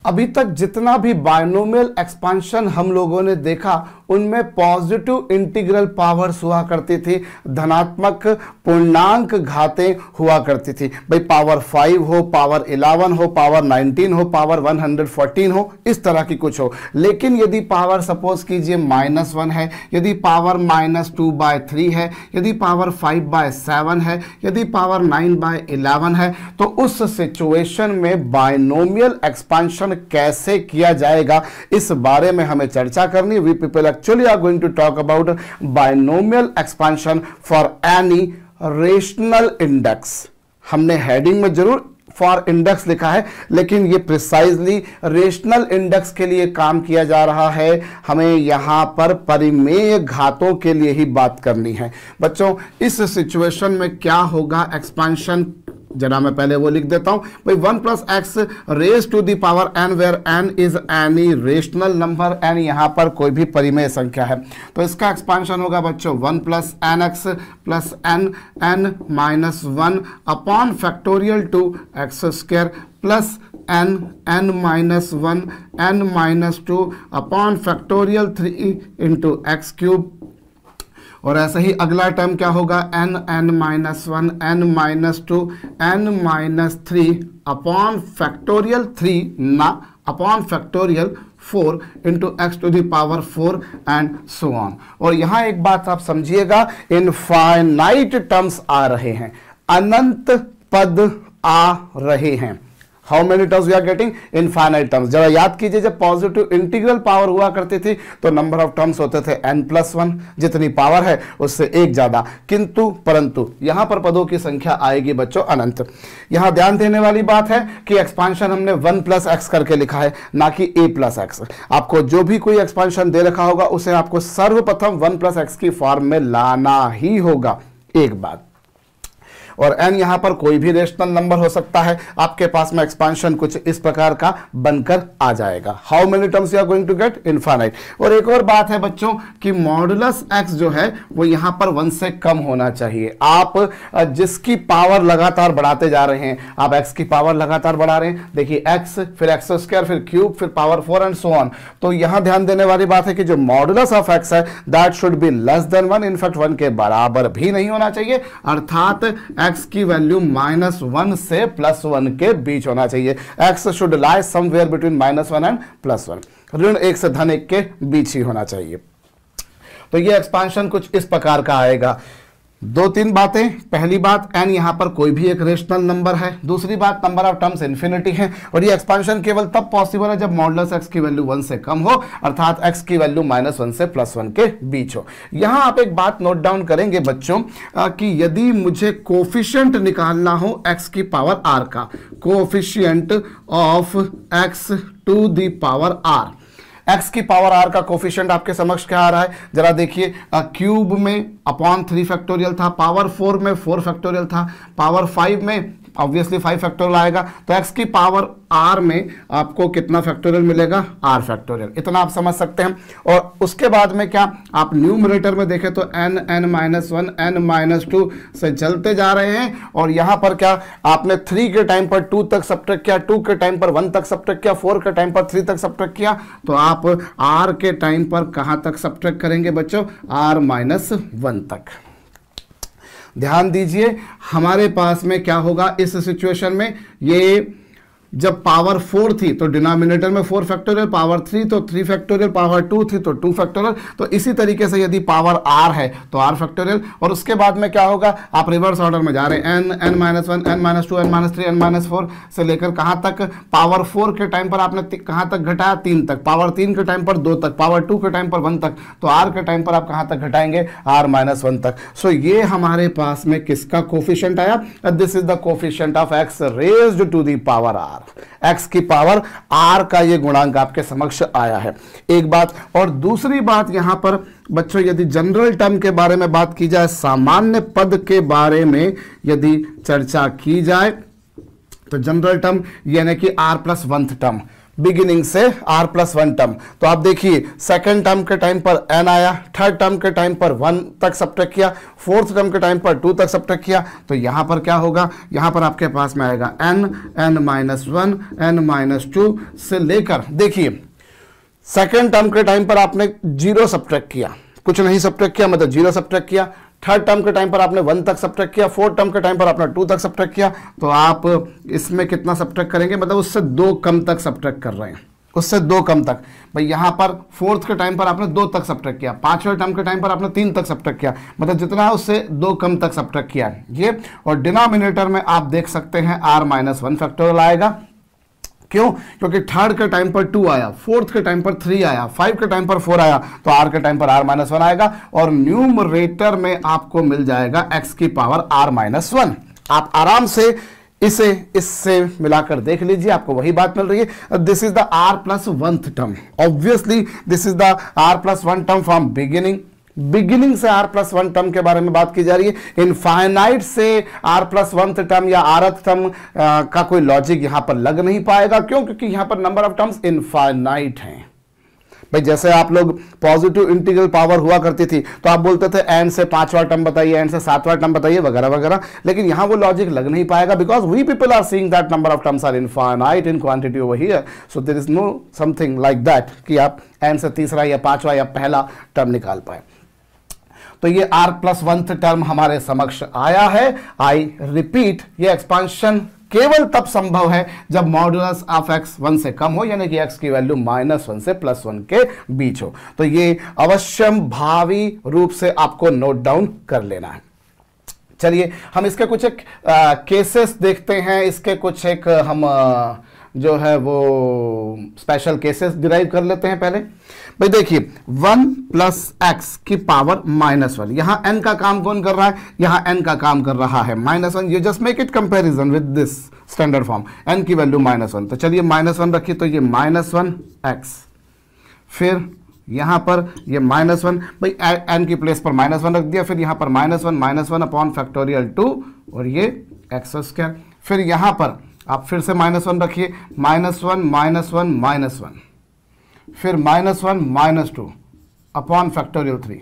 अभी तक जितना भी बायनोमियल एक्सपांशन हम लोगों ने देखा उनमें पॉजिटिव इंटीग्रल पावर्स हुआ करती थी, धनात्मक पूर्णांक घातें हुआ करती थी। भाई पावर 5 हो, पावर 11 हो, पावर 19 हो, पावर 114 हो, इस तरह की कुछ हो। लेकिन यदि पावर सपोज कीजिए -1 है, यदि पावर -2/3 है, यदि पावर 5/7 है, यदि पावर 9/11 है, तो उस सिचुएशन में बायनोमियल एक्सपांशन कैसे किया जाएगा, इस बारे में हमें चर्चा करनी। We people actually are going to talk about binomial expansion for any rational index. हमने हेडिंग में जरूर फॉर इंडेक्स लिखा है, लेकिन ये प्रिसाइजली रेशनल इंडेक्स के लिए काम किया जा रहा है। हमें यहां पर परिमेय घातों के लिए ही बात करनी है। बच्चों इस सिचुएशन में क्या होगा एक्सपांशन, जरा मैं पहले वो लिख देता हूं। भाई 1 + x raise to the power n where n is any rational number, n यहां पर कोई भी परिमेय संख्या है, तो इसका एक्सपांशन होगा बच्चों 1 + nx + n -1 upon factorial two x² plus n -1 n -2 upon factorial 3 × x³। और ऐसे ही अगला टर्म क्या होगा, n -1 n -2 n -3 upon factorial 3 ना upon factorial 4 × x⁴ and so on. और यहां एक बात आप समझिएगा, इनफाइनाइट टर्म्स आ रहे हैं, अनंत पद आ रहे हैं। How many terms we are getting, infinite terms. जरा याद कीजिए जब पॉजिटिव इंटीग्रल पावर हुआ करती थी तो नंबर ऑफ टर्म्स होते थे n+1, जितनी पावर है उससे एक ज्यादा, किंतु परंतु यहां पर पदों की संख्या आएगी बच्चों अनंत। यहां ध्यान देने वाली बात है कि एक्सपांशन हमने 1 + x करके लिखा है, ना कि a + x। आपको जो भी कोई एक्सपांशन दे रखा होगा उसे आपको सर्वप्रथम 1 + x की फॉर्म में लाना ही होगा, एक बात। और n यहां पर कोई भी रेशनल नंबर हो सकता है, आपके पास में एक्सपांशन कुछ इस प्रकार का बनकर आ जाएगा। How many terms you are going to get, infinite. और एक और बात है बच्चों कि मॉडुलस x जो है वो यहां पर 1 से कम होना चाहिए। आप जिसकी पावर लगातार बढ़ाते जा रहे हैं, आप x की पावर लगातार बढ़ा रहे हैं, देखिए x फिर x², फिर क्यूब, फिर पावर 4 एंड सो ऑन। तो यहां ध्यान देने वाली बात है कि जो मॉडुलस ऑफ x है that should be less then 1, in fact 1 के बराबर भी नहीं होना चाहिए, अर्थात x की वैल्यू -1 से +1 के बीच होना चाहिए। x should lie somewhere between -1 and +1, ऋण 1 से धन 1 के बीच ही होना चाहिए। तो ये एक्सपांशन कुछ इस प्रकार का आएगा। 2-3 बातें, पहली बात n यहां पर कोई भी एक रेशनल नंबर है, दूसरी बात नंबर ऑफ टर्म्स इन्फिनिटी है, और ये एक्सपांशन केवल तब पॉसिबल है जब मॉडुलस x की वैल्यू 1 से कम हो, अर्थात x की वैल्यू -1 से +1 के बीच हो। यहां आप एक बात नोट डाउन करेंगे बच्चों कि यदि मुझे कोफिशिएंट निकालना हो x की पावर r का, coefficient of x to the power r, x की पावर r का कोफिशिएंट आपके समक्ष क्या आ रहा है, जरा देखिए। क्यूब में अपॉन 3 फैक्टोरियल था, पावर 4 में 4 फैक्टोरियल था, पावर 5 में ऑब्वियसली 5 फैक्टोरियल आएगा, तो x की पावर r में आपको कितना फैक्टोरियल मिलेगा, r फैक्टोरियल। इतना आप समझ सकते हैं। और उसके बाद में क्या, आप न्यूमरेटर में देखें तो n -1 n -2 से चलते जा रहे हैं, और यहां पर क्या आपने 3 के टाइम पर 2 तक सब्ट्रैक्ट किया, 2 के टाइम पर 1 तक सब्ट्रैक्ट किया, 4 के टाइम पर 3 तक सब्ट्रैक्ट किया, तो आप r के टाइम पर कहां तक सब्ट्रैक्ट करेंगे बच्चों, r -1 तक। ध्यान दीजिए हमारे पास में क्या होगा इस सिचुएशन में, ये जब पावर 4 थी तो डिनोमिनेटर में 4 फैक्टोरियल, पावर 3 तो 3 फैक्टोरियल, पावर 2 थी तो 2 फैक्टोरियल। तो इसी तरीके से यदि पावर r है तो r फैक्टोरियल, और उसके बाद में क्या होगा, आप रिवर्स ऑर्डर में जा रहे हैं, n -1 n -2 n -3 n -4 से लेकर कहां तक, पावर 4 के टाइम पर आपने कहां तक घटाया, 3 तक, पावर 3 के टाइम पर 2 तक, पावर 2 के टाइम पर 1 तक, तो r के टाइम पर आप कहां तक घटाएंगे, r -1 तक। सो ये हमारे पास में किसका कोफिशिएंट आया, this is the coefficient of x raised to the power r, x की पावर r का ये गुणांक आपके समक्ष आया है, एक बात। और दूसरी बात यहां पर बच्चों, यदि जनरल टर्म के बारे में बात की जाए, सामान्य पद के बारे में यदि चर्चा की जाए, तो जनरल टर्म यानी कि r + 1th टर्म, बिगिनिंग से r+1 टर्म। तो आप देखिए सेकंड टर्म के टाइम पर n आया, थर्ड टर्म के टाइम पर 1 तक सब्ट्रैक्ट किया, फोर्थ टर्म के टाइम पर 2 तक सब्ट्रैक्ट किया, तो यहां पर क्या होगा, यहां पर आपके पास में आएगा n, n-1, n-2 से लेकर, देखिए सेकंड टर्म के टाइम पर आपने 0 सब्ट्रैक्ट किया, कुछ नहीं सब्ट्रैक्ट किया, मतलब 0 सब्ट्रैक्ट किया, थर्ड टर्म के टाइम पर आपने 1 तक सब्ट्रैक्ट किया, फोर्थ टर्म के टाइम पर आपने 2 तक सब्ट्रैक्ट किया, तो आप इसमें कितना सब्ट्रैक्ट करेंगे, मतलब उससे 2 कम तक सब्ट्रैक्ट कर रहे हैं, उससे 2 कम तक। भाई यहां पर फोर्थ के टाइम पर आपने 2 तक सब्ट्रैक्ट किया, पांचवें टर्म के टाइम पर आपने 3 तक सब्ट्रैक्ट किया, मतलब जितना है उससे 2 कम तक सब्ट्रैक्ट किया ये। और डिनोमिनेटर में आप देख सकते हैं r-1 फैक्टोरियल आएगा। क्यों? क्योंकि थर्ड के टाइम पर 2 आया, फोर्थ के टाइम पर 3 आया, 5 के टाइम पर 4 आया, तो r के टाइम पर r-1 आएगा और न्यूमरेटर में आपको मिल जाएगा x की पावर r-1। आप आराम से इसे इससे मिलाकर देख लीजिए, आपको वही बात मिल रही है। This is the r+1 term, obviously this is the r+1 term from beginning से r+1 टर्म के बारे में बात की जा रही है। इनफाइनाइट से r+1 टर्म या rth टर्म का कोई लॉजिक यहां पर लग नहीं पाएगा। क्यों? क्योंकि यहां पर नंबर ऑफ टर्म्स इनफाइनाइट हैं। भाई जैसे आप लोग पॉजिटिव इंटीग्रल पावर हुआ करती थी तो आप बोलते थे n से 5वां टर्म बताइए, n से 7वां टर्म बताइए, वगैरह वगैरह, लेकिन यहां वो लॉजिक लग नहीं पाएगा because we people are seeing that number of terms are infinite in quantity over here, so there is no something like that कि आप n से तीसरा या 5वां या पहला टर्म निकाल पाए। तो ये r+1 टर्म हमारे समक्ष आया है। आई रिपीट, ये एक्सपांशन केवल तब संभव है जब मॉडुलस ऑफ x 1 से कम हो, यानी कि x की वैल्यू -1 से +1 के बीच हो। तो ये अवश्यम भावी रूप से आपको नोट डाउन कर लेना है। चलिए हम इसके कुछ एक केसेस देखते हैं, इसके कुछ एक हम जो है वो स्पेशल केसेस डिराइव कर लेते हैं। पहले भाई देखिए 1 + x की पावर -1, यहां n का काम कौन कर रहा है, यहां n का काम कर रहा है -1। You just make it comparison with this standard form, n की वैल्यू -1, तो चलिए -1 रखिए, तो ये -1x, फिर यहां पर ये -1, भाई n की प्लेस पर -1 रख दिया, फिर यहां पर -1 अपॉन फैक्टोरियल 2 और ये x², फिर यहां पर आप फिर से -1 रखिए, -1 फिर -1 -2 अपॉन फैक्टोरियल 3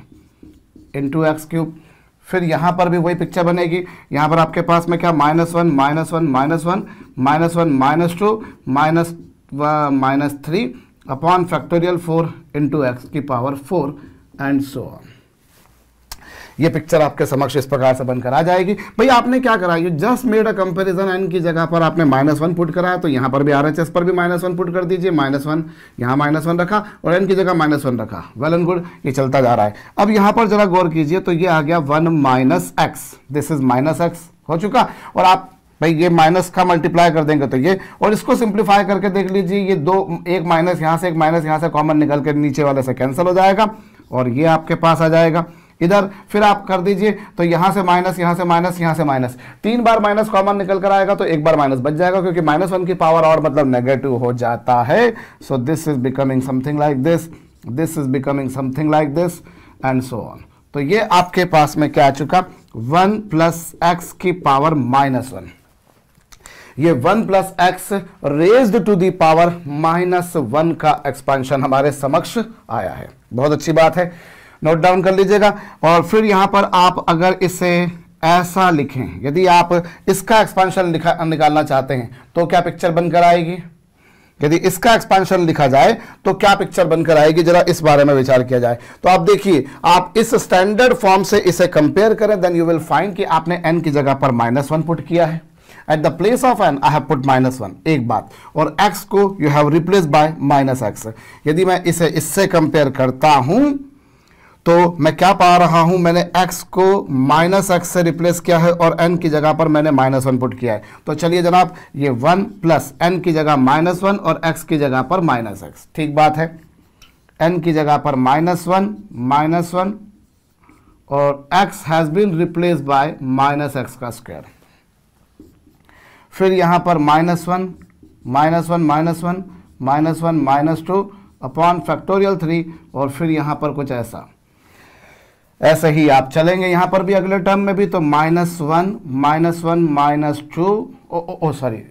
इंटू x³, फिर यहां पर भी वही पिक्चर बनेगी। यहां पर आपके पास में क्या -1 -2 -3 upon factorial 4 into x⁴ and so on. ये पिक्चर आपके समक्ष इस प्रकार से बनकर आ जाएगी। भाई आपने क्या करा, you just made a comparison, n की जगह पर आपने -1 पुट कराया, तो यहां पर भी RHS पर भी -1 पुट कर दीजिए, -1 यहां -1 रखा और n की जगह -1 रखा, वेल एंड गुड, ये चलता जा रहा है। अब यहां पर जरा गौर कीजिए, तो ये आ गया 1 - x, दिस इज -x हो चुका, और आप भाई ये माइनस का मल्टीप्लाई कर देंगे तो ये, और इसको सिंप्लीफाई करके देख लीजिए, ये एक माइनस यहां से, एक माइनस यहां से कॉमन निकल के नीचे वाले से कैंसिल हो जाएगा और ये आपके पास आ जाएगा इधर। फिर आप कर दीजिए, तो यहां से माइनस, यहां से माइनस, यहां से माइनस, 3 बार माइनस कॉमन निकल कर आएगा तो एक बार माइनस बच जाएगा, क्योंकि -1 की पावर और मतलब नेगेटिव हो जाता है। सो this is becoming something like this, this is becoming something like this and so on. तो ये आपके पास में क्या आ चुका, 1 + x की पावर -1, ये 1 + x raised to the power -1 का एक्सपांशन हमारे समक्ष आया है। बहुत अच्छी बात है, नोट डाउन कर लीजिएगा। और फिर यहां पर आप अगर इसे ऐसा लिखें, यदि आप इसका एक्सपांशन निकालना चाहते हैं तो क्या पिक्चर बनकर आएगी, यदि इसका एक्सपांशन लिखा जाए तो क्या पिक्चर बनकर आएगी, जरा इस बारे में विचार किया जाए। तो आप देखिए, आप इस स्टैंडर्ड फॉर्म से इसे कंपेयर करें, देन यू विल फाइंड कि आपने n की जगह पर -1 पुट किया है, at the place of n I have put -1, एक बात, और x को you have replace by -x। यदि मैं इसे इससे कंपेयर करता हूं तो मैं क्या पा रहा हूं, मैंने x को -x से रिप्लेस किया है और n की जगह पर मैंने -1 पुट किया है। तो चलिए जनाब, ये 1 + n की जगह -1 और x की जगह पर -x, ठीक बात है, n की जगह पर -1 और x has been replace by -x²। फिर यहां पर -1 -2 अपॉन फैक्टोरियल 3 और फिर यहां पर कुछ ऐसे ही आप चलेंगे यहां पर भी, अगले टर्म में भी, तो -1 -2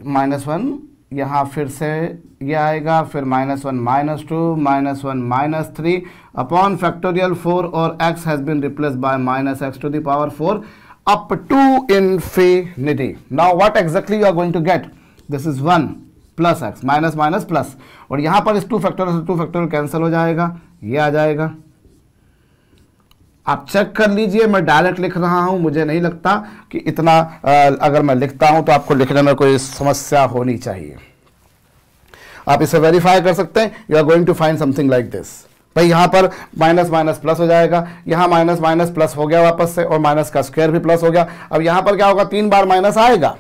-1 यहाँ फिर से ये आएगा, फिर -1 -2 -1 -3 अपॉन फैक्टोरियल 4 और x has been replaced by -x⁴ up to infinity. Now what exactly you are going to get? This is 1 plus x minus minus plus, और यहाँ पर इस 2 फैक्टोरियल से 2 फैक्टोरियल कैंसिल हो जाएगा, ये आ जाएगा। आप चेक कर लीजिए, मैं डायरेक्ट लिख रहा हूं, मुझे नहीं लगता कि इतना अगर मैं लिखता हूं तो आपको लिखने में कोई समस्या होनी चाहिए। आप इसे वेरीफाई कर सकते हैं। You are going to find something like this. भाई यहां पर माइनस माइनस प्लस हो जाएगा, यहां माइनस माइनस प्लस हो गया वापस से, और माइनस का स्क्वायर भी प्लस हो गया। अब यहां पर क्या होगा, 3 बार माइनस आएगा,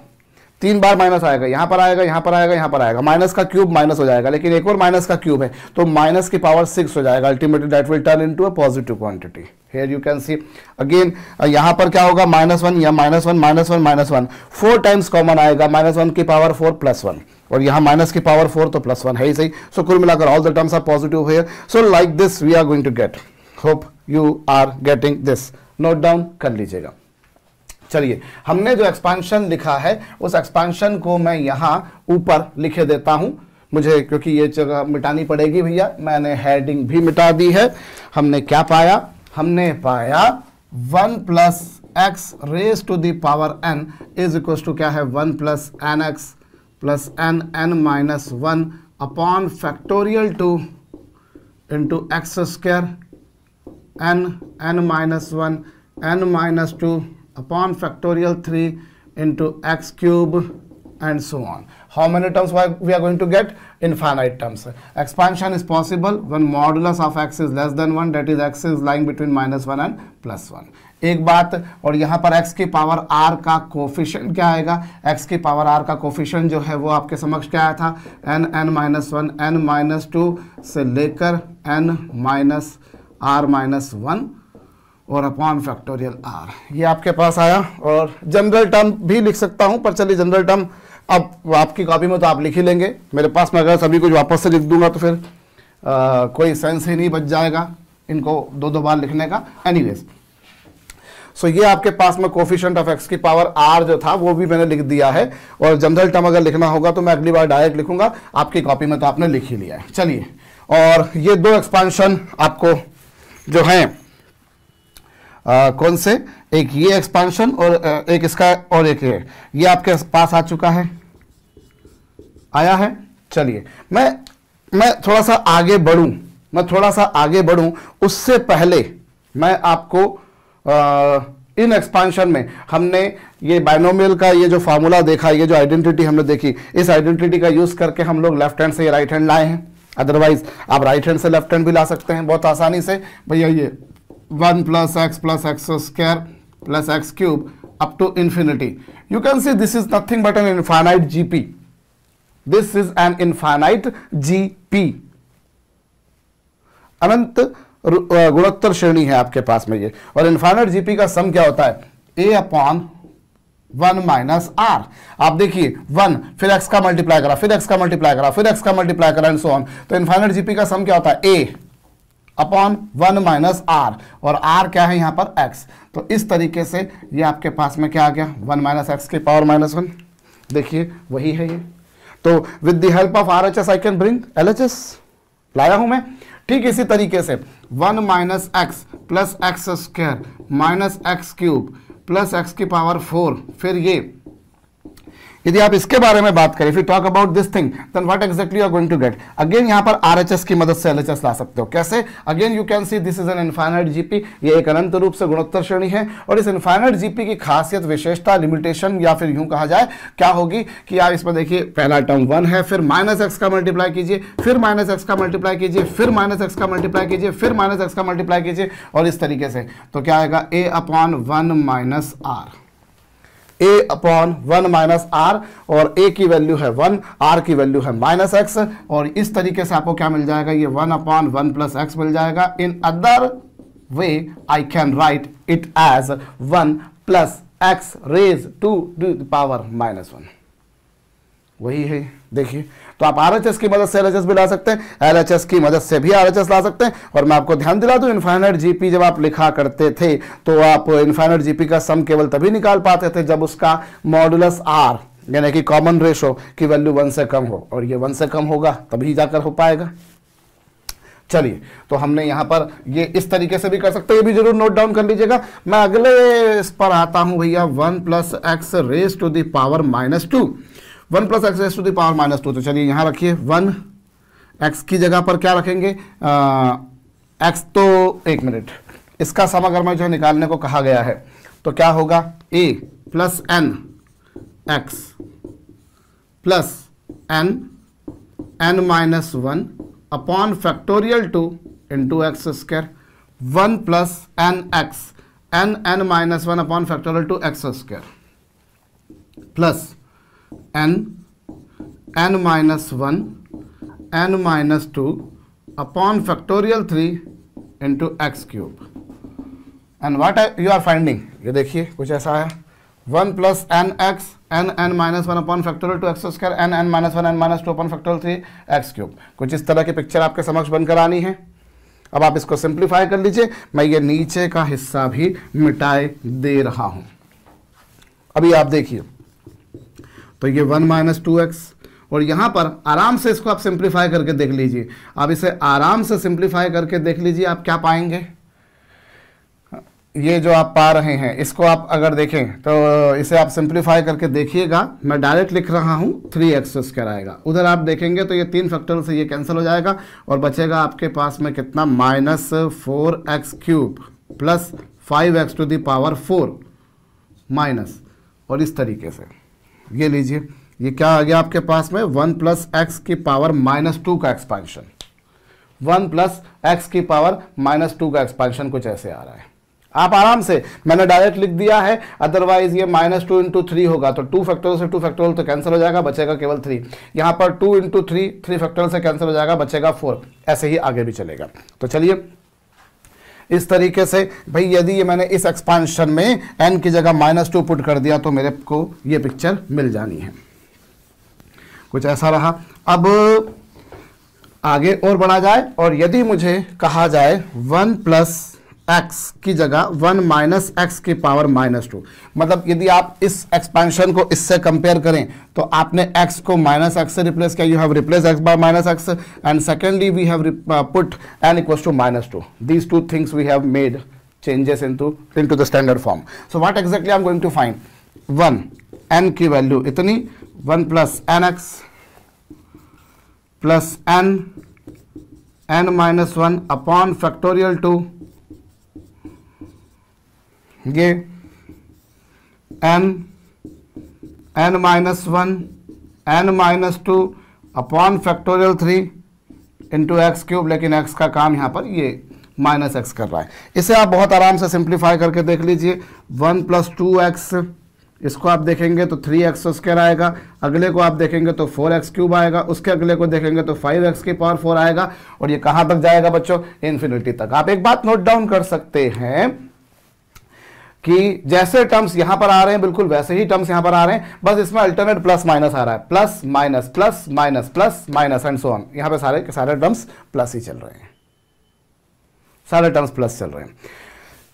3 बार माइनस आएगा, यहां पर आएगा, यहां पर आएगा, यहां पर आएगा, माइनस का क्यूब माइनस हो जाएगा, लेकिन एक और माइनस का क्यूब है तो माइनस की पावर 6 हो जाएगा। Ultimately that will turn into a positive quantity. Here you can see again, यहां पर क्या होगा, -1 या -1 -1 4 टाइम्स कॉमन आएगा, -1 की पावर 4 +1, और यहां माइनस की पावर 4 तो +1 है ही सही। सो कुल मिलाकर all the terms are positive here. So like this we are going to get. Hope you are getting this. Note down कर लीजिएगा। चलिए, हमने जो एक्सपांशन लिखा है उस एक्सपांशन को मैं यहां ऊपर लिखे देता हूं, मुझे क्योंकि ये जगह मिटानी पड़ेगी भैया। मैंने हेडिंग भी मिटा दी है। हमने क्या पाया, हमने पाया 1 + x⁴n इज इक्वल टू क्या है, 1 + nx + n(n-1) upon factorial 2 into x² n(n-1) n-2 upon factorial 3 into x³ and so on. How many terms we are going to get? Infinite terms. Expansion is possible when modulus of x is less than 1, that is x is lying between -1 and +1. एक बात, और यहाँ पर x की power r का coefficient क्या आएगा, x की पावर r का कोफिशिएंट जो है वो आपके समक्ष क्या आया था, n(n-1) n-2 से लेकर n-r-1 और अपॉन फैक्टोरियल r, ये आपके पास आया। और जनरल टर्म भी लिख सकता हूं, पर चलिए जनरल टर्म अब आपकी कॉपी में तो आप लिख ही लेंगे, मेरे पास में अगर सभी कुछ वापस से लिख दूंगा तो फिर कोई सेंस ही नहीं बच जाएगा इनको 2-2 बार लिखने का। एनीवेज, सो ये आपके पास में कोफिशिएंट ऑफ x की पावर r जो था वो भी मैंने लिख दिया है, और जनरल टर्म अगर लिखना होगा तो मैं अगली बार डायरेक्ट लिखूंगा, आपकी कॉपी में तो आपने लिख ही लिया है। चलिए, और ये 2 एक्सपांशन आपको जो हैं कौन से, एक ये एक्सपांशन और एक इसका और एक ये आपके पास आ चुका है, आया है। चलिए, मैं थोड़ा सा आगे बढ़ूं, उससे पहले मैं आपको इन एक्सपांशन में हमने ये बाइनोमियल का ये जो फार्मूला देखा, ये जो आइडेंटिटी हमने देखी, इस आइडेंटिटी का यूज करके हम लोग लेफ्ट हैंड से राइट हैंड लाए हैं। अदरवाइज आप राइट हैंड से लेफ्ट हैंड भी ला सकते हैं बहुत आसानी से। भैया ये 1 + x + x² + x³ up to infinity. You can see this is nothing but an infinite GP. This is an infinite GP. अनंत गुणोत्तर श्रेणी है आपके पास में ये, और इनफाइनाइट जीपी का सम क्या होता है, a/1 - r। आप देखिए 1, फिर x का मल्टीप्लाई करा, फिर x का मल्टीप्लाई करा, फिर x का मल्टीप्लाई करा एंड सो ऑन। तो इनफाइनाइट जीपी का सम क्या होता है, a/1 - r, और r क्या है यहाँ पर x। तो इस तरीके से ये आपके पास में क्या आ गया, 1 - x की पावर -1। देखिए वही है ये। तो with the help of RHS I can bring LHS, लाया हूं मैं। ठीक इसी तरीके से 1 - x + x² - x³ + x की पावर 4, फिर ये यदि आप इसके बारे में बात करें, if you talk about this thing, then what exactly you are going to get. Again यहां पर RHS की मदद से LHS ला सकते हो। कैसे? Again you can see this is an infinite GP, ये एक अनंत रूप से गुणोत्तर श्रेणी है। और इस इनफाइनाइट जीपी की खासियत, विशेषता, लिमिटेशन, या फिर यूं कहा जाए क्या होगी कि आप इसमें देखिए, पहला टर्म 1 है, फिर -x का मल्टीप्लाई कीजिए, फिर -x का मल्टीप्लाई कीजिए, फिर -x का मल्टीप्लाई कीजिए, फिर -x का मल्टीप्लाई कीजिए, और इस तरीके से। तो क्या आएगा, a/1 - r, a/1 - r, और a की वैल्यू है 1, r की वैल्यू है -x, और इस तरीके से आपको क्या मिल जाएगा, ये 1/1 + x मिल जाएगा। In other way I can write it as 1 + x⁻⁻1। वही है, देखिए। तो आप RHS की मदद से LHS भी ला सकते हैं, LHS की मदद से भी RHS ला सकते हैं। और मैं आपको ध्यान दिला दूं, इनफाइनाइट जीपी जब आप लिखा करते थे तो आप इनफाइनाइट जीपी का सम केवल तभी निकाल पाते थे जब उसका मॉडुलस R यानी कि कॉमन रेशो की वैल्यू 1 से कम हो, और ये 1 से कम होगा तभी जाकर हो पाएगा। चलिए, तो हमने यहाँ पर ये इस तरीके से भी कर सकते हैं, ये भी जरूर नोट डाउन कर लीजिएगा। मैं अगले इस पर आता हूँ भैया, 1 + x raise to the power -2, 1 + x raise to the power -2। तो चलिए यहाँ रखिए 1, x की जगह पर क्या रखेंगे, x, तो एक मिनट, इसका समागम जो निकालने को कहा गया है तो क्या होगा, a + n x plus n-1 upon factorial 2 into x square, 1 + nx n-1 upon factorial 2 x square plus n-1 n-2 upon factorial 3 into x cube. And what you are finding, ये देखिए कुछ ऐसा है, 1 + nx n-1 upon factorial 2 x square n-1 n-2 upon factorial 3 x cube. कुछ इस तरह की picture आपके समक्ष बनकर आनी है। अब आप इसको सिंप्लीफाई कर लीजिए, मैं ये नीचे का हिस्सा भी मिटाए दे रहा हूं। अभी आप देखिए, तो ये 1 - 2x, और यहां पर आराम से इसको आप सिंप्लीफाई करके देख लीजिए। आप इसे आराम से सिंप्लीफाई करके देख लीजिए, आप क्या पाएंगे, ये जो आप पा रहे हैं इसको आप अगर देखें तो इसे आप सिंप्लीफाई करके देखिएगा। मैं डायरेक्ट लिख रहा हूं, 3x² आएगा। उधर आप देखेंगे तो ये 3 फैक्टोरियल से ये कैंसिल हो जाएगा और बचेगा आपके पास में कितना, -4x³ plus 5x to the power 4 minus, और इस तरीके से ये लीजिए, ये क्या आ गया आपके पास में, 1 + x की पावर -2 का एक्सपेंशन, 1 + x की पावर -2 का एक्सपेंशन कुछ ऐसे आ रहा है। आप आराम से, मैंने डायरेक्ट लिख दिया है, अदरवाइज ये -2 × 3 होगा तो 2 फैक्टोरियल से 2 फैक्टोरियल तो कैंसिल हो जाएगा, बचेगा केवल 3। यहाँ पर 2 × 3, 3 फैक्टोरियल से कैंसिल हो जाएगा, बचेगा 4। ऐसे ही आगे भी चलेगा। तो चलिए इस तरीके से भाई, यदि ये मैंने इस एक्सपांशन में n की जगह -2 पुट कर दिया तो मेरे को ये पिक्चर मिल जानी है। कुछ ऐसा रहा। अब आगे और बढ़ा जाए, और यदि मुझे कहा जाए 1 + x की जगह 1 - x की पावर -2, मतलब यदि आप इस एक्सपेंशन को इससे कंपेयर करें तो आपने x को -x से रिप्लेस किया, you have replace x by -x, and secondly we have put n = -2. These two things we have made changes into the standard form. So what exactly I'm going to find? 1, n की value इतनी, 1 + nx plus n-1 upon factorial 2, ये n-1 n-2 upon factorial 3 into x cube, लेकिन x का काम यहाँ पर ये -x कर रहा है। इसे आप बहुत आराम से सिंप्लीफाई करके देख लीजिए, 1 + 2x, इसको आप देखेंगे तो 3x² आएगा, अगले को आप देखेंगे तो 4x³ आएगा, उसके अगले को देखेंगे तो 5x की पावर 4 आएगा, और ये कहाँ तक जाएगा बच्चों, इन्फिनिटी तक। आप एक बात नोट डाउन कर सकते हैं कि जैसे टर्म्स यहां पर आ रहे हैं बिल्कुल वैसे ही टर्म्स यहां पर आ रहे हैं, बस इसमें अल्टरनेट प्लस माइनस आ रहा है, plus minus plus minus plus minus and so on. यहां पे सारे के सारे टर्म्स प्लस ही चल रहे हैं, सारे टर्म्स प्लस चल रहे हैं।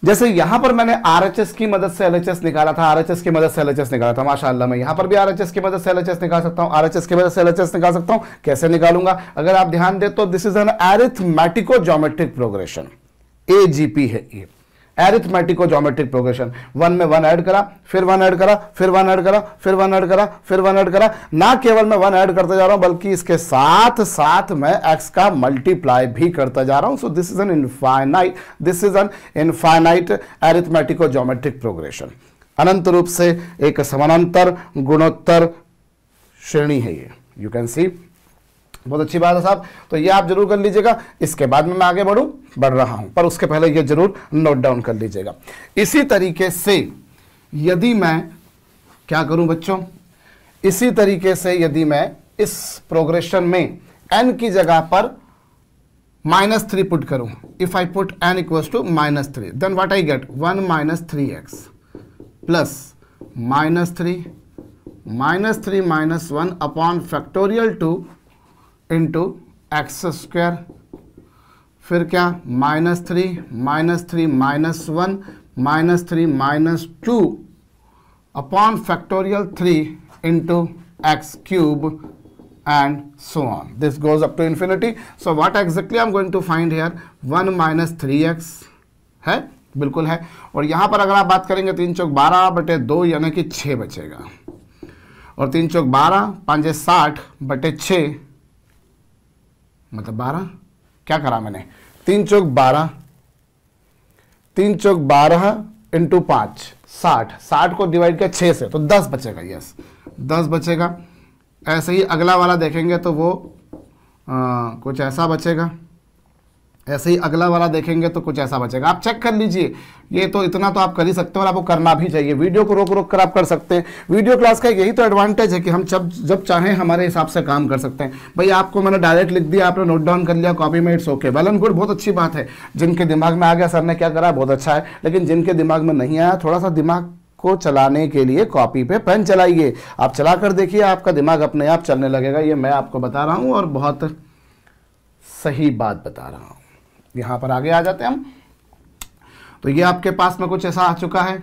जैसे यहां पर मैंने RHS की मदद से LHS निकाला था, RHS की मदद से LHS निकाला था, माशाल्लाह मैं यहां पर भी RHS की मदद से LHS निकाल सकता हूं, RHS की मदद से LHS निकाल सकता हूं। कैसे निकालूंगा, अगर आप ध्यान दें तो this is an arithmetico geometric progression, AGP है ये, अरिथमेटिको ज्योमेट्रिक प्रोग्रेशन। 1 में 1 ऐड करा, फिर 1 ऐड करा, फिर 1 ऐड करा, फिर 1 ऐड करा, फिर 1 ऐड करा। ना केवल मैं 1 ऐड करते जा रहा हूं बल्कि इसके साथ साथ मैं x का मल्टीप्लाई भी करता जा रहा हूं। So this is an infinite arithmetico geometric progression. अनंत रूप से एक समानांतर गुणोत्तर श्रेणी है ये, यू कैन सी। बहुत अच्छी बात है साहब, तो ये आप जरूर कर लीजिएगा। इसके बाद में मैं आगे बढ़ रहा हूं, पर उसके पहले ये जरूर नोट डाउन कर लीजिएगा। इसी तरीके से यदि मैं क्या करूं बच्चों, इसी तरीके से यदि मैं इस प्रोग्रेशन में n की जगह पर -3 पुट करूं, if I put n = -3, then what I get, 1 - 3x plus -3 -1 upon factorial 2 into x², फिर क्या -3 -3 -1 -3 -2 upon factorial 3 into x cube and so on. This goes up to infinity. So what exactly I'm going to find here? 1 minus 3x है, बिल्कुल है। और यहाँ पर अगर आप बात करेंगे 3 चौक 12 बटे 2 यानी कि 6 बचेगा, और 3 चौक 12 5 60 बटे 6 मतलब 12, क्या करा मैंने, 3 चौक 12 इंटू 5 60 को डिवाइड किया 6 से तो 10 बचेगा, यस 10 बचेगा। ऐसे ही अगला वाला देखेंगे तो वो कुछ ऐसा बचेगा, ऐसे ही अगला वाला देखेंगे तो कुछ ऐसा बचेगा। आप चेक कर लीजिए, ये तो इतना तो आप कर ही सकते हो और आपको करना भी चाहिए। वीडियो को रोक रोक कर आप कर सकते हैं। वीडियो क्लास का यही तो एडवांटेज है कि हम जब चाहें हमारे हिसाब से काम कर सकते हैं। भाई आपको मैंने डायरेक्ट लिख दिया, आपने नोट डाउन कर लिया कॉपी में, it's okay, well and good, बहुत अच्छी बात है। जिनके दिमाग में आ गया सर ने क्या करा, बहुत अच्छा है। लेकिन जिनके दिमाग में नहीं आया, थोड़ा सा दिमाग को चलाने के लिए कॉपी पे पेन चलाइए। आप चला कर देखिए, आपका दिमाग अपने आप चलने लगेगा। ये मैं आपको बता रहा हूँ और बहुत सही बात बता रहा हूँ। यहाँ पर आगे आ जाते हैं हम। तो ये आपके पास में कुछ ऐसा आ चुका है,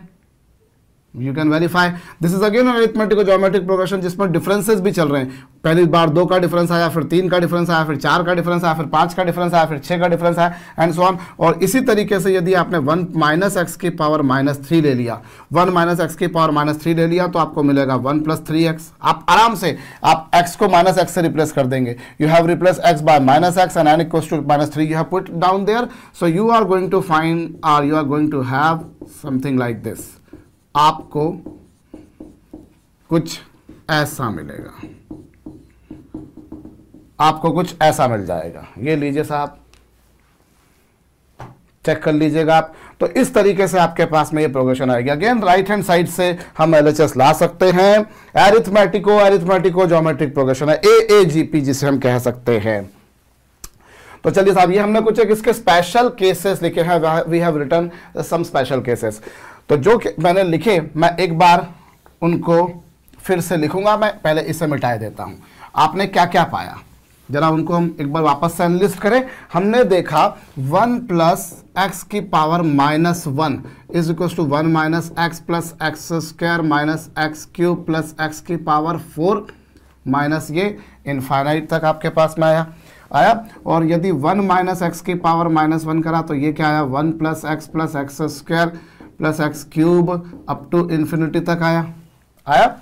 you can verify. This is again arithmetic geometric progression जिसमें डिफरेंसेस भी चल रहे हैं। पहली बार 2 का डिफरेंस आया, फिर 3 का डिफरेंस आया, फिर 4 का डिफरेंस आया, फिर 5 का डिफरेंस आया, फिर 6 का डिफरेंस आया एंड सो ऑन। और इसी तरीके से यदि आपने 1 माइनस एक्स की पावर -3 ले लिया, 1 माइनस एक्स की पावर -3 ले लिया तो आपको मिलेगा 1 प्लस 3x। आप आराम से आप x को माइनस एक्स से रिप्लेस कर देंगे। You have replace x by minus x and n equals to -3 you have put down there. So you are going to find और you are going to have something like this. आपको कुछ ऐसा मिलेगा, आपको कुछ ऐसा मिल जाएगा। ये लीजिए साहब, चेक कर लीजिएगा आप। तो इस तरीके से आपके पास में ये प्रोग्रेशन आएगी। अगेन राइट हैंड साइड से हम एलएचएस ला सकते हैं। एरिथमेटिको ज्योमेट्रिक प्रोग्रेशन है, AAGP जिसे हम कह सकते हैं। तो चलिए साहब, ये हमने कुछ एक इसके स्पेशल केसेस लिखे हैं। We have written some special cases. तो जो मैंने लिखे मैं एक बार उनको फिर से लिखूंगा। मैं पहले इसे मिटाए देता हूं। आपने क्या क्या पाया जरा उनको हम एक बार वापस से एनालिस्ट करें। हमने देखा 1 प्लस एक्स की power -1 is equal to 1 minus x plus x square minus x cube plus x की पावर 4 माइनस ये इनफाइनाइट तक आपके पास में आया। और यदि 1 माइनस एक्स की पावर -1 करा तो ये क्या आया, 1 plus x square plus x cube up to infinity तक आया।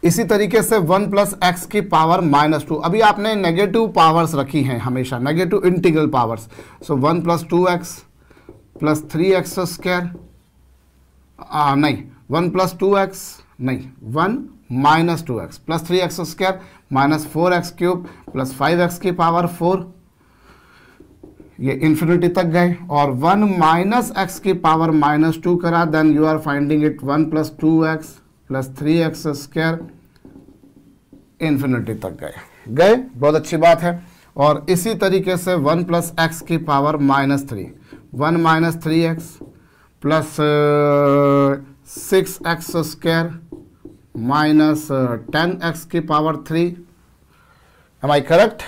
इसी तरीके से 1 प्लस एक्स की पावर -2। अभी आपने नेगेटिव पावर्स रखी हैं हमेशा, नेगेटिव इंटीग्रल पावर्स। सो 1 plus 2x plus 3x square, नहीं 1 प्लस 2x नहीं 1 minus 2x plus 3x square minus 4x cube plus 5x की पावर 4, ये इन्फिनिटी तक गए। और 1 माइनस एक्स की पावर -2 करा, then you are finding it 1 plus 2x plus 3x square infinity तक गए। बहुत अच्छी बात है। और इसी तरीके से 1 प्लस एक्स की power -3, 1 minus 3x plus 6x square minus 10x की power 3। Am I correct?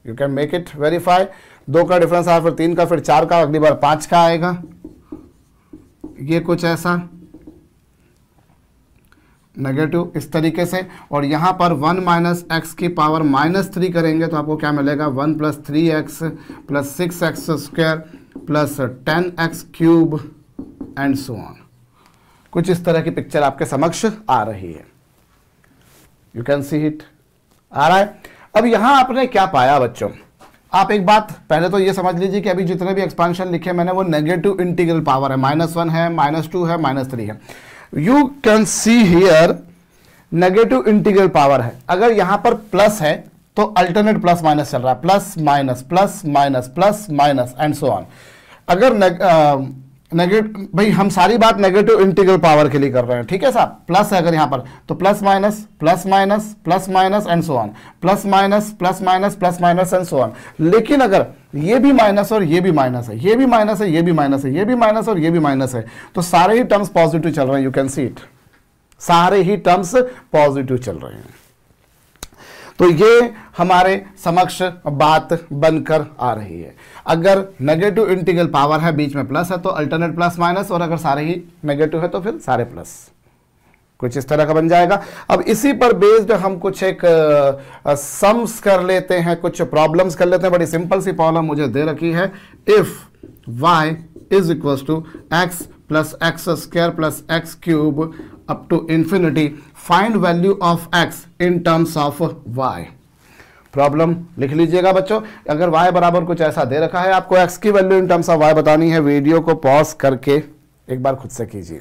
You can make it verify. 2 का डिफरेंस आया, फिर 3 का, फिर 4 का, अगली बार 5 का आएगा। ये कुछ ऐसा नेगेटिव इस तरीके से। और यहाँ पर 1 माइनस एक्स की पावर -3 करेंगे तो आपको क्या मिलेगा, 1 plus 3x plus 6x square plus 10x cube and so on. कुछ इस तरह की पिक्चर आपके समक्ष आ रही है। यू कैन सी इट, आ रहा है। अब यहाँ आपने क्या पाया बच्चों, आप एक बात पहले तो ये समझ लीजिए कि अभी जितने भी एक्सपांशन लिखे मैंने वो नेगेटिव इंटीग्रल पावर है। -1 है, -2 है, -3 है। You can see here negative integral power है। अगर यहां पर प्लस है तो अल्टरनेट प्लस माइनस चल रहा है, plus minus plus minus plus minus and so on. अगर नेगेटिव, भाई हम सारी बात नेगेटिव इंटीग्रल पावर के लिए कर रहे हैं, ठीक है साहब। प्लस है अगर यहां पर तो plus minus plus minus plus minus and so on, plus minus plus minus plus minus and so on. लेकिन अगर ये भी माइनस और ये भी माइनस है, ये भी माइनस है, ये भी माइनस है, ये भी माइनस और ये भी माइनस है, तो सारे ही टर्म्स पॉजिटिव चल रहे हैं। यू कैन सी इट, सारे ही टर्म्स पॉजिटिव चल रहे हैं। तो ये हमारे समक्ष बात बनकर आ रही है। अगर नेगेटिव इंटीग्रल पावर है, बीच में प्लस है तो अल्टरनेट प्लस माइनस, और अगर सारे ही नेगेटिव है तो फिर सारे प्लस। कुछ इस तरह का बन जाएगा। अब इसी पर बेस्ड हम कुछ एक सम्स कर लेते हैं, कुछ प्रॉब्लम्स कर लेते हैं। बड़ी सिंपल सी प्रॉब्लम मुझे दे रखी है, if y is equal to x plus x square plus x cube up to infinity, find value of x in terms of y। Problem लिख लीजिएगा बच्चों। अगर y बराबर कुछ ऐसा दे रखा है, आपको x की value in terms of y बतानी है, वीडियो को पॉज करके एक बार खुद से कीजिए।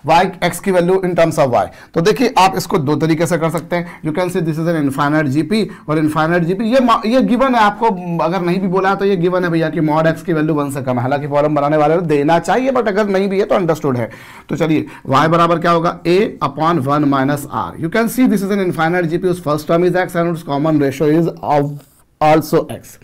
y x की value in terms of y, तो देखिए आप इसको दो तरीके से कर सकते हैं। You can see this is an infinite GP, और इनफाइनाइट जीपी ये गिवन है आपको, अगर नहीं भी बोला है तो ये गिवन है भैया कि मॉड x की वैल्यू 1 से कम है। हालांकि प्रॉब्लम बनाने वाले को देना चाहिए, बट अगर नहीं भी है तो अंडरस्टूड है। तो चलिए y बराबर क्या होगा, a upon 1 minus r। You can see this is an infinite GP, उस first term is x and उस common ratio is also x,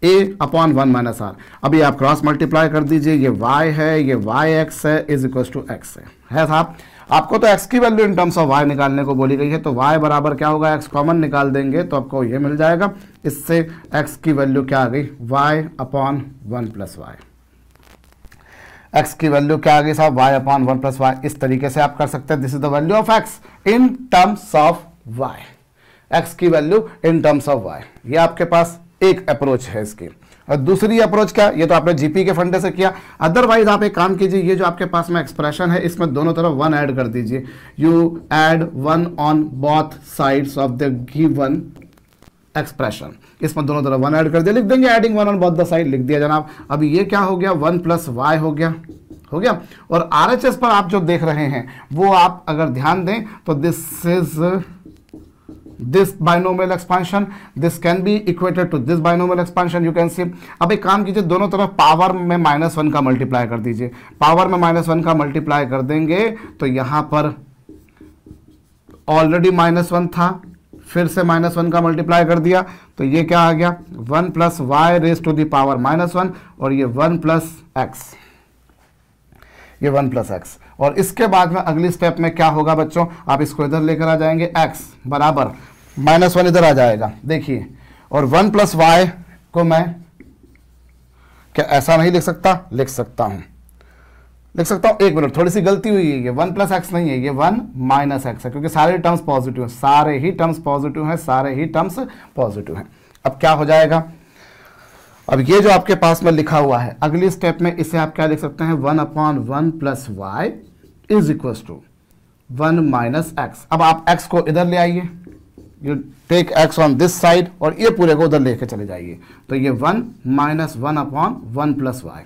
a upon 1 minus r. अभी आप क्रॉस मल्टीप्लाई कर दीजिए, ये y है, ये yx है, इज इक्वल टू x है साहब। आपको तो x की value in terms of y निकालने को बोली गई है, तो y बराबर क्या होगा, x कॉमन निकाल देंगे तो आपको ये मिल जाएगा। इससे x की वैल्यू क्या आ गई, y upon 1 plus y. x की वैल्यू क्या आ गई साहब, y अपॉन 1 प्लस वाई। इस तरीके से आप कर सकते हैं, this is the value of x in terms of y, x की value in terms of y। ये आपके पास एक अप्रोच है इसकी। और दूसरी अप्रोच क्या, ये तो आपने जीपी के फंडे से किया। अदरवाइज आप एक काम कीजिए, ये जो आपके पास में एक्सप्रेशन है, इसमें दोनों तरफ 1 ऐड कर दीजिए। You add 1 on both sides of the given expression, इसमें दोनों तरफ 1 ऐड कर दिया, लिख देंगे adding 1 on both the side, लिख दिया जनाब। अभी ये क्या हो गया, 1 प्लस वाई हो गया। और RHS पर आप जो देख रहे हैं वो आप अगर ध्यान दें तो this is this binomial expansion, this can be equated to this binomial expansion, you can see। अब एक काम कीजिए, दोनों तरफ पावर में -1 का मल्टीप्लाई कर दीजिए। पावर में -1 का मल्टीप्लाई कर देंगे तो यहां पर ऑलरेडी -1 था, फिर से -1 का मल्टीप्लाई कर दिया तो ये क्या आ गया, 1 plus y raise to the power -1, और ये 1 प्लस एक्स, ये 1 प्लस एक्स। और इसके बाद में अगली स्टेप में क्या होगा बच्चों, आप इसको इधर लेकर आ जाएंगे, x बराबर -1 इधर आ जाएगा, देखिए। और 1 प्लस वाई को मैं क्या ऐसा नहीं लिख सकता, लिख सकता हूं। एक मिनट, थोड़ी सी गलती हुई है, ये 1 प्लस एक्स नहीं है, ये 1 माइनस एक्स है, क्योंकि सारे टर्म्स पॉजिटिव हैं, सारे ही टर्म्स पॉजिटिव हैं। अब क्या हो जाएगा, अब ये जो आपके पास में लिखा हुआ है, अगली स्टेप में इसे आप क्या लिख सकते हैं, 1 upon 1 plus y is equal to 1 minus x. अब आप x को इधर ले आइए, you take x on this side, और ये पूरे को उधर लेके चले जाइए, तो ये 1 माइनस 1 अपॉन 1 प्लस वाई।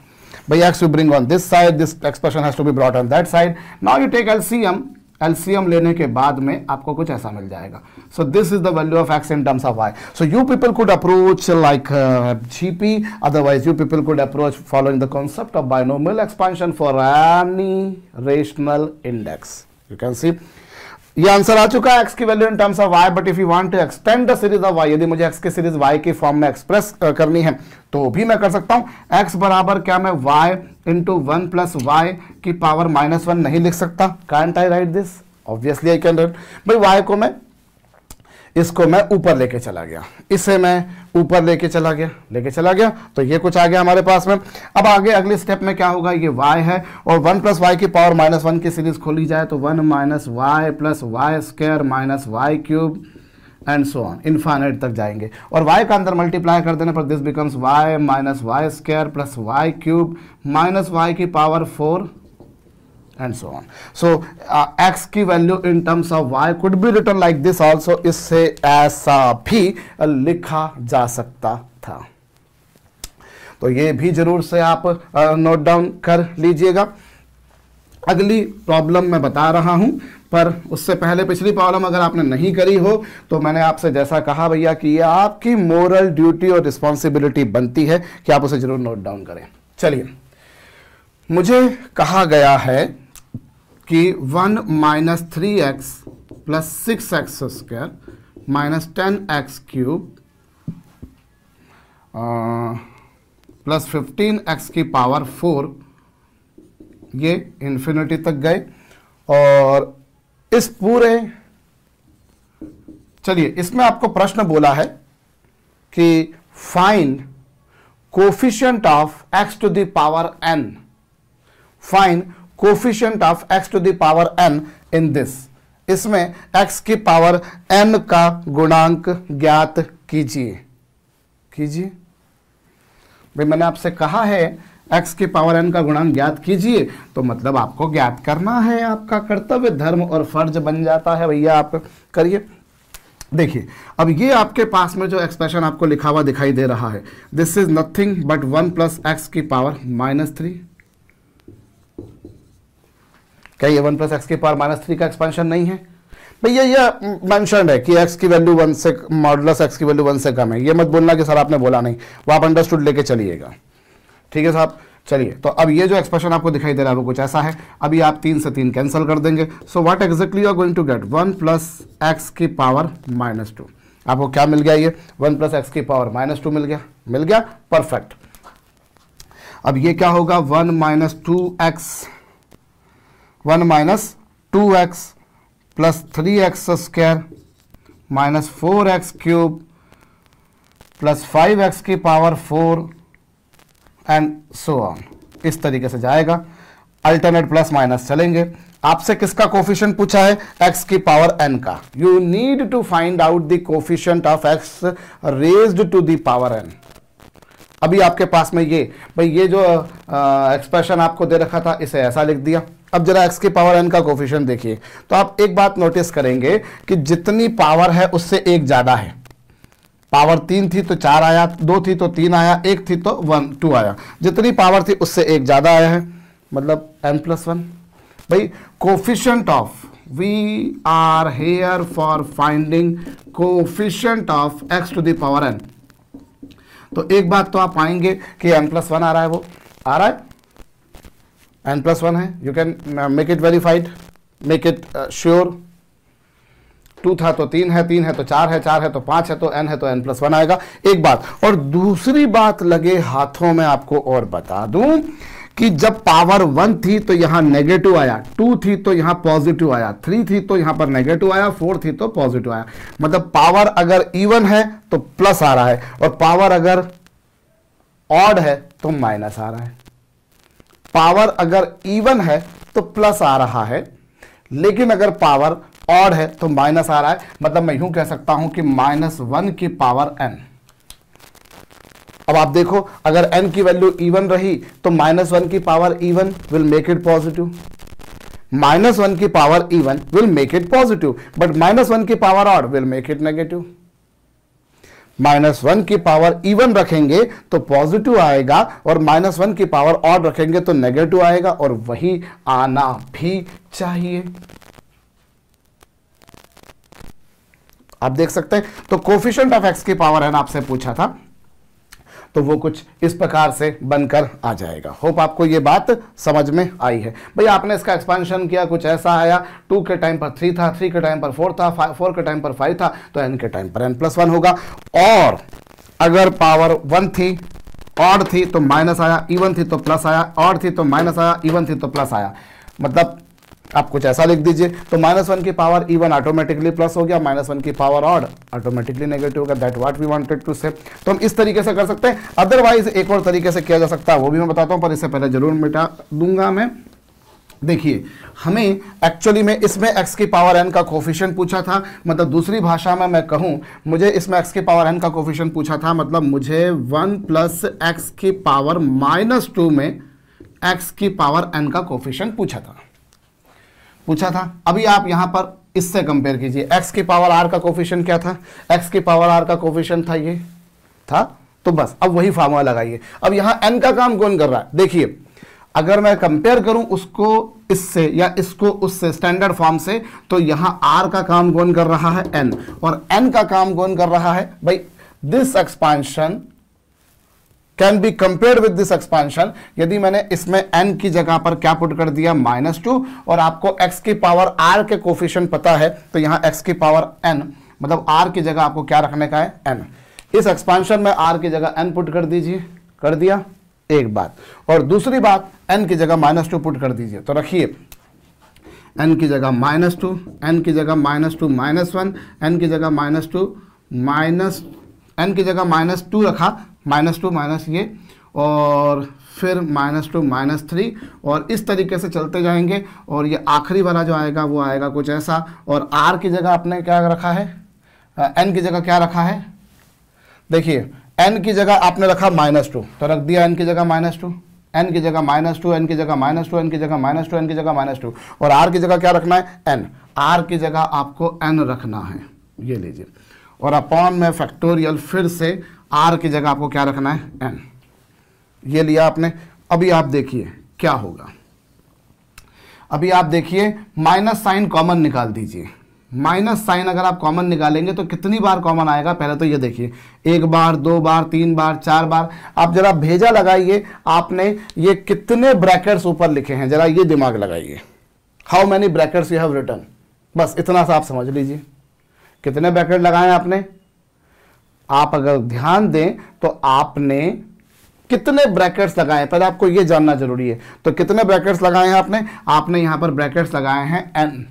भाई x you bring on this side, this expression has to be brought on that side. Now you take LCM लेने के बाद में आपको कुछ ऐसा मिल जाएगा। So this is the value of x in terms of y। So you people could approach like GP, otherwise you people could approach following the concept of binomial expansion for any rational index. You can see ये answer आ चुका है, x की value in terms of y। But if you want to extend the series of y, यदि मुझे x की series y की form में एक्सप्रेस करनी है तो भी मैं कर सकता हूं। x बराबर क्या, मैं y इंटू 1 प्लस वाई की पावर -1 नहीं लिख सकता, can't I right this, obviously I can right. भाई y को मैं, इसको मैं ऊपर लेके चला गया, इसे मैं ऊपर लेके चला गया, तो ये कुछ आ गया हमारे पास में। अब आगे अगले स्टेप में क्या होगा, ये y है, और 1 प्लस वाई की पावर -1 की सीरीज खोली जाए तो 1 minus y plus y square minus y cube and so on, infinite तक जाएंगे। और y का अंदर मल्टीप्लाई कर देने पर this becomes y minus y square plus y cube minus y की power 4 and so on. So x की value in terms of y could be written like this also, इससे ऐसा भी लिखा जा सकता था। तो ये भी जरूर से आप नोट डाउन कर लीजिएगा। अगली प्रॉब्लम मैं बता रहा हूं, पर उससे पहले पिछली प्रॉब्लम अगर आपने नहीं करी हो तो मैंने आपसे जैसा कहा भैया कि ये आपकी मोरल ड्यूटी और रिस्पॉन्सिबिलिटी बनती है कि आप उसे जरूर नोट डाउन करें। चलिए, मुझे कहा गया है कि 1 minus 3x plus 6x square minus 10x cube plus 15x की पावर 4, ये इन्फिनिटी तक गए। और इस पूरे, चलिए इसमें आपको प्रश्न बोला है कि find coefficient of x to the power n, find coefficient of x to the power n in this, इसमें x की पावर n का गुणांक ज्ञात कीजिए। कीजिए भाई, मैंने आपसे कहा है x की पावर n का गुणांक ज्ञात कीजिए, तो मतलब आपको ज्ञात करना है, आपका कर्तव्य, धर्म और फर्ज बन जाता है भैया, आप करिए। देखिए अब ये आपके पास में जो एक्सप्रेशन आपको लिखा हुआ दिखाई दे रहा है, this is nothing but 1 plus x की पावर -3। क्या ये 1 प्लस एक्स की पावर -3 का एक्सपेंशन नहीं है भैया? ये मेंशन्ड है कि x की वैल्यू 1 से, मॉडुलस x की वैल्यू 1 से कम है। ये मत बोलना कि सर आपने बोला नहीं, वो आप अंडरस्टूड लेके चलिएगा, ठीक है साहब। चलिए, तो अब ये जो एक्सप्रेशन आपको दिखाई दे रहा है वो कुछ ऐसा है। अभी आप 3 से 3 कैंसिल कर देंगे, so what exactly you are going to get 1 plus x की पावर -2। आपको क्या मिल गया? ये 1 प्लस एक्स की पावर -2 मिल गया। मिल गया, परफेक्ट। अब ये क्या होगा? 1 minus 2x plus 3x square minus 4x cube plus 5x की पावर 4 एंड सो ऑन, इस तरीके से जाएगा। अल्टरनेट प्लस माइनस चलेंगे। आपसे किसका कोफिशिएंट पूछा है? x की पावर n का। You need to find out the coefficient of x raised to the power n। अभी आपके पास में ये भाई, ये जो एक्सप्रेशन आपको दे रखा था, इसे ऐसा लिख दिया। अब जरा x की पावर n का कोफिशिएंट देखिए, तो आप एक बात नोटिस करेंगे कि जितनी पावर है उससे एक ज्यादा है। पावर 3 थी तो 4 आया, 2 थी तो 3 आया, 1 थी तो 2 आया। जितनी पावर थी उससे एक ज्यादा आया है, मतलब n+1। भाई coefficient of, we are here for finding coefficient of x to the power n। तो एक बात तो आप पाएंगे कि n+1 आ रहा है, वो आ रहा है, n+1 है। You can make it verified, make it sure. 2 था तो 3 है, 3 है तो 4 है, 4 है तो 5 है, तो n है तो n+1 आएगा। एक बात, और दूसरी बात लगे हाथों में आपको और बता दूं कि जब पावर 1 थी तो यहां नेगेटिव आया, 2 थी तो यहां पॉजिटिव आया, 3 थी तो यहां पर नेगेटिव आया, 4 थी तो पॉजिटिव आया। मतलब पावर अगर इवन है तो प्लस आ रहा है, और पावर अगर ऑड है तो माइनस आ रहा है। पावर अगर इवन है तो प्लस आ रहा है, लेकिन अगर पावर ऑड है तो माइनस आ रहा है। मतलब मैं यूं कह सकता हूं कि -1 की पावर n। अब आप देखो, अगर n की वैल्यू इवन रही तो -1 की power even will make it positive, -1 की power even will make it positive, but -1 की power odd will make it negative. -1 की पावर इवन रखेंगे तो पॉजिटिव आएगा, और -1 की पावर ऑड रखेंगे तो नेगेटिव आएगा, और वही आना भी चाहिए। आप देख सकते हैं। तो कोफिशिएंट ऑफ x की पावर n आपसे पूछा था, तो वो कुछ इस प्रकार से बनकर आ जाएगा। होप आपको ये बात समझ में आई है। भाई आपने इसका एक्सपेंशन किया, कुछ ऐसा आया, 2 के टाइम पर 3 था, 3 के टाइम पर 4 था, 4 के टाइम पर 5 था, तो n के टाइम पर n+1 होगा। और अगर पावर 1 थी, ऑड थी तो माइनस आया, इवन थी तो प्लस आया, ऑड थी तो माइनस आया, इवन थी तो प्लस आया। मतलब आप कुछ ऐसा लिख दीजिए, तो -1 की पावर इवन ऑटोमेटिकली प्लस हो गया, -1 की पावर ऑड ऑटोमेटिकली नेगेटिव होगा। That what we wanted to say. तो हम इस तरीके से कर सकते हैं। अदरवाइज एक और तरीके से किया जा सकता है, वो भी मैं बताता हूं, पर इससे पहले जरूर मिटा दूंगा मैं। देखिए, हमें एक्चुअली में इसमें x की पावर n का कोफिशिएंट पूछा था। मतलब दूसरी भाषा में मैं कहूं, मुझे इसमें x की पावर n का कोफिशिएंट पूछा था, मतलब मुझे 1 प्लस x की पावर -2 में x की पावर n का कोफिशिएंट पूछा था। अभी आप यहां पर इससे कंपेयर कीजिए, x की पावर r का कोफिशिएंट क्या था? x की पावर r का कोफिशिएंट था, ये था। तो बस अब वही फार्मूला लगाइए। अब यहां n का काम कौन कर रहा है? देखिए, अगर मैं कंपेयर करूं उसको इससे या इसको उससे स्टैंडर्ड फॉर्म से, तो यहां r का काम कौन कर रहा है? n। और n का काम कौन कर रहा है? भाई this expansion can be compared with this expansion. यदि मैंने इसमें n की जगह पर क्या पुट कर दिया? -2, और आपको x की पावर r के कोफिशिएंट पता है, तो यहां x की पावर n, मतलब r की जगह आपको क्या रखने का है? n। इस एक्सपांशन में r की जगह n पुट कर दीजिए, कर दिया, एक बात। और दूसरी बात, n की जगह -2 पुट कर दीजिए। तो रखिए, n की जगह -2, n की जगह -2 -1, n की जगह -2 n की जगह -2 रखा, -2 माइनस ये, और फिर -2 -3 और इस तरीके से चलते जाएंगे। और ये आखिरी वाला जो आएगा वो आएगा कुछ ऐसा। और r की जगह आपने क्या रखा है, n की जगह क्या रखा है, देखिए n की जगह आपने रखा -2, तो रख दिया n की जगह -2, n की जगह -2, n की जगह -2, n की जगह -2, n की जगह -2। और r की जगह क्या रखना है, n, r की जगह आपको n रखना है, ये लीजिए। और अपॉन में फैक्टोरियल फिर से r की जगह आपको क्या रखना है, n, ये लिया आपने। अभी आप देखिए क्या होगा, अभी आप देखिए माइनस साइन कॉमन निकाल दीजिए। माइनस साइन अगर आप कॉमन निकालेंगे तो कितनी बार कॉमन आएगा, पहले तो ये देखिए, 1 बार, 2 बार, 3 बार, 4 बार। आप जरा भेजा लगाइए, आपने ये कितने ब्रैकेट्स ऊपर लिखे हैं, जरा ये दिमाग लगाइए, how many brackets you have written, बस इतना सा आप समझ लीजिए कितने ब्रैकेट लगाए आपने। आप अगर ध्यान दें तो आपने कितने ब्रैकेट्स लगाए, पहले आपको ये जानना जरूरी है। तो कितने ब्रैकेट्स लगाए हैं आपने यहां पर ब्रैकेट्स लगाए हैं n।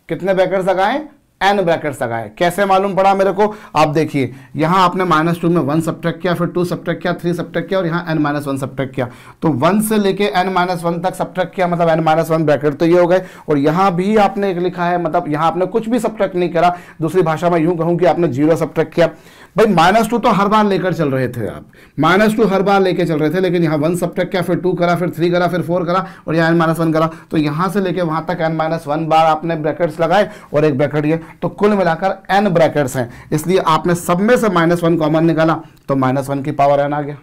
कितने ब्रैकेट्स लगाए, n ब्रैकेट्स लगाए। कैसे मालूम पड़ा मेरे को, आप देखिए यहां आपने -2 में 1 सब्ट्रैक्ट किया, फिर 2 सब्ट्रैक्ट किया, 3 सब्ट्रैक्ट किया और यहां n-1 सब्ट्रैक्ट किया। तो 1 से लेके n-1 तक सब्ट्रैक्ट किया, मतलब n-1 ब्रैकेट तो ये हो गए। और यहां भी आपने एक लिखा है, मतलब यहां आपने कुछ भी सब्ट्रैक्ट नहीं करा, दूसरी भाषा में यूं कहूं कि आपने 0 सब्ट्रैक्ट किया। भाई -2 तो हर बार लेकर चल रहे थे आप, -2 हर बार लेके चल रहे थे, लेकिन यहाँ 1 सब्ट्रैक्ट किया, फिर 2 करा, फिर 3 करा, फिर 4 करा और यहाँ n-1 करा। तो यहाँ से लेके वहाँ तक n-1 बार आपने ब्रैकेट्स लगाए और एक ब्रैकेट ये, तो कुल मिलाकर n ब्रैकेट्स हैं। इसलिए आपने सब में से -1 कॉमन निकाला तो -1 की पावर n आ गया,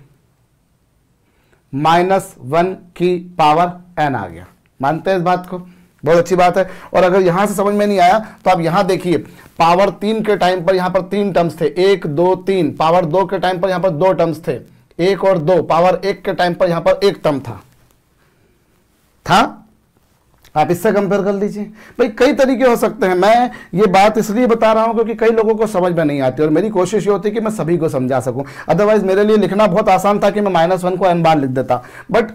-1 की पावर n आ गया। मानते हैं इस बात को, बहुत अच्छी बात है। और अगर यहां से समझ में नहीं आया तो आप यहां देखिए, पावर 3 के टाइम पर यहां पर 3 टर्म्स थे, 1 2 3। पावर 2 के टाइम पर यहां पर 2 टर्म्स थे, 1 और 2। पावर 1 के टाइम पर यहां पर 1 टर्म था। आप इससे कंपेयर कर लीजिए। भाई कई तरीके हो सकते हैं, मैं ये बात इसलिए बता रहा हूं क्योंकि कई लोगों को समझ में नहीं आती और मेरी कोशिश ये होती है कि मैं सभी को समझा सकूं। अदरवाइज मेरे लिए लिखना बहुत आसान था कि मैं -1 को n बार लिख देता, बट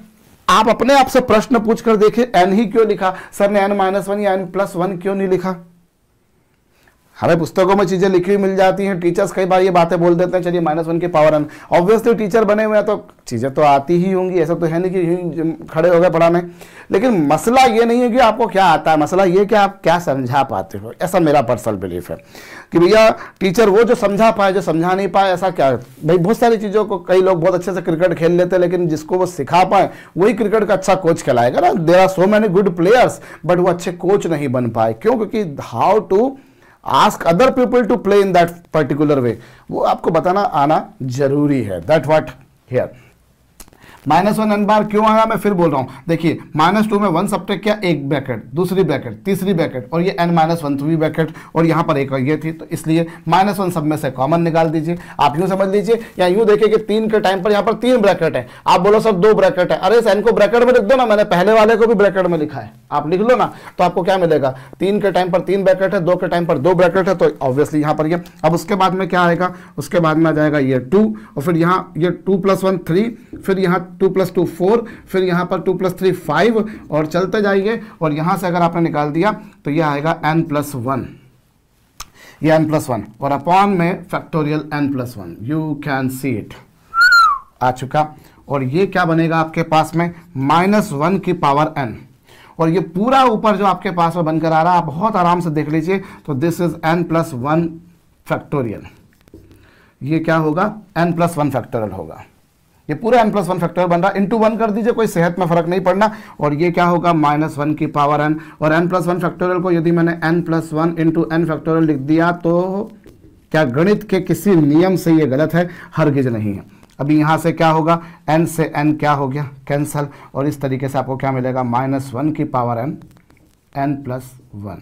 आप अपने आप से प्रश्न पूछ कर देखिए n ही क्यों लिखा, सर ने n-1 या n+1 क्यों नहीं लिखा। हमें पुस्तकों में चीजें लिखी हुई मिल जाती हैं, टीचर्स कई बार ये बातें बोल देते हैं, चलिए -1 की पावर n। ऑब्वियसली टीचर बने हुए हैं तो चीजें तो आती ही होंगी, ऐसा तो है नहीं कि खड़े हो गए पढ़ाने। लेकिन मसला ये नहीं है कि आपको क्या आता है, मसला ये कि आप क्या समझा पाते हो। ऐसा मेरा पर्सनल बिलीफ है कि भैया टीचर वो जो समझा पाए, जो समझा नहीं पाए ऐसा क्या। भाई बहुत सारी चीज़ों को कई लोग बहुत अच्छे से क्रिकेट खेल लेते हैं, लेकिन जिसको वो सिखा पाए वही क्रिकेट का अच्छा कोच कहलाएगा ना। There are so many good players but वो अच्छे कोच नहीं बन पाए। क्यों? क्योंकि how to ask other people to play in that particular way, वो आपको बताना आना जरूरी है। दैट व्हाट हियर -1 n बार क्यों आया, मैं फिर बोल रहा हूं। देखिए -2 में 1 सब्ट्रैक्ट किया, एक ब्रैकेट, दूसरी ब्रैकेट, तीसरी ब्रैकेट और ये n-1 ब्रैकेट और यहां पर एक ये थी, तो इसलिए -1 सब में से कॉमन निकाल दीजिए। आप यूं समझ लीजिए या यूं देखिए कि 3 के टाइम पर यहां पर 3 ब्रैकेट है। आप बोलो सर 2 ब्रैकेट है, अरे इस n को ब्रैकेट में लिख दो ना, मैंने पहले वाले को भी ब्रैकेट में लिखा है, आप लिख लो ना, तो आपको क्या मिलेगा। 3 के टाइम पर 3 ब्रैकेट है, 2 के टाइम पर 2 ब्रैकेट है, तो ऑब्वियसली यहां पर ये। अब उसके बाद में क्या आएगा, उसके बाद में आ जाएगा ये 2 और फिर यहाँ ये 2 + 1 3, फिर यहाँ 2 + 2 4, फिर यहां पर 2 + 3 5 और चलते जाइए। और यहां से अगर आपने निकाल दिया तो यह आएगा n+1, ये n+1 और अपॉन में factorial n+1। You can see it, आ चुका। और ये क्या बनेगा आपके पास में, -1 की पावर n। और ये पूरा ऊपर जो आपके पास में बनकर आ रहा है, आप बहुत आराम से देख लीजिए, तो दिस इज n+1 फैक्टोरियल। ये क्या होगा, n+1 फैक्टोरियल होगा। ये पूरा n+1 फैक्टोरियल बन रहा है, इंटू 1 कर दीजिए, कोई सेहत में फर्क नहीं पड़ना। और ये क्या होगा, -1 की पावर n। और n+1 फैक्टोरियल को यदि मैंने n+1 × n फैक्टोरियल लिख दिया तो क्या गणित के किसी नियम से ये गलत है? हरगिज नहीं है। अभी यहाँ से क्या होगा, n से n क्या हो गया, कैंसल। और इस तरीके से आपको क्या मिलेगा, -1 की पावर n, n+1।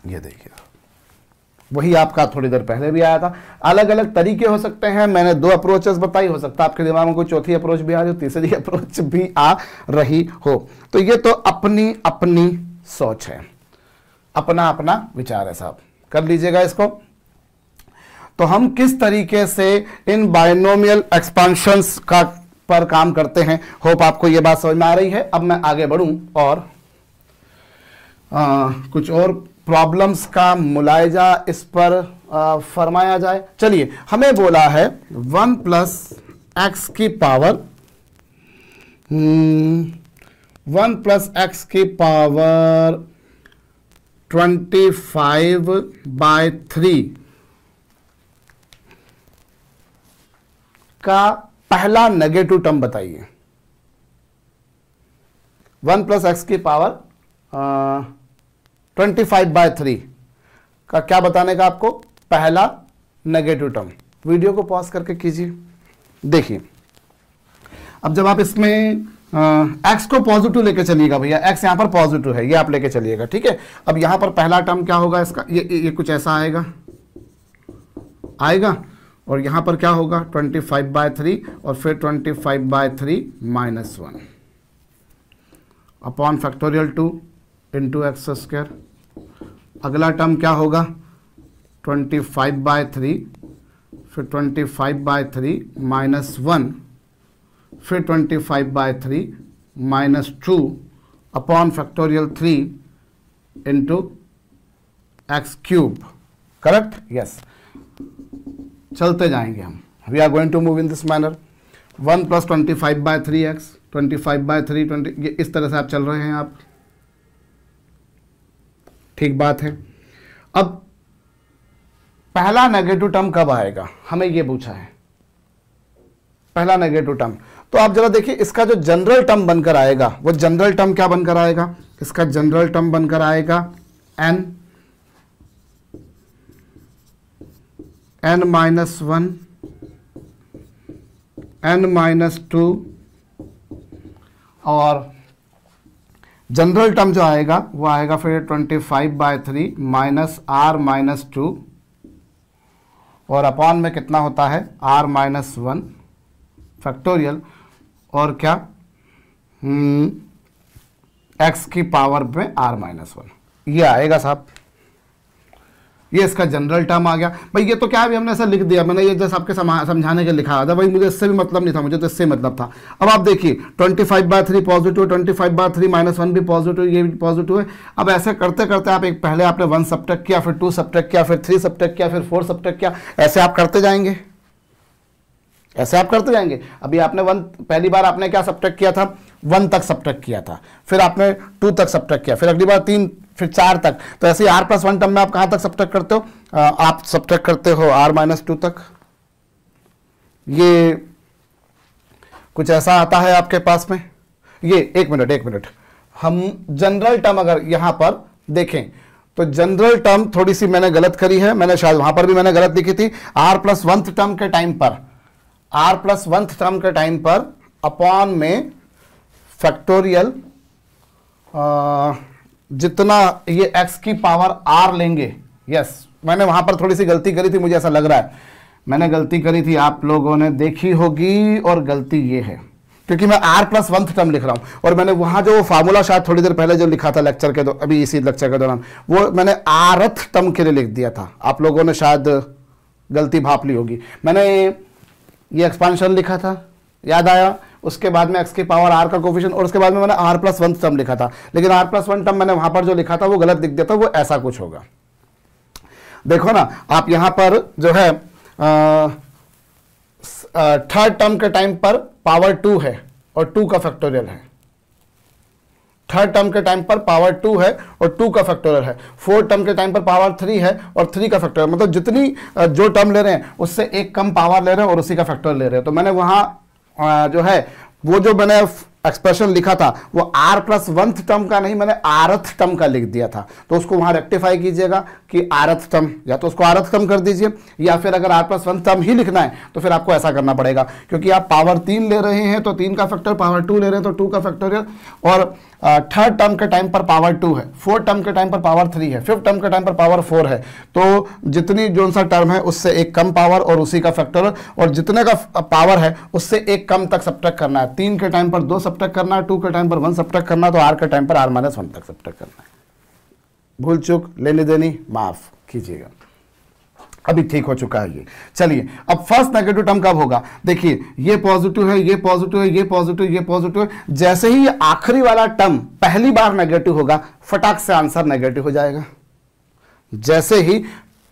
ये देखिए वही आपका थोड़ी देर पहले भी आया था। अलग अलग तरीके हो सकते हैं, मैंने 2 अप्रोचेस बताई, हो सकता है आपके दिमाग में कोई चौथी अप्रोच भी आ रही हो, तीसरी अप्रोच भी आ रही हो। तो ये तो अपनी अपनी सोच है, अपना अपना विचार है साहब, कर लीजिएगा इसको। तो हम किस तरीके से इन बायनोमियल एक्सपेंशंस का पर काम करते हैं, होप आपको ये बात समझ में आ रही है। अब मैं आगे बढ़ूं और कुछ और प्रॉब्लम्स का मुलायजा इस पर फरमाया जाए। चलिए, हमें बोला है 1 + x की पावर 1 प्लस एक्स की पावर 25/3 का पहला नेगेटिव टर्म बताइए। 1 प्लस एक्स की पावर 25/3 का क्या बताने का आपको पहला नेगेटिव टर्म। वीडियो को पॉज करके कीजिए। देखिए अब जब आप इसमें एक्स को पॉजिटिव लेके चलिएगा भैया, एक्स यहां पर पॉजिटिव है, ये आप लेके चलिएगा, ठीक है। अब यहां पर पहला टर्म क्या होगा इसका, ये कुछ ऐसा आएगा और यहां पर क्या होगा 25/3 और फिर 25/3 - 1 upon factorial 2 into x square. अगला टर्म क्या होगा 25/3 फिर 25/3 - 1 फिर 25/3 - 2 upon factorial 3 into x cube. Correct? Yes. चलते जाएंगे हम। We are going to move in this manner. 1 plus 25/3x 25/3 20, ये इस तरह से आप चल रहे हैं आप, ठीक बात है। अब पहला नेगेटिव टर्म कब आएगा, हमें ये पूछा है, पहला नेगेटिव टर्म। तो आप जरा देखिए इसका जो जनरल टर्म बनकर आएगा, वो जनरल टर्म क्या बनकर आएगा, इसका जनरल टर्म बनकर आएगा n -1 n - 2 और जनरल टर्म जो आएगा वो आएगा फिर 25/3 -r - 2 और अपॉन में कितना होता है r - 1 फैक्टोरियल और क्या x की पावर में r - 1, ये आएगा साहब। ये इसका जनरल टर्म आ गया भाई। ये तो क्या है, हमने ऐसा लिख दिया, मैंने ये जैसे आपके समझाने के लिखा था भाई, मुझे इससे भी मतलब नहीं था, मुझे तो इससे मतलब था। अब आप देखिए 25/3 पॉजिटिव, 25/3 - 1 भी पॉजिटिव, ये भी पॉजिटिव है। अब ऐसे करते करते आप एक पहले आपने 1 सब्ट्रैक्ट किया, फिर 2 सब्ट्रैक्ट किया, फिर 3 सब्ट्रैक्ट किया, फिर 4 सब्ट्रैक्ट किया, ऐसे आप करते जाएंगे, ऐसे आप करते जाएंगे। अभी आपने 1 पहली बार आपने क्या सब्ट्रैक्ट किया था, 1 तक सब्ट्रैक्ट किया था, फिर आपने 2 तक सब्ट्रैक्ट किया, फिर अगली बार 3, फिर 4 तक। तो ऐसे r + 1 टर्म में आप कहां तक सब्ट्रैक्ट करते हो, आप सब्ट्रैक्ट करते हो r - 2 तक। ये कुछ ऐसा आता है आपके पास में। ये एक मिनट, हम जनरल टर्म अगर यहां पर देखें तो जनरल टर्म थोड़ी सी मैंने गलत करी है, मैंने शायद वहां पर भी मैंने गलत लिखी थी। r + 1th टर्म के टाइम पर, r + 1th टर्म के टाइम पर अपॉन में फैक्टोरियल जितना ये x की पावर r लेंगे। यस, मैंने वहां पर थोड़ी सी गलती करी थी, मुझे ऐसा लग रहा है मैंने गलती करी थी, आप लोगों ने देखी होगी। और गलती ये है क्योंकि मैं r + 1th टर्म लिख रहा हूं और मैंने वहां जो फार्मूला शायद थोड़ी देर पहले जो लिखा था लेक्चर के अभी इसी लेक्चर के दौरान, वो मैंने rth टर्म के लिए लिख दिया था। आप लोगों ने शायद गलती भाप ली होगी। मैंने ये एक्सपांशन लिखा था, याद आया, उसके बाद में x की पावर r का कोफिशिएंट और उसके बाद में मैंने r + 1 टर्म लिखा था, लेकिन r + 1 टर्म मैंने वहां पर जो लिखा था वो गलत लिख दिया था। वो ऐसा कुछ होगा, देखो ना आप यहां पर जो है थर्ड टर्म के टाइम पर पावर 2 है और 2 का फैक्टोरियल है। थर्ड टर्म के टाइम पर पावर 2 है और 2 का फैक्टोरियल है। फोर्थ टर्म के टाइम पर पावर 3 है और 3 का फैक्टोरियल, मतलब जितनी जो टर्म ले रहे हैं उससे एक कम पावर ले रहे हैं और उसी का फैक्टोरियल ले रहे हैं। तो मैंने वहां जो है वो जो मैंने एक्सप्रेशन लिखा था वो r + 1th टर्म का नहीं, मैंने rth टर्म का लिख दिया था। तो उसको वहां रेक्टिफाई कीजिएगा कि rth टर्म, या तो उसको rth टर्म कर दीजिए, या फिर अगर r + 1 टर्म ही लिखना है तो फिर आपको ऐसा करना पड़ेगा, क्योंकि आप पावर 3 ले रहे हैं तो 3 का फैक्टर, पावर 2 ले रहे हैं तो 2 का फैक्टोरियल, और थर्ड टर्म के टाइम पर पावर 2 है, फोर्थ टर्म के टाइम पर पावर 3 है, फिफ्थ टर्म के टाइम पर पावर 4 है। तो जितनी जो सा टर्म है उससे एक कम पावर और उसी का फैक्टोरियल, और जितने का पावर है उससे एक कम तक सब्ट्रैक्ट करना है। 3 के टाइम पर 2 सब्ट्रैक्ट करना है, 2 के टाइम पर 1 सब्ट्रैक्ट करना है, तो r के टाइम पर r - 1 तक सब्ट्रैक्ट करना है। भूल चूक लेनी देनी माफ कीजिएगा, अभी ठीक हो चुका है ये। चलिए अब फर्स्ट नेगेटिव टर्म कब होगा, देखिए ये पॉजिटिव है, ये पॉजिटिव है, ये पॉजिटिव, ये पॉजिटिव है। जैसे ही ये आखिरी वाला टर्म पहली बार नेगेटिव होगा, फटाक से आंसर नेगेटिव हो जाएगा। जैसे ही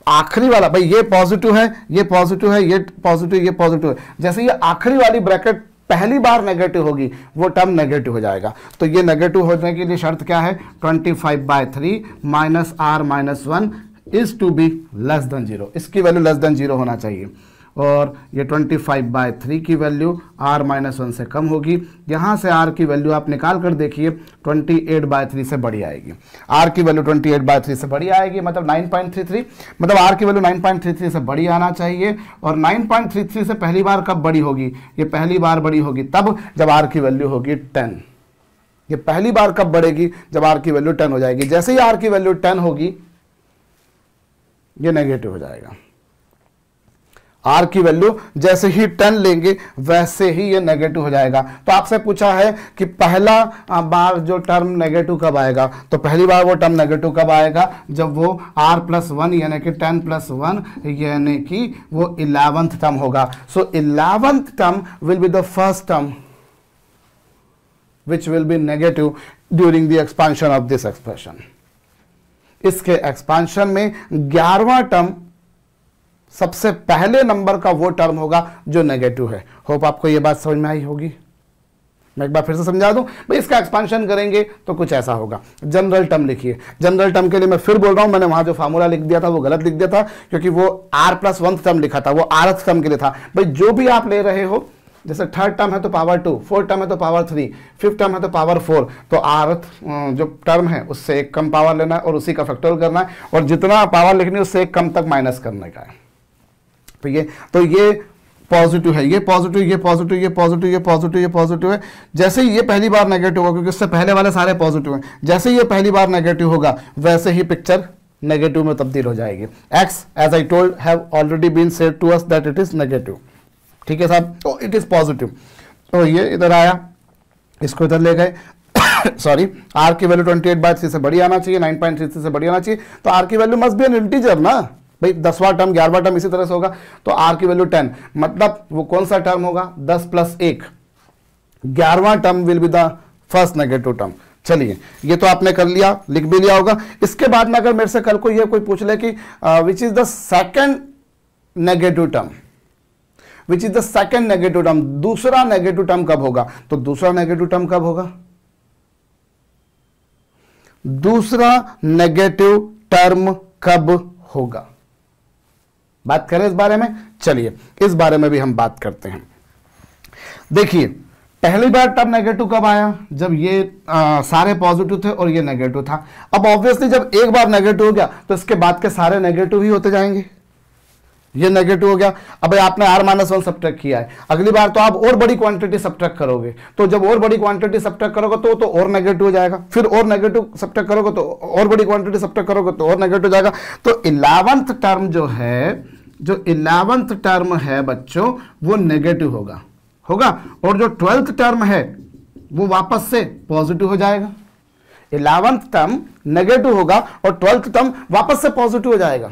आखिरी वाला, भाई ये पॉजिटिव है, ये पॉजिटिव है, ये पॉजिटिव, ये पॉजिटिव है, जैसे ये आखिरी वाली ब्रैकेट पहली बार नेगेटिव होगी वो टर्म नेगेटिव हो जाएगा। तो ये नेगेटिव होने के लिए शर्त क्या है, 25/3 minus r minus 1 is to be less than 0, इसकी वैल्यू लेस देन 0 होना चाहिए। और ये 25/3 की वैल्यू r माइनस 1 से कम होगी। यहाँ से r की वैल्यू आप निकाल कर देखिए 28/3 से बड़ी आएगी। r की वैल्यू 28/3 से बड़ी आएगी, मतलब 9.33, मतलब r की वैल्यू 9.33 से बड़ी आना चाहिए। और 9.33 से पहली बार कब बड़ी होगी, ये पहली बार बड़ी होगी तब जब r की वैल्यू होगी 10। ये पहली बार कब बढ़ेगी, जब r की वैल्यू 10 हो जाएगी। जैसे ही r की वैल्यू 10 होगी ये नेगेटिव हो जाएगा। r की वैल्यू जैसे ही 10 लेंगे वैसे ही ये नेगेटिव हो जाएगा। तो आपसे पूछा है कि पहला बार जो टर्म नेगेटिव कब आएगा, तो पहली बार वो टर्म नेगेटिव कब आएगा, जब वो r+1 यानी कि 10+1 यानी कि वो 11th टर्म होगा। सो 11th term will be the first term which will be negative during the expansion of this expression। इसके एक्सपांशन में 11वां टर्म सबसे पहले नंबर का वो टर्म होगा जो नेगेटिव है। होप आपको ये बात समझ में आई होगी। मैं एक बार फिर से समझा दूं भाई, इसका एक्सपांशन करेंगे तो कुछ ऐसा होगा। जनरल टर्म लिखिए। जनरल टर्म के लिए मैं फिर बोल रहा हूं, मैंने वहां जो फार्मूला लिख दिया था वो गलत लिख दिया था, क्योंकि वो r+1 टर्म लिखा था, वो rth टर्म के लिए था। भाई जो भी आप ले रहे हो, जैसे थर्ड टर्म है तो पावर 2, फोर्थ टर्म है तो पावर 3, फिफ्थ टर्म है तो पावर 4, तो rth जो टर्म है उससे एक कम पावर लेना है और उसी का फैक्टोरियल करना है, और जितना पावर लिखनी है उससे एक कम तक माइनस करने का है। तो ये पॉजिटिव है, ये पॉजिटिव, ये पॉजिटिव, ये पॉजिटिव, ये पॉजिटिव, ये पॉजिटिव है। जैसे ही ये पहली बार नेगेटिव होगा, क्योंकि उससे पहले वाले सारे पॉजिटिव हैं, जैसे ही ये पहली बार नेगेटिव होगा वैसे ही पिक्चर नेगेटिव में तब्दील हो जाएगी। x as I told have already been said to us that it is negative. ठीक है साहब, तो इट इज पॉजिटिव। तो ये इधर आया, इसको इधर ले गए सॉरी, r की वैल्यू 28/3 से बड़ी आना चाहिए, 9.33 से बड़ी आना चाहिए। तो r की value must be N integer ना भाई, 10वां टर्म 11वां टर्म इसी तरह से होगा। तो r की वैल्यू 10, मतलब वो कौन सा टर्म होगा, 10 + 1, 11वां term will be the first negative term. चलिए ये तो आपने कर लिया, लिख भी लिया होगा। इसके बाद में अगर मेरे से कल को ये कोई पूछ ले कि which is the second negative term, which is the second negative term, दूसरा नेगेटिव टर्म कब होगा, तो दूसरा नेगेटिव टर्म कब होगा, दूसरा नेगेटिव टर्म कब होगा, बात करें इस बारे में। चलिए इस बारे में भी हम बात करते हैं। देखिए पहली बार टर्म नेगेटिव कब आया, जब ये सारे पॉजिटिव थे और ये नेगेटिव था। अब ऑब्वियसली जब एक बार नेगेटिव हो गया तो इसके बाद के सारे नेगेटिव ही होते जाएंगे। ये नेगेटिव हो गया, अब आपने r-1 सब्ट्रैक्ट किया है, अगली बार तो आप और बड़ी क्वांटिटी सब्ट्रैक्ट करोगे, तो जब और बड़ी क्वांटिटी सब्ट्रैक्ट करोगे तो और नेगेटिव हो जाएगा, फिर और नेगेटिव सब्ट्रैक्ट करोगे तो और बड़ी क्वांटिटी सब्ट्रैक्ट करोगे तो और नेगेटिव हो जाएगा। तो 11th टर्म जो है, जो 11th टर्म है बच्चों, वो नेगेटिव होगा, और जो 12th टर्म है वो वापस से पॉजिटिव हो जाएगा। 11th टर्म नेगेटिव होगा और 12th टर्म वापस से पॉजिटिव हो जाएगा।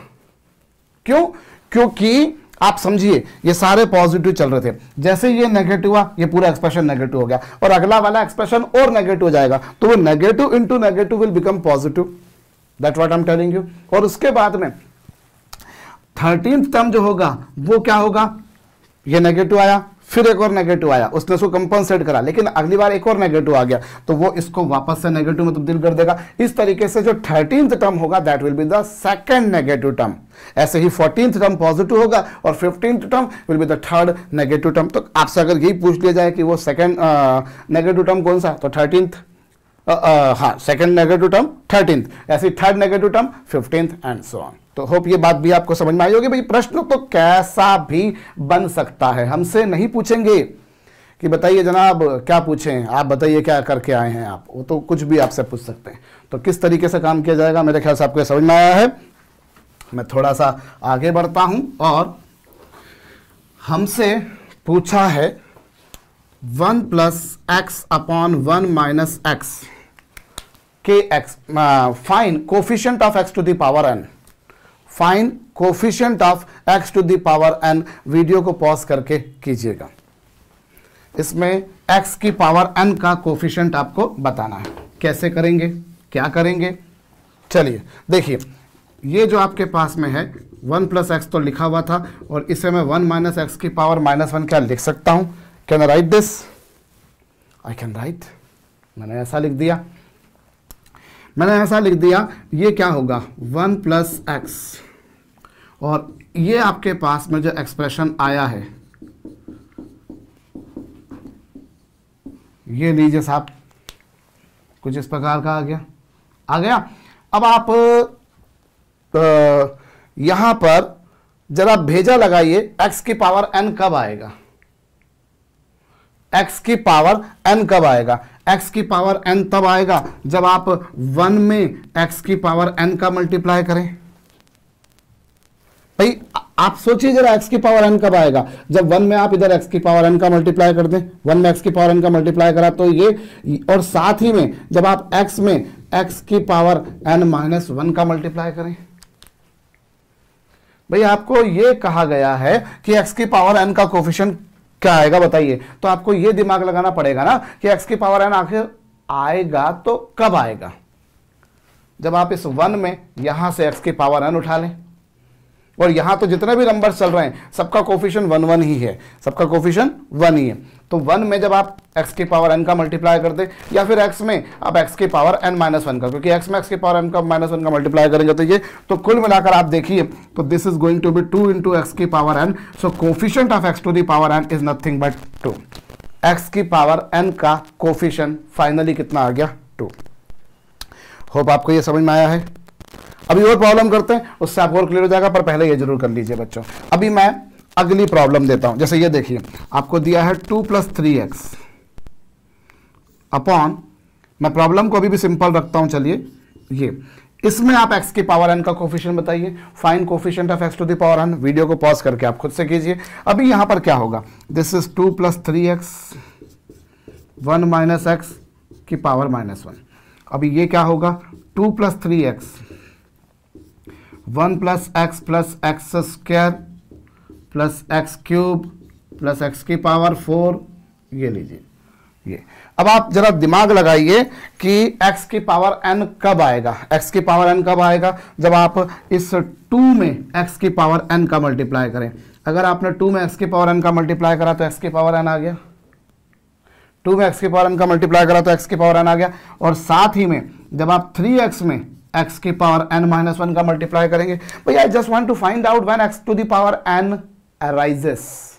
क्यों? क्योंकि आप समझिए ये सारे पॉजिटिव चल रहे थे, जैसे ये नेगेटिव हुआ ये पूरा एक्सप्रेशन नेगेटिव हो गया, और अगला वाला एक्सप्रेशन और नेगेटिव हो जाएगा, तो वो negative into negative will become positive, that what I am telling you. और उसके बाद में 13th टर्म जो होगा वो क्या होगा, ये नेगेटिव आया, फिर एक और नेगेटिव आया, उसने उसको कंपनसेट करा, लेकिन अगली बार एक और नेगेटिव आ गया तो वो इसको वापस से नेगेटिव में तब्दील कर देगा। इस तरीके से जो 13th टर्म होगा that will be the second negative term. ऐसे ही 14th टर्म पॉजिटिव होगा और 15th term will be the third negative term. तो आपसे अगर यही पूछ लिया जाए कि वो सेकंड नेगेटिव टर्म कौन सा, तो 13th, हाँ सेकंड नेगेटिव टर्म 13th, ऐसे third negative term 15th and so on. तो होप ये बात भी आपको समझ में आई होगी। भाई प्रश्न तो कैसा भी बन सकता है, हमसे नहीं पूछेंगे कि बताइए जनाब क्या पूछें, आप बताइए क्या करके आए हैं आप, वो तो कुछ भी आपसे पूछ सकते हैं। तो किस तरीके से काम किया जाएगा मेरे ख्याल से आपको समझ में आया है। मैं थोड़ा सा आगे बढ़ता हूं, और हमसे पूछा है 1 + x/1 - x kx, find coefficient of x to the power n, find coefficient of x to the power n। Video को पॉज करके कीजिएगा। इसमें x की पावर n का कोफिशिएंट आपको बताना है। कैसे करेंगे, क्या करेंगे, चलिए देखिए। ये जो आपके पास में है 1 + x तो लिखा हुआ था, और इसे मैं 1 - x की पावर -1 क्या लिख सकता हूं, can I right this? I can right, मैंने ऐसा लिख दिया, ये क्या होगा 1 प्लस एक्स, और ये आपके पास में जो एक्सप्रेशन आया है ये लीजिए साहब, कुछ इस प्रकार का आ गया। अब आप यहां पर जरा भेजा लगाइए, x की पावर n कब आएगा? x की पावर n कब आएगा? x की पावर n तब आएगा जब आप 1 में x की पावर n का मल्टीप्लाई करें। भाई आप सोचिए जरा, x की पावर n कब आएगा? जब 1 में आप इधर x की पावर n का मल्टीप्लाई कर दें, 1 में x की पावर n का मल्टीप्लाई करा तो ये, और साथ ही में जब आप x में x की पावर n माइनस 1 का मल्टीप्लाई करें। भाई आपको ये कहा गया है कि x की पावर n का कोफिशिएंट क्या आएगा बताइए, तो आपको ये दिमाग लगाना पड़ेगा ना कि x की पावर n आखिर आएगा तो कब आएगा? जब आप इस 1 में यहां से x की पावर n उठा लें, और यहां तो जितने भी नंबर चल रहे हैं सबका कोफिशिएंट 1 1 ही है, सबका कोफिशिएंट 1 ही है। तो 1 में जब आप x की पावर n का मल्टीप्लाई कर दे, या फिर x में आप x की पावर n माइनस 1 का, क्योंकि x में x की पावर n का माइनस 1 का मल्टीप्लाई करेंगे तो ये, तो कुल मिलाकर आप देखिए तो this is going to be 2 into x की power n। So coefficient of x to the power n is nothing but 2। x की पावर n का कोफिशिएंट फाइनली कितना आ गया? 2। होप आपको ये समझ में आया है। अभी और प्रॉब्लम करते हैं, उससे आपको और क्लियर हो जाएगा, पर पहले ये जरूर कर लीजिए बच्चों। अभी मैं अगली प्रॉब्लम देता हूं, जैसे ये देखिए, आपको दिया है 2 प्लस 3x अपॉन, मैं प्रॉब्लम को अभी भी सिंपल रखता हूं, चलिए ये, इसमें आप x की पावर n का कोफिशिएंट बताइए, find coefficient of x to the power n। Video को पॉज करके आप खुद से कीजिए। अभी यहां पर क्या होगा, this is 2 plus 3x 1 minus X की पावर माइनस 1। अभी ये क्या होगा 2 plus 3x 1 plus x square plus x cube plus x की पावर 4, ये लीजिए ये। अब आप जरा दिमाग लगाइए कि x की पावर n कब आएगा? x की पावर n कब आएगा? जब आप इस 2 में x की पावर n का मल्टीप्लाई करें। अगर आपने 2 में x की पावर n का मल्टीप्लाई करा तो x की पावर n आ गया, 2 में x की पावर n का मल्टीप्लाई करा तो x की पावर n आ गया, और साथ ही में जब आप 3x में x की पावर n माइनस 1 का मल्टीप्लाई करेंगे। भैया I just want to find out when x to the power n arises,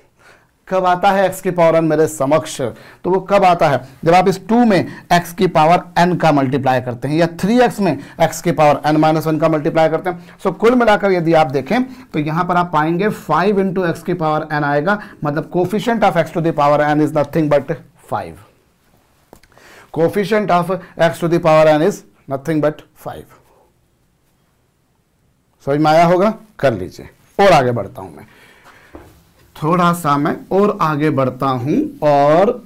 कब आता है x की पावर n मेरे समक्ष? तो वो कब आता है? जब आप इस 2 में x की पावर n का मल्टीप्लाई करते हैं, या 3x में x की पावर n माइनस 1 का मल्टीप्लाई करते हैं। सो कुल मिलाकर यदि आप देखें तो यहां पर आप पाएंगे 5 इंटू एक्स की पावर n आएगा, मतलब coefficient of x to the power n is nothing but 5। Coefficient of x to the power n is nothing but 5। समझ में आया होगा? कर लीजिए। और आगे बढ़ता हूं मैं, थोड़ा सा मैं और आगे बढ़ता हूं, और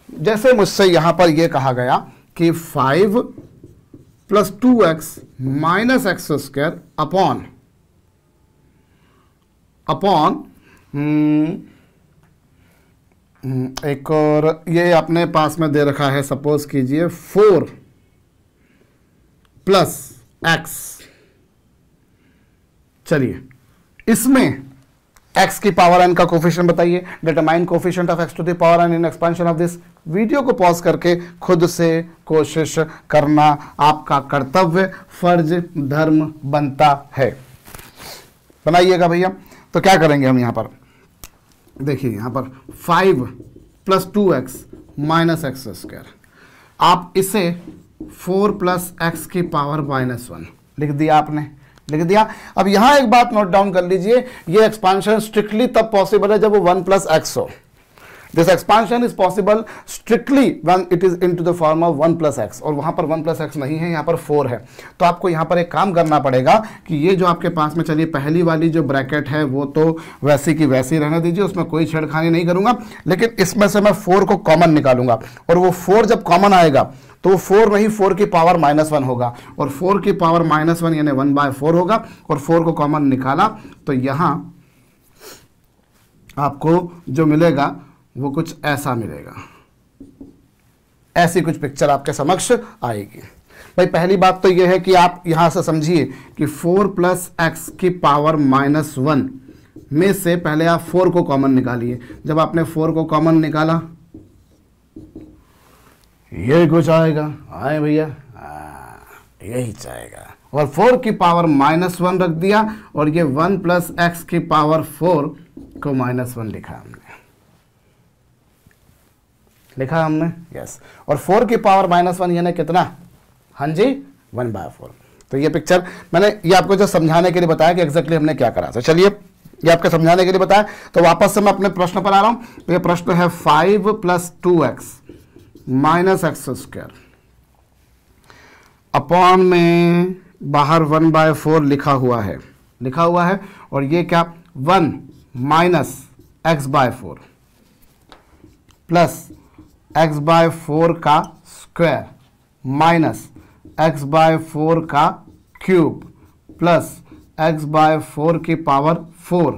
जैसे मुझसे यहां पर यह कहा गया कि 5 plus 2x minus x square upon एक और ये अपने पास में दे रखा है, सपोज कीजिए 4 प्लस एक्स। चलिए इसमें x की पावर n का कोफिशिएंट बताइए, determine coefficient of x to the power n in expansion of this. Video को पॉज करके खुद से कोशिश करना आपका कर्तव्य, फर्ज, धर्म बनता है। बनाइएगा भैया। तो क्या करेंगे हम यहां पर, देखिए यहां पर 5 plus 2x minus x square, आप इसे 4 प्लस एक्स की पावर माइनस 1 लिख दिया आपने, लिख दिया। अब यहां एक बात नोट डाउन कर लीजिए, ये एक्सपांशन स्ट्रिक्टली तब पॉसिबल है जब वो 1 प्लस एक्स हो। This expansion is possible strictly when it is into the form of 1 plus x, और वहां पर 1 प्लस एक्स नहीं है, यहां पर 4 है। तो आपको यहां पर एक काम करना पड़ेगा कि ये जो आपके पास में, चलिए पहली वाली जो ब्रैकेट है वो तो वैसी की वैसी रहने दीजिए, उसमें कोई छेड़खानी नहीं करूंगा, लेकिन इसमें से मैं 4 को कॉमन निकालूंगा, और वो 4 जब कॉमन आएगा तो 4 नहीं 4 की पावर माइनस 1 होगा, और 4 की पावर माइनस 1 यानी 1/4 होगा, और 4 को कॉमन निकाला तो यहां आपको जो मिलेगा वो कुछ ऐसा मिलेगा, ऐसी कुछ पिक्चर आपके समक्ष आएगी। भाई पहली बात तो यह है कि आप यहां से समझिए कि 4 प्लस एक्स की पावर माइनस 1 में से पहले आप 4 को कॉमन निकालिए। जब आपने 4 को कॉमन निकाला ये कुछ आएगा, आए भैया, यही चाहेगा। और 4 की पावर -1 रख दिया और ये 1 + x की पावर 4 को -1 लिखा हमने, यस। और 4 की पावर -1 यानी कितना? हाँ जी, 1/4। तो ये पिक्चर मैंने ये आपको जो समझाने के लिए बताया कि एग्जैक्टली हमने क्या करा। तो चलिए ये आपको समझाने के लिए बताया। तो वापस से मैं अपने प्रश्न पर आ रहा हूं। तो ये प्रश्न है 5 + 2x - x² अपॉन में बाहर 1/4 लिखा हुआ है और ये क्या 1 - x/4 प्लस x/4 का स्क्वायर माइनस x/4 का क्यूब प्लस x/4 की पावर 4,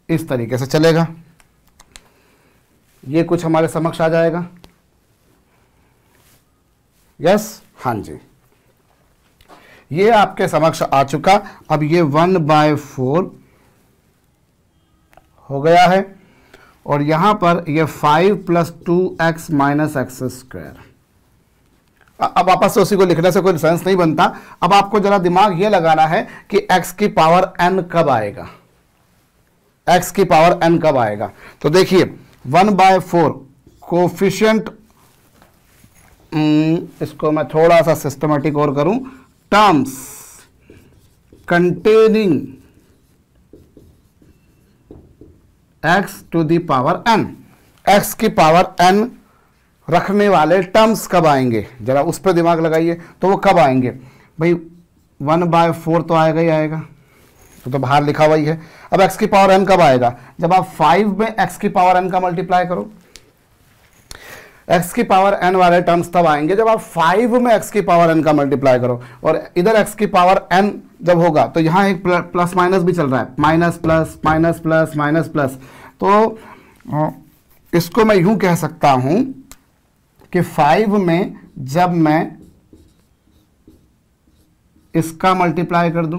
इस तरीके से चलेगा। ये कुछ हमारे समक्ष आ जाएगा, यस, हाँ जी, ये आपके समक्ष आ चुका। अब ये 1/4 हो गया है और यहां पर ये 5 + 2x - x²। अब वापस से उसी को लिखने से कोई सेंस नहीं बनता। अब आपको जरा दिमाग ये लगाना है कि x की पावर n कब आएगा, x की पावर n कब आएगा। तो देखिए 1/4 कोफिशिएंट, इसको मैं थोड़ा सा सिस्टमेटिक और करूं, terms containing x to the power n, x की पावर n रखने वाले टर्म्स कब आएंगे, जरा उस पर दिमाग लगाइए। तो वो कब आएंगे भाई? 1/4 तो आएगा ही आएगा, तो बाहर लिखा हुआ ही है। अब x की पावर n कब आएगा? जब आप 5 में x की पावर n का मल्टीप्लाई करो। x की पावर n वाले टर्म्स तब आएंगे जब आप 5 में x की पावर n का मल्टीप्लाई करो। और इधर x की पावर n जब होगा तो यहां एक प्लस माइनस भी चल रहा है, minus plus minus plus minus plus. तो इसको मैं यूं कह सकता हूं कि 5 में जब मैं इसका मल्टीप्लाई कर दूं,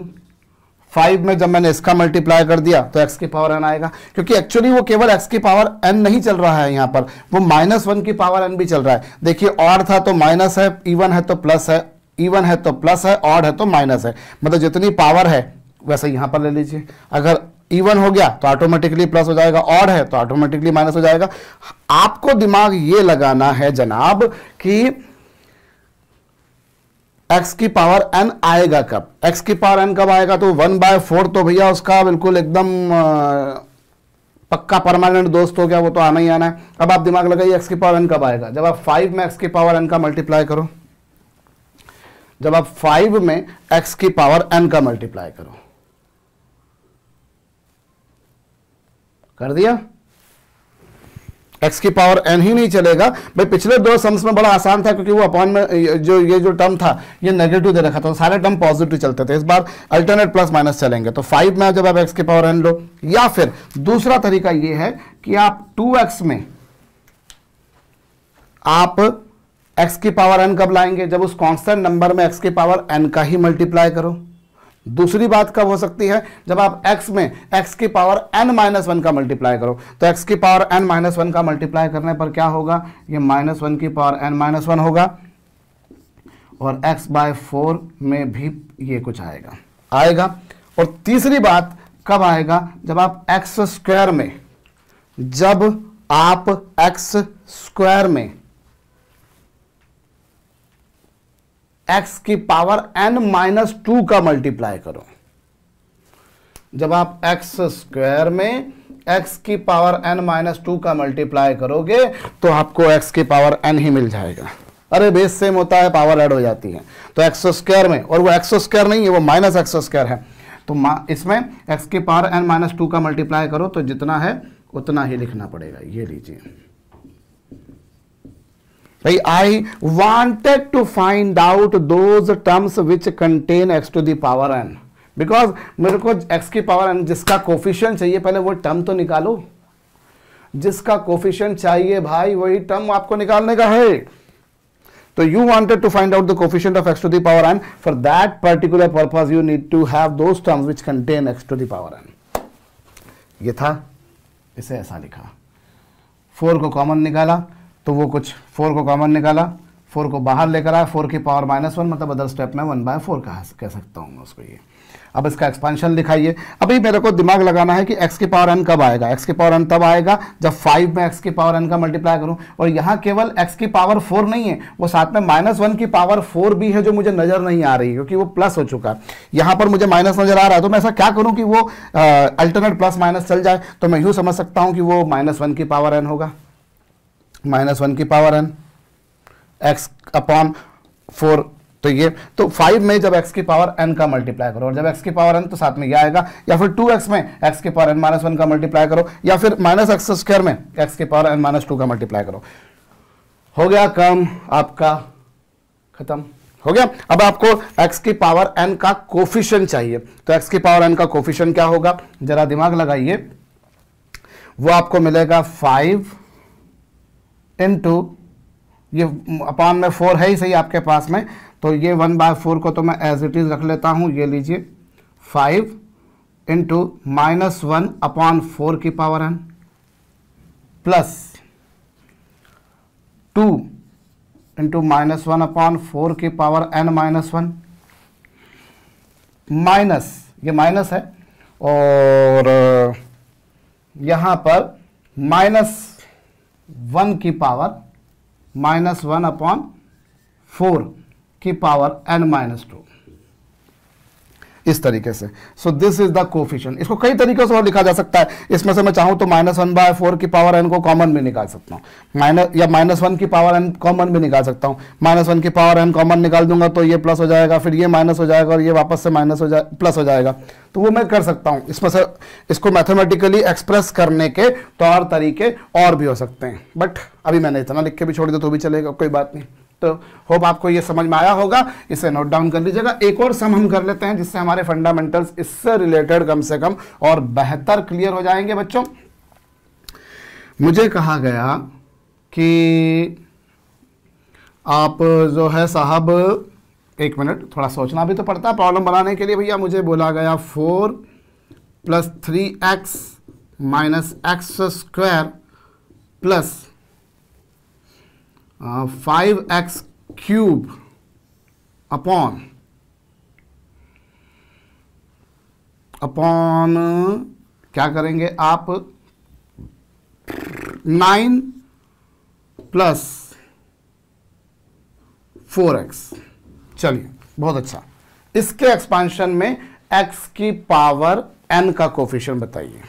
5 में जब मैंने इसका मल्टीप्लाई कर दिया तो x की पावर n आएगा, क्योंकि एक्चुअली वो केवल x की पावर n नहीं चल रहा है, यहां पर वो -1 की पावर n भी चल रहा है। देखिए ऑड था तो माइनस है, इवन है तो प्लस है, इवन है तो प्लस है, ऑड है तो माइनस है। मतलब जितनी पावर है वैसे यहां पर ले लीजिए। अगर इवन हो गया तो ऑटोमेटिकली प्लस हो जाएगा, ऑड है तो ऑटोमेटिकली माइनस हो जाएगा। आपको दिमाग ये लगाना है जनाब कि x की पावर n आएगा कब, x की पावर n कब आएगा? तो 1/4 तो भैया उसका बिल्कुल एकदम पक्का परमानेंट दोस्त हो गया, वो तो आना ही आना है। अब आप दिमाग लगाइए x की पावर n कब आएगा? जब आप 5 में x की पावर n का मल्टीप्लाई करो, जब आप 5 में x की पावर n का मल्टीप्लाई करो, कर दिया। x की पावर n ही नहीं चलेगा भाई। पिछले 2 सम्स में बड़ा आसान था क्योंकि वो अपॉन में जो ये जो टर्म था ये नेगेटिव दे रखा था, सारे टर्म पॉजिटिव चलते थे। इस बार अल्टरनेट प्लस माइनस चलेंगे। तो 5 में जब आप x की पावर n लो, या फिर दूसरा तरीका ये है कि आप 2x में आप x की पावर n कब लाएंगे? जब उस कांस्टेंट नंबर में x की पावर n का ही मल्टीप्लाई करो। दूसरी बात कब हो सकती है? जब आप x में x की पावर n-1 का मल्टीप्लाई करो। तो x की पावर n-1 का मल्टीप्लाई करने पर क्या होगा? ये -1 की पावर n-1 होगा और x/4 में भी ये कुछ आएगा। और तीसरी बात कब आएगा? जब आप x² में, जब आप x² में x की पावर n-2 का मल्टीप्लाई करो। जब आप x² में x की पावर n-2 का मल्टीप्लाई करोगे तो आपको x की पावर n ही मिल जाएगा। अरे बेस सेम होता है, पावर ऐड हो जाती है। तो x² में, और वो x² नहीं है, वो -x² है। तो इसमें x की पावर n-2 का मल्टीप्लाई करो तो जितना है उतना ही लिखना पड़ेगा। ये लीजिए भाई, I wanted to find out those terms which contain x to the power n, because मेरे को x की पावर n जिसका कोफिशिएंट चाहिए, पहले वो टर्म तो निकालो। जिसका कोफिशिएंट चाहिए भाई वही टर्म आपको निकालने का है। तो you wanted to find out the coefficient of x to the power n. For that particular purpose you need to have those terms which contain x to the power n. ये था, इसे ऐसा लिखा, 4 को कॉमन निकाला तो वो कुछ 4 को कॉमन निकाला, 4 को बाहर लेकर आया, 4 की पावर -1, मतलब अदर स्टेप में 1/4 कह सकता हूँ मैं उसको। ये अब इसका एक्सपेंशन लिखाइए। अभी मेरे को दिमाग लगाना है कि x की पावर n कब आएगा। x की पावर n तब आएगा जब 5 में x की पावर n का मल्टीप्लाई करूं, और यहाँ केवल x की पावर 4 नहीं है, वो साथ में -1 की पावर 4 भी है जो मुझे नजर नहीं आ रही क्योंकि वो प्लस हो चुका है। यहाँ पर मुझे माइनस नजर आ रहा है, तो मैं ऐसा क्या करूँ कि वो अल्टरनेट प्लस माइनस चल जाए। तो मैं यूँ समझ सकता हूँ कि वो -1 की पावर n होगा, -1 की पावर n x अपॉन 4। तो ये तो 5 में जब x की पावर n का मल्टीप्लाई करो, और जब x की पावर n तो साथ में ये आएगा, या फिर 2x में x की पावर n -1 का मल्टीप्लाई करो, या फिर -x² में x की पावर n -2 का मल्टीप्लाई करो। हो गया काम आपका खत्म हो गया। अब आपको x की पावर n का कोफिशिएंट चाहिए, तो x की पावर n का कोफिशिएंट क्या होगा, जरा दिमाग लगाइए। वो आपको मिलेगा 5 इंटू, ये अपान में 4 है ही सही आपके पास में, तो ये 1/4 को तो मैं एज इट इज रख लेता हूं। ये लीजिए 5 इंटू -1/4 की पावर n प्लस 2 इंटू -1/4 की पावर n -1 माइनस, ये माइनस है, और यहां पर -1 की पावर -1/4 की पावर n-2, इस तरीके से। सो दिस इज द कोफिशिएंट। इसको कई तरीकों से और लिखा जा सकता है। इसमें से मैं चाहूं तो -1/4 की पावर n को कॉमन भी निकाल सकता हूं, या -1 की पावर n कॉमन भी निकाल सकता हूं। -1 की पावर n कॉमन निकाल दूंगा तो ये प्लस हो जाएगा, फिर ये माइनस हो जाएगा, और ये वापस से माइनस हो जाए प्लस हो जाएगा। तो वो मैं कर सकता हूं। इसमें से इसको मैथमेटिकली एक्सप्रेस करने के तौर तरीके और भी हो सकते हैं, बट अभी मैंने इतना लिख के भी छोड़ दिया तो भी चलेगा, कोई बात नहीं। तो होप आपको ये समझ में आया होगा, इसे नोट डाउन कर लीजिएगा। एक और सम हम कर लेते हैं जिससे हमारे फंडामेंटल्स इससे रिलेटेड कम से कम और बेहतर क्लियर हो जाएंगे। बच्चों, मुझे कहा गया कि आप जो है साहब, एक मिनट, थोड़ा सोचना भी तो पड़ता है प्रॉब्लम बनाने के लिए भैया। मुझे बोला गया 4 + 3x - x² plus 5x³ upon क्या करेंगे आप, 9 + 4x। चलिए, बहुत अच्छा। इसके एक्सपांशन में x की पावर n का कोफिशिएंट बताइए।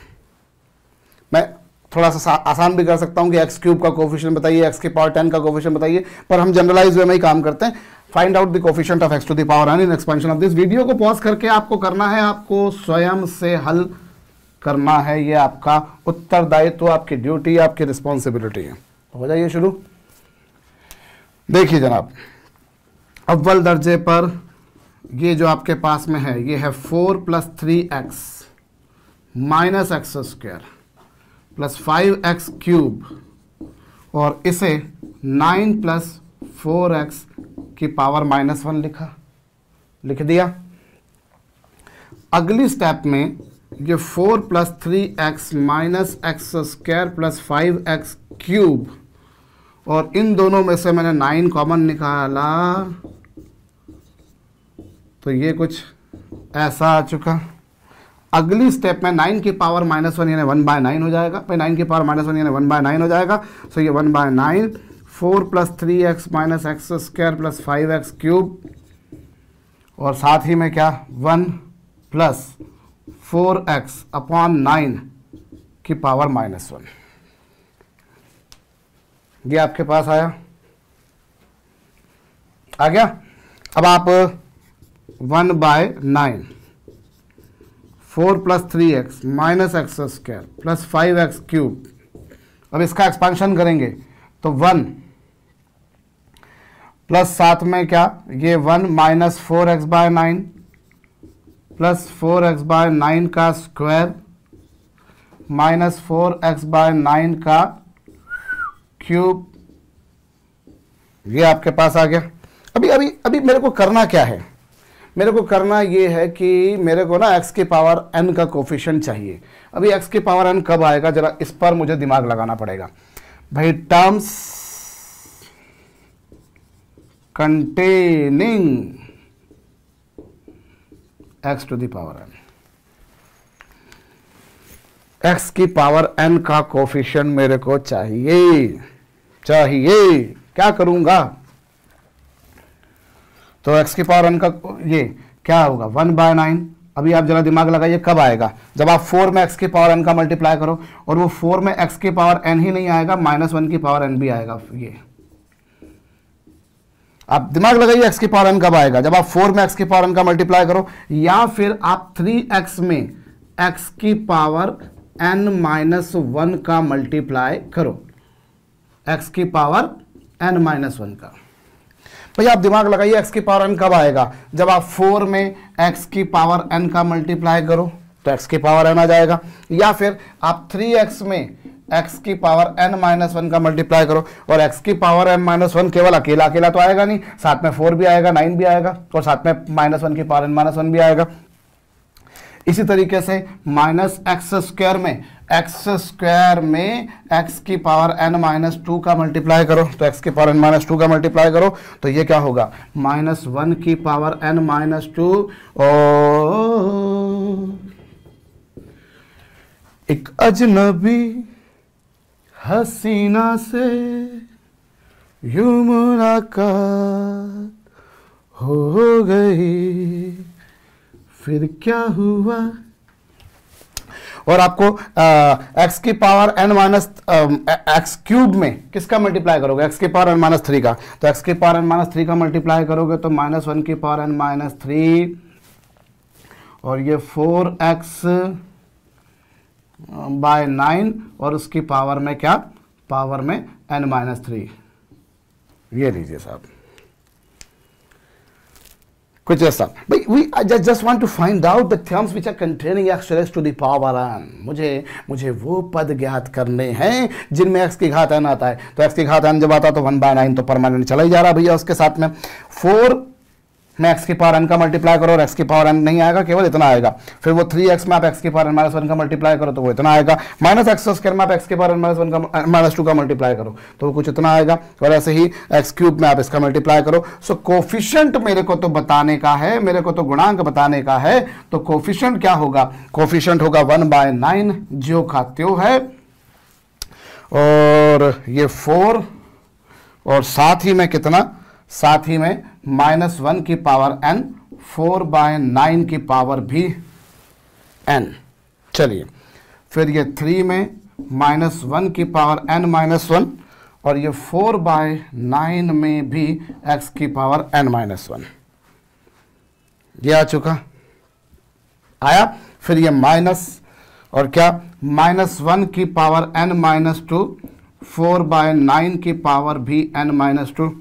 मैं थोड़ा सा आसान भी कर सकता हूं कि x³ का कोफिशिएंट बताइए, x की पावर 10 का कोफिशिएंट बताइए, पर हम जनरलाइज वे में ही काम करते हैं। Find out the coefficient of x to the power n in expansion of this. Video को पॉज करके आपको करना है, आपको स्वयं से हल करना है। ये आपका उत्तरदायित्व, आपकी ड्यूटी, आपकी रिस्पॉन्सिबिलिटी है। हो जाइए शुरू। देखिए जनाब, अव्वल दर्जे पर ये जो आपके पास में है, ये है 4 + 3x - x² प्लस 5x³ और इसे 9 + 4x की पावर -1 लिख दिया। अगली स्टेप में ये 4 + 3x - x² प्लस 5x³ और इन दोनों में से मैंने 9 कॉमन निकाला तो ये कुछ ऐसा आ चुका। अगली स्टेप में 9 की पावर -1 यानी 1/9 हो जाएगा। भाई 9 की पावर -1 यानी 1/9 हो जाएगा। सो ये 1/9 4 + 3x - x² प्लस 5x³ और साथ ही में क्या 1 + 4x अपॉन 9 की पावर -1। ये आपके पास आ गया। अब आप 1/9 4 + 3x - x² प्लस 5x³ अब इसका एक्सपांशन करेंगे तो 1 प्लस साथ में क्या ये 1 - 4x/9 प्लस 4x/9 का स्क्वायर माइनस 4x/9 का क्यूब। ये आपके पास आ गया। अभी मेरे को करना क्या है, मेरे को करना ये है कि मेरे को ना x की पावर n का कोफिशिएंट चाहिए। अभी x की पावर n कब आएगा, जरा इस पर मुझे दिमाग लगाना पड़ेगा भाई। Terms containing x to the power n, x की पावर n का कोफिशिएंट मेरे को चाहिए। क्या करूंगा, तो x की पावर n का ये क्या होगा 1/9। अभी आप जरा दिमाग लगाइए कब आएगा, जब आप 4 में x की पावर n का मल्टीप्लाई करो, और वो 4 में x की पावर n ही नहीं आएगा, -1 की पावर n भी आएगा। ये आप दिमाग लगाइए x की पावर n कब आएगा, जब आप 4 में x की पावर n का मल्टीप्लाई करो, या फिर आप 3x में x की पावर n-1 का मल्टीप्लाई करो, x की पावर n-1 का। भैया आप दिमाग लगाइए x की पावर n कब आएगा, जब आप 4 में x की पावर n का मल्टीप्लाई करो तो x की पावर n आ जाएगा, या फिर आप 3x में x की पावर n-1 का मल्टीप्लाई करो, और x की पावर n-1 केवल अकेला अकेला तो आएगा नहीं, साथ में 4 भी आएगा, 9 भी आएगा, और साथ में -1 की पावर n-1 भी आएगा। इसी तरीके से -x² में x की पावर n-2 का मल्टीप्लाई करो, तो x की पावर n-2 का मल्टीप्लाई करो तो ये क्या होगा, -1 की पावर n-2। और एक अजनबी हसीना से यूं मुलाकात हो गई, फिर क्या हुआ। और आपको x की पावर n-x³ में किसका मल्टीप्लाई करोगे, x की पावर n-3 का, तो x की पावर n-3 का मल्टीप्लाई करोगे तो -1 की पावर n-3, और ये 4x/9, और उसकी पावर में क्या, पावर में n-3। ये लीजिए साहब कुछ ऐसा। भाई we just want to find out the terms which are containing x raise to the power n। मुझे वो पद ज्ञात करने हैं जिनमें x की घात n आता है। तो x की घात n जब आता तो 1/9 तो परमानेंट चला ही जा रहा भैया उसके साथ में। 4 में x की पावर n का मल्टीप्लाई करो और x की पावर n नहीं आएगा, केवल इतना आएगा। फिर वो 3x में आप x की पावर n-1 का मल्टीप्लाई करो तो वो इतना आएगा। -x² में आप x की पावर n-2 का मल्टीप्लाई करो तो वो कुछ इतना आएगा। और ऐसे ही x³ में आप इसका मल्टीप्लाई करो। सो कोफिशिएंट मेरे को तो बताने का है, मेरे को तो गुणांक बताने का है, तो कोफिशिएंट क्या होगा, कोफिशिएंट होगा 1/9 जो का त्यों है। और ये 4 और साथ ही में कितना, साथ ही में -1 की पावर n, 4/9 की पावर भी n। चलिए फिर ये 3 में -1 की पावर n-1, और ये 4/9 में भी x की पावर n-1। ये आ चुका, आया। फिर ये माइनस और क्या, -1 की पावर n-2, 4/9 की पावर भी n-2,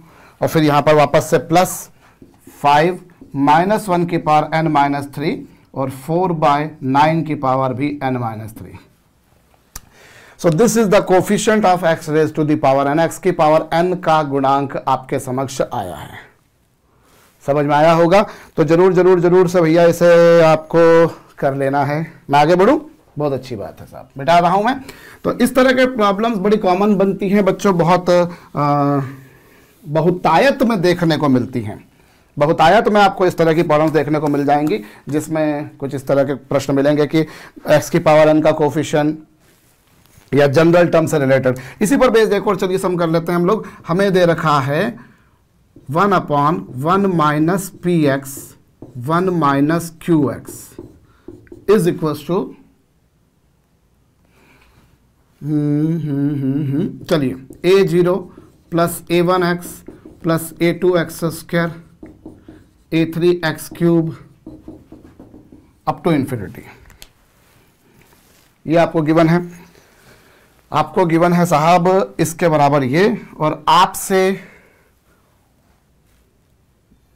और फिर यहां पर वापस से +5, -1 की पावर n-3, और 4/9 की पावर भी n-3। So this is the coefficient of x raise to the power n। x की पावर n का गुणांक आपके समक्ष आया है, समझ में आया होगा। तो जरूर जरूर जरूर से भैया इसे आपको कर लेना है। मैं आगे बढ़ूं, बहुत अच्छी बात है साहब, मिटा रहा हूं मैं। तो इस तरह के प्रॉब्लम्स बड़ी कॉमन बनती हैं बच्चों, बहुतायत में देखने को मिलती हैं। बहुतायत में आपको इस तरह की प्रॉब्लम्स देखने को मिल जाएंगी, जिसमें कुछ इस तरह के प्रश्न मिलेंगे कि x की पावर n का कोफिशिएंट या जनरल टर्म से रिलेटेड। इसी पर बेस देखो, चलिए सम कर लेते हैं हम लोग। हमें दे रखा है 1/1 - px 1 - qx is equals to, चलिए a0 + a1x + a2x² a3x³ up to infinity. ये आपको गिवन है, आपको गिवन है साहब इसके बराबर ये, और आपसे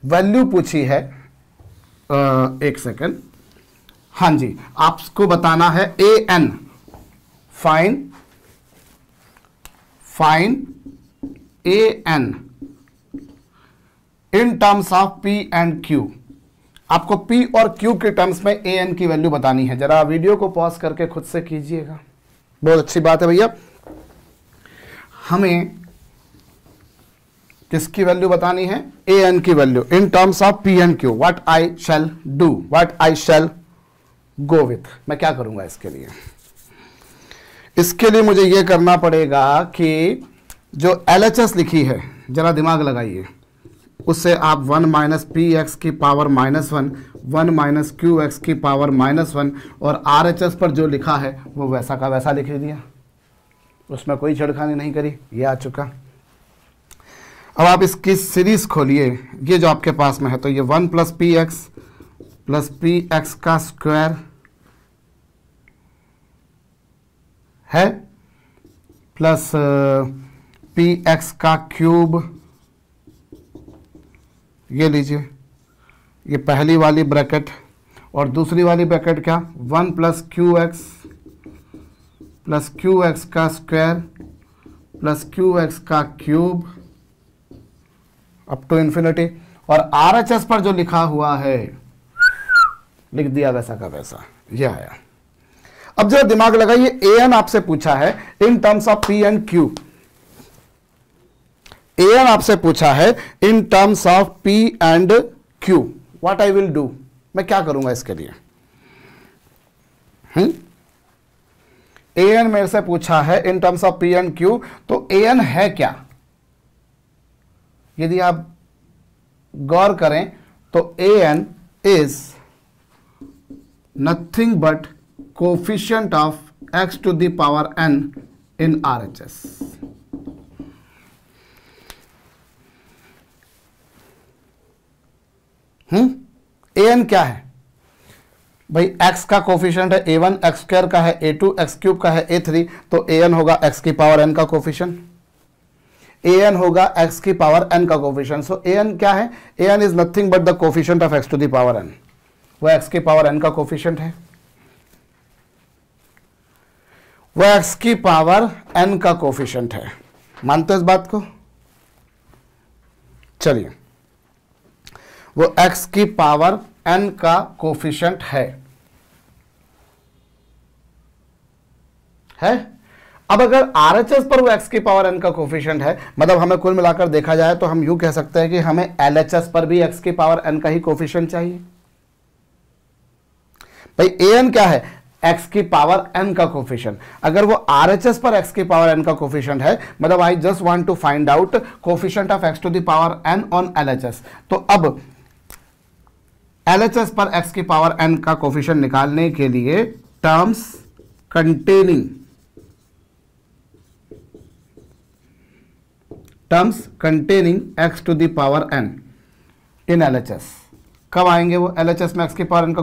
वैल्यू पूछी है, एक सेकंड, हाँ जी, आपको बताना है an, fine an in terms of p and q। आपको P और Q के टर्म्स में AN की वैल्यू बतानी है। जरा वीडियो को पॉज करके खुद से कीजिएगा। बहुत अच्छी बात है भैया। हमें किसकी वैल्यू बतानी है? AN की value in terms of P and Q। What I shall do, what I shall go with. मैं क्या करूंगा इसके लिए? इसके लिए मुझे यह करना पड़ेगा कि जो LHS लिखी है, जरा दिमाग लगाइए, उससे आप 1 माइनस पी एक्स की पावर -1, 1 माइनस क्यू एक्स की पावर -1 और RHS पर जो लिखा है वो वैसा का वैसा लिख दिया, उसमें कोई छेड़खानी नहीं करी, ये आ चुका। अब आप इसकी सीरीज खोलिए, ये जो आपके पास में है, तो ये 1 प्लस पी एक्स का स्क्वायर है प्लस पी एक्स का क्यूब, ये लीजिए, ये पहली वाली ब्रैकेट, और दूसरी वाली ब्रैकेट क्या? 1 प्लस क्यू एक्स का स्क्वायर प्लस क्यू एक्स का क्यूब अप टू इन्फिनिटी, और RHS पर जो लिखा हुआ है लिख दिया वैसा का वैसा, ये आया। अब जरा दिमाग लगाइए, AN आपसे पूछा है इन terms of P and Q। AN आपसे पूछा है इन terms of P and Q। What I will do, मैं क्या करूंगा इसके लिए? AN मेरे से पूछा है इन terms of P and Q, तो AN है क्या? यदि आप गौर करें तो AN is nothing but coefficient of x to the power n in RHS। AN क्या है भाई? x का कोफिशिएंट है A1, x स्क्वायर का है A2, x क्यूब का है A3, तो AN होगा x की पावर n का कोफिशिएंट। AN होगा x की पावर n का कोफिशिएंट। सो AN क्या है? AN is nothing but the coefficient of x to the power n। वो x की पावर n का कोफिशिएंट है, वो x की पावर n का कोफिशिएंट है। मानते हो इस बात को? चलिए, वो x की पावर n का कोफिशिएंट है। अब अगर RHS पर वो x की पावर n का कोफिशिएंट है, मतलब हमें कुल मिलाकर देखा जाए तो हम यूं कह सकते हैं कि हमें LHS पर भी x की पावर n का ही कोफिशिएंट चाहिए। भाई AN क्या है? x की पावर n का कोफिशिएंट। अगर वो RHS पर x की पावर n का कोफिशिएंट है, मतलब I just want to find out coefficient of x to the power n on LHS, तो अब LHS पर x की पावर n का कोफिशिएंट निकालने के लिए terms containing x to the power n in LHS कब आएंगे? वो LHS में x की पावर n का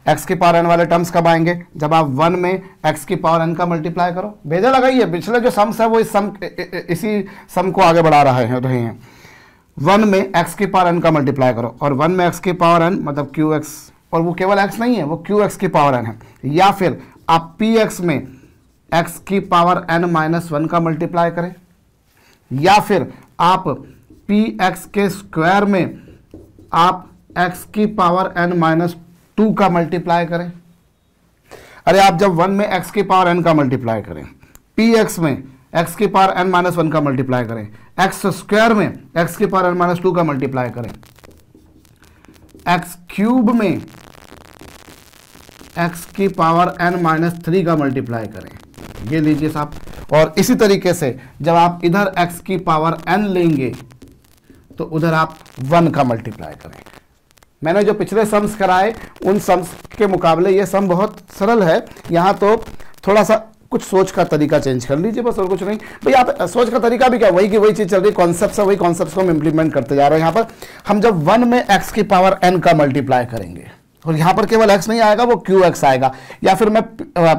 x की पावर n वाले टर्म्स कब आएंगे? जब आप 1 में x की पावर n का मल्टीप्लाई करो। भेजा लगाइए, पिछले जो सम्स है वो इसी सम को आगे बढ़ा रहे हैं। 1 में x की पावर n का मल्टीप्लाई करो, और 1 में x की पावर n मतलब qx, और वो केवल x नहीं है, वो qx की पावर n है। या फिर आप px में x की पावर n -1 का मल्टीप्लाई करें, या फिर आप px के स्क्वायर में आप x की पावर n -2 का मल्टीप्लाई करें। अरे आप जब 1 में x की पावर n का मल्टीप्लाई करें, px में x की पावर n -1 का मल्टीप्लाई करें, x स्क्वायर में x की पावर n -2 का मल्टीप्लाई करें, x क्यूब में x की पावर n -3 का मल्टीप्लाई करें, ये लीजिए साहब। और इसी तरीके से जब आप इधर x की पावर n लेंगे तो उधर आप 1 का मल्टीप्लाई करें। मैंने जो पिछले सम्स कराए उन सम्स के मुकाबले ये सम बहुत सरल है। यहाँ तो थोड़ा सा कुछ सोच का तरीका चेंज कर लीजिए, बस और कुछ नहीं। भाई आप सोच का तरीका भी क्या, वही की वही चीज़ चल रही, कॉन्सेप्ट है वही, कॉन्सेप्ट को हम इंप्लीमेंट करते जा रहे हैं। यहाँ पर हम जब 1 में x की पावर n का मल्टीप्लाई करेंगे, और यहाँ पर केवल x नहीं आएगा, वो qx आएगा। या फिर मैं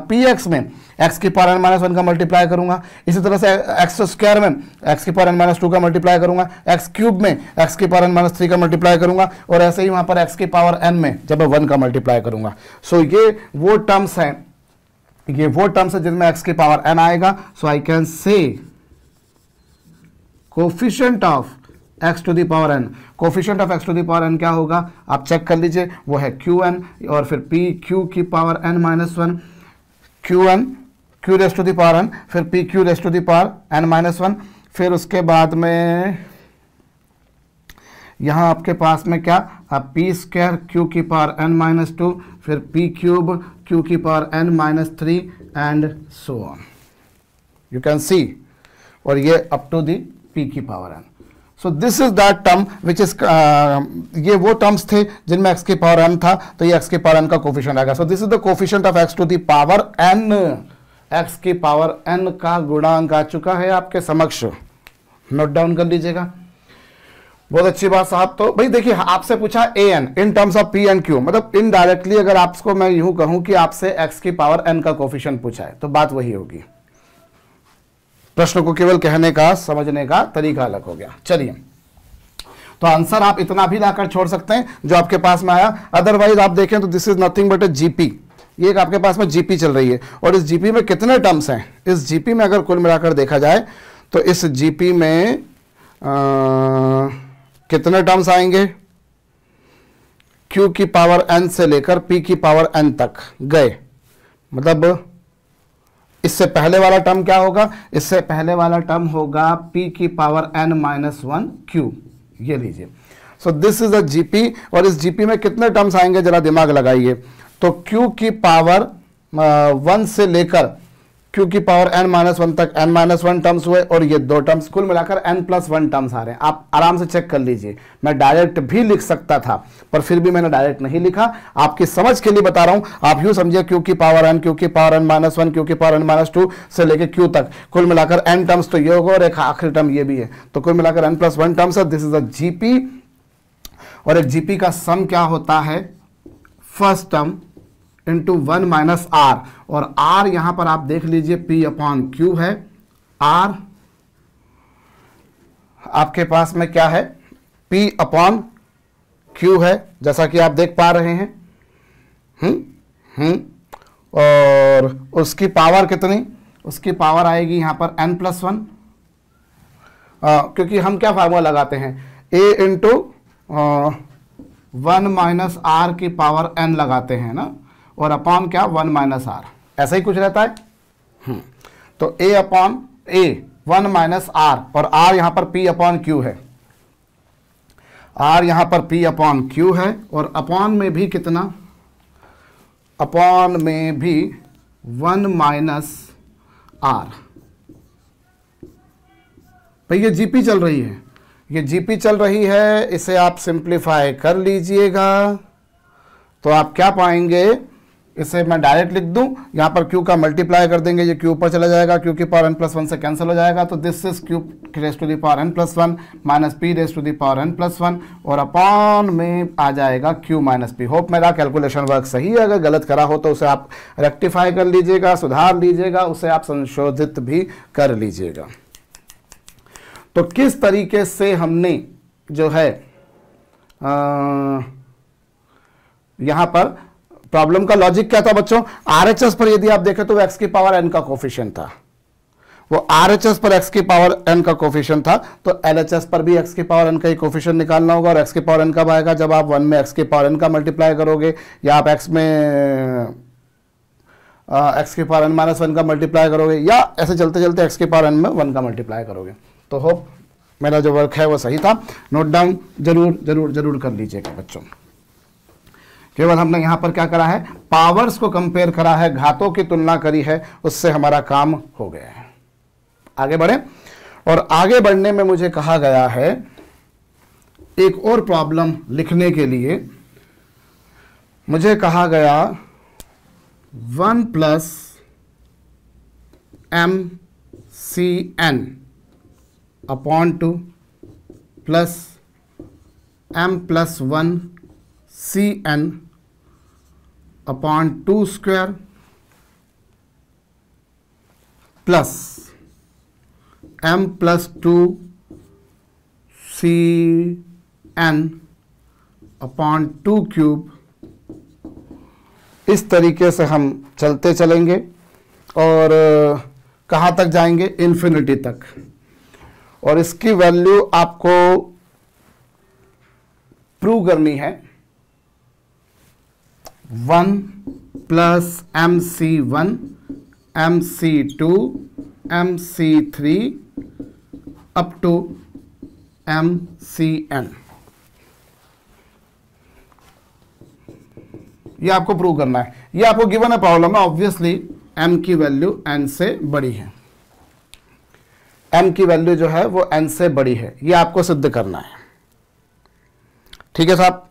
px में x की पावर n -1 का मल्टीप्लाई करूंगा, इसी तरह से x स्क्वायर में x की पावर n -2 का मल्टीप्लाई करूंगा, x क्यूब में x की पावर n -3 का मल्टीप्लाई करूंगा, और ऐसे ही वहाँ पर x की पावर n में जब मैं 1 का मल्टीप्लाई करूंगा। सो ये वो टर्म्स हैं, ये वो टर्म्स है जिनमें x की पावर n आएगा। So I can say coefficient of x to the power n. Coefficient of x to the power n क्या होगा आप चेक कर लीजिए, वो है क्यू एन और फिर पी क्यू की power N minus one, q n q raise to the power n, फिर p q raise to the power N minus one, फिर उसके बाद में यहाँ आपके पास में क्या अब पी स्क्वायर क्यू की पावर एन माइनस टू, फिर पी क्यूब क्यू की power N minus three and so on, you can see, और ये अप टू दी पी की power N. So this is that term which is, ये वो terms थे जिनमें x की पावर एन था, तो ये एक्स की पावर एन का कोफिशिएंट आएगा। So this is the coefficient of x to the power N, X की पावर एन का गुणांक आ चुका है आपके समक्ष, नोट डाउन कर लीजिएगा। बहुत अच्छी बात साहब। तो भाई देखिए आपसे पूछा a n in terms of p and q, मतलब इनडायरेक्टली अगर आपको मैं यूं कहूं कि आपसे एक्स की पावर एन का कोफिशिएंट पूछा है तो बात वही होगी, प्रश्न को केवल कहने का समझने का तरीका अलग हो गया। चलिए तो आंसर आप इतना भी लाकर छोड़ सकते हैं जो आपके पास में आया, अदरवाइज आप देखें तो this is nothing but A GP, ये एक आपके पास में जीपी चल रही है और इस जीपी में कितने टर्म्स हैं, इस जीपी में अगर कुल मिलाकर देखा जाए तो इस जीपी में कितने टर्म्स आएंगे, Q की पावर n से लेकर P की पावर n तक गए, मतलब इससे पहले वाला टर्म क्या होगा, इससे पहले वाला टर्म होगा P की power n minus one Q, ये लीजिए। सो दिस इज अ जीपी और इस जीपी में कितने टर्म्स आएंगे जरा दिमाग लगाइए, तो Q की पावर 1 से लेकर Q की पावर n माइनस वन तक n माइनस वन टर्म्स हुए और ये दो टर्म्स, कुल मिलाकर n प्लस वन टर्म्स आ रहे हैं। आप आराम से चेक कर लीजिए, मैं डायरेक्ट भी लिख सकता था पर फिर भी मैंने डायरेक्ट नहीं लिखा, आपकी समझ के लिए बता रहा हूं। आप यूं समझिए Q की पावर n, Q की power n minus one, Q की पावर n माइनस टू से लेकर Q तक, कुल मिलाकर n टर्म्स तो ये होगा और एक आखिरी टर्म ये भी है, तो कुल मिलाकर n प्लस वन टर्म्स है। दिस इज अ जीपी और एक जीपी का सम क्या होता है, first term into one minus R, और आर यहां पर आप देख लीजिए पी अपॉन क्यू है, आर आपके पास में क्या है पी अपॉन क्यू है जैसा कि आप देख पा रहे हैं। और उसकी पावर कितनी, उसकी पावर आएगी यहां पर n प्लस वन, क्योंकि हम क्या फार्मूला लगाते हैं a into one minus R की पावर n लगाते हैं ना, और अपॉन क्या 1 माइनस आर, ऐसा ही कुछ रहता है। तो a upon a 1 minus R, और r यहां पर p अपॉन क्यू है, r यहां पर p अपॉन क्यू है, और अपॉन में भी कितना, अपॉन में भी 1 माइनस आर। भाई ये जीपी चल रही है, ये जीपी चल रही है, इसे आप सिंप्लीफाई कर लीजिएगा तो आप क्या पाएंगे, इसे मैं डायरेक्ट लिख दूं, यहां पर q का मल्टीप्लाई कर देंगे, ये q ऊपर चला जाएगा, q की पावर n प्लस वन से कैंसिल हो जाएगा, तो this is q raise to the power n plus one minus p raise to the power n plus one, और अपॉन में आ जाएगा q माइनस p। होप मेरा कैलकुलेशन वर्क सही है, अगर गलत करा हो तो उसे आप रेक्टिफाई कर लीजिएगा, सुधार लीजिएगा, उसे आप संशोधित भी कर लीजिएगा। तो किस तरीके से हमने जो है यहां पर प्रॉब्लम का लॉजिक क्या था बच्चों, आरएचएस पर यदि आप देखें तो वो एक्स की पावर एन का कोफिशिएंट था, वो आरएचएस पर एक्स की पावर एन का कोफिशिएंट था, तो एलएचएस पर भी एक्स की पावर एन का ही कोफिशिएंट निकालना होगा। और एक्स की पावर एन कब आएगा, जब आप 1 में एक्स की पावर एन का मल्टीप्लाई करोगे, या आप एक्स में एक्स की पावर एन माइनस वन का मल्टीप्लाई करोगे, या ऐसे चलते चलते एक्स की पावर एन में 1 का मल्टीप्लाई करोगे। तो होप मेरा जो वर्क है वो सही था, नोट डाउन जरूर जरूर जरूर कर लीजिएगा बच्चों। केवल हमने यहां पर क्या करा है, पावर्स को कंपेयर करा है, घातों की तुलना करी है, उससे हमारा काम हो गया है। आगे बढ़े, और आगे बढ़ने में मुझे कहा गया है एक और प्रॉब्लम लिखने के लिए, मुझे कहा गया 1 plus M C N upon 2 plus M plus 1 C N upon 2 square plus m plus 2 C N upon 2 cube, इस तरीके से हम चलते चलेंगे और कहाँ तक जाएंगे, इन्फिनिटी तक। और इसकी वैल्यू आपको प्रूव करनी है 1 plus MC1 MC2 MC3 up to MCN। ये आपको प्रूव करना है। ये आपको गिवन है प्रॉब्लम में, ऑब्वियसली m की वैल्यू n से बड़ी है, m की वैल्यू जो है वो n से बड़ी है, ये आपको सिद्ध करना है। ठीक है साहब,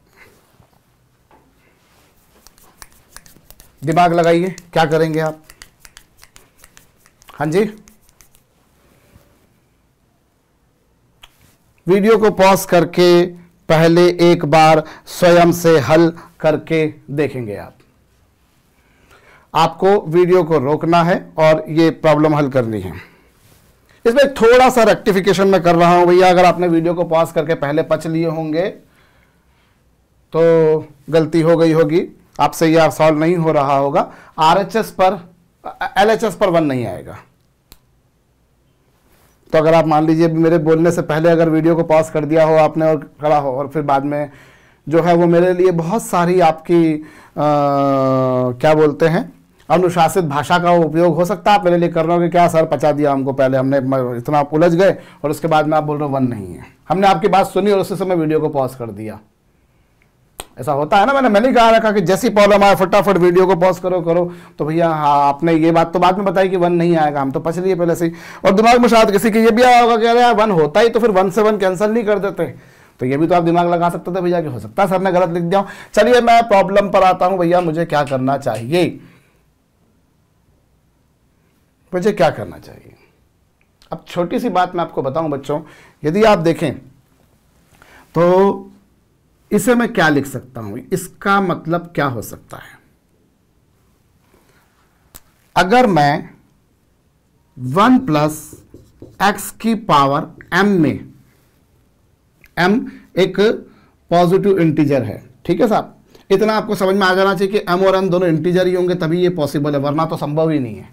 दिमाग लगाइए, क्या करेंगे आप? हाँ जी, वीडियो को पॉज करके पहले एक बार स्वयं से हल करके देखेंगे आप। आपको वीडियो को रोकना है और ये प्रॉब्लम हल करनी है। इसमें थोड़ा सा रेक्टिफिकेशन मैं कर रहा हूं भैया, अगर आपने वीडियो को पॉज करके पहले पच लिए होंगे तो गलती हो गई होगी, आपसे यह सॉल्व नहीं हो रहा होगा। RHS पर LHS पर 1 नहीं आएगा। तो अगर आप मान लीजिए मेरे बोलने से पहले अगर वीडियो को पॉज कर दिया हो आपने और खड़ा हो, और फिर बाद में जो है वो मेरे लिए बहुत सारी आपकी क्या बोलते हैं अनुशासित भाषा का उपयोग हो सकता है। आप मेरे लिए कर रहे हो कि क्या सर पचा दिया हमको, पहले हमने इतना आप उलझ गए और उसके बाद में आप बोल रहे हो 1 नहीं है। हमने आपकी बात सुनी और उसी समय वीडियो को पॉज कर दिया। ऐसा होता है ना, मैंने नहीं कहा रखा कि जैसी प्रॉब्लम आए फटाफट वीडियो को पॉज करो। तो भैया हाँ, आपने ये बात तो बाद में बताई कि 1 नहीं आएगा, हम तो पच लिए पहले से ही। और दिमाग में शायद किसी के ये भी आया होगा कि अरे 1 होता ही तो फिर 1 से 1 कैंसिल नहीं कर देते। तो ये भी तो आप दिमाग लगा सकते थे भैया कि हो सकता है सर ने गलत लिख दिया। चलिए मैं प्रॉब्लम पर आता हूं भैया, मुझे क्या करना चाहिए? मुझे क्या करना चाहिए? अब छोटी सी बात मैं आपको बताऊं बच्चों, यदि आप देखें तो इसे मैं क्या लिख सकता हूं, इसका मतलब क्या हो सकता है? अगर मैं 1 प्लस एक्स की पावर m में, m एक पॉजिटिव इंटीजर है, ठीक है साहब, इतना आपको समझ में आ जाना चाहिए कि m और n दोनों इंटीजर ही होंगे तभी ये पॉसिबल है, वरना तो संभव ही नहीं है।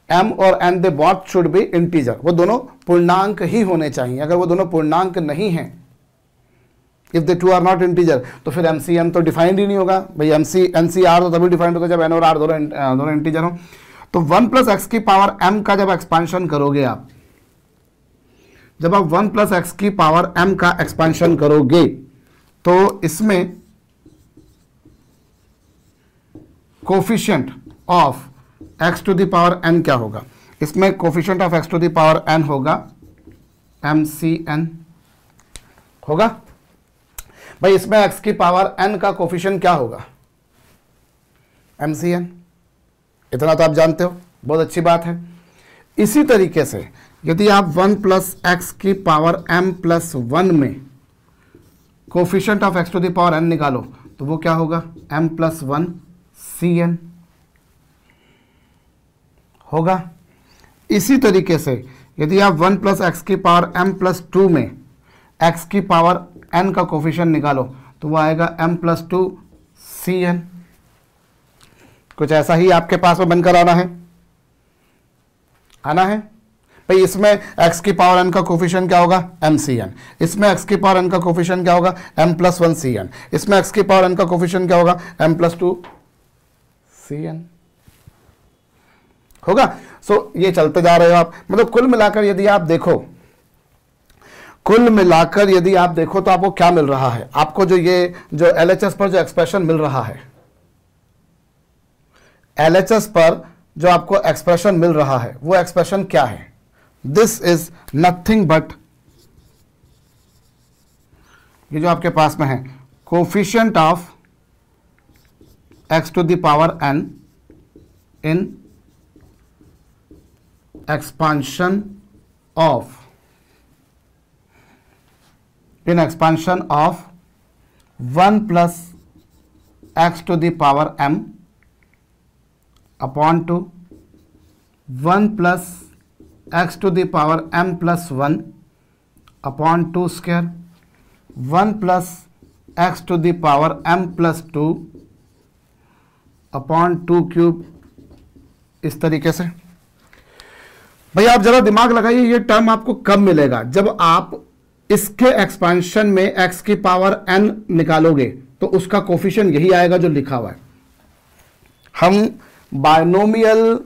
m और n they both should be integer, वो दोनों पूर्णांक ही होने चाहिए। अगर वो दोनों पूर्णांक नहीं हैं, if the two are not integer, तो फिर MCN तो डिफाइंड ही नहीं होगा भाई। NCR तो तभी डिफाइंड होगा जब n और r दोनों इंटीजर हो। तो 1 प्लस एक्स की पावर m का जब एक्सपांशन करोगे आप, जब आप 1 प्लस एक्स की पावर m का एक्सपांशन करोगे तो इसमें coefficient of x to the power n क्या होगा? इसमें coefficient of x to the power n होगा MCN होगा भाई। इसमें x की पावर n का कोफिशिएंट क्या होगा? MCN। इतना तो आप जानते हो, बहुत अच्छी बात है। इसी तरीके से यदि आप 1 प्लस एक्स की पावर m प्लस 1 में coefficient of x to the power n निकालो तो वो क्या होगा? m प्लस 1 CN होगा। इसी तरीके से यदि आप 1 प्लस एक्स की पावर m प्लस 2 में x की पावर n का कोफिशिएंट निकालो तो वो आएगा m प्लस 2 CN। कुछ ऐसा ही आपके पास में बनकर आना है भाई। इसमें x की पावर n का कोफिशिएंट क्या होगा? MCN। इसमें x की पावर n का कोफिशिएंट क्या होगा? m plus 1 CN। इसमें x की पावर n का कोफिशिएंट क्या होगा? m प्लस 2 CN होगा। सो ये चलते जा रहे हो आप, मतलब कुल मिलाकर यदि आप देखो तो आपको क्या मिल रहा है? आपको जो LHS पर जो एक्सप्रेशन मिल रहा है, LHS पर जो आपको एक्सप्रेशन मिल रहा है वो एक्सप्रेशन क्या है? दिस इज नथिंग बट, ये जो आपके पास में है coefficient of x to the power n in expansion of 1 plus x to the power m upon 2 1 plus x to the power m plus 1 upon 2 square 1 plus x to the power m plus 2 upon 2 cube. इस तरीके से भैया आप जरा दिमाग लगाइए, ये term आपको कब मिलेगा? जब आप इसके एक्सपांशन में x की पावर n निकालोगे तो उसका कोफिशिएंट यही आएगा जो लिखा हुआ है। हम बायनोमियल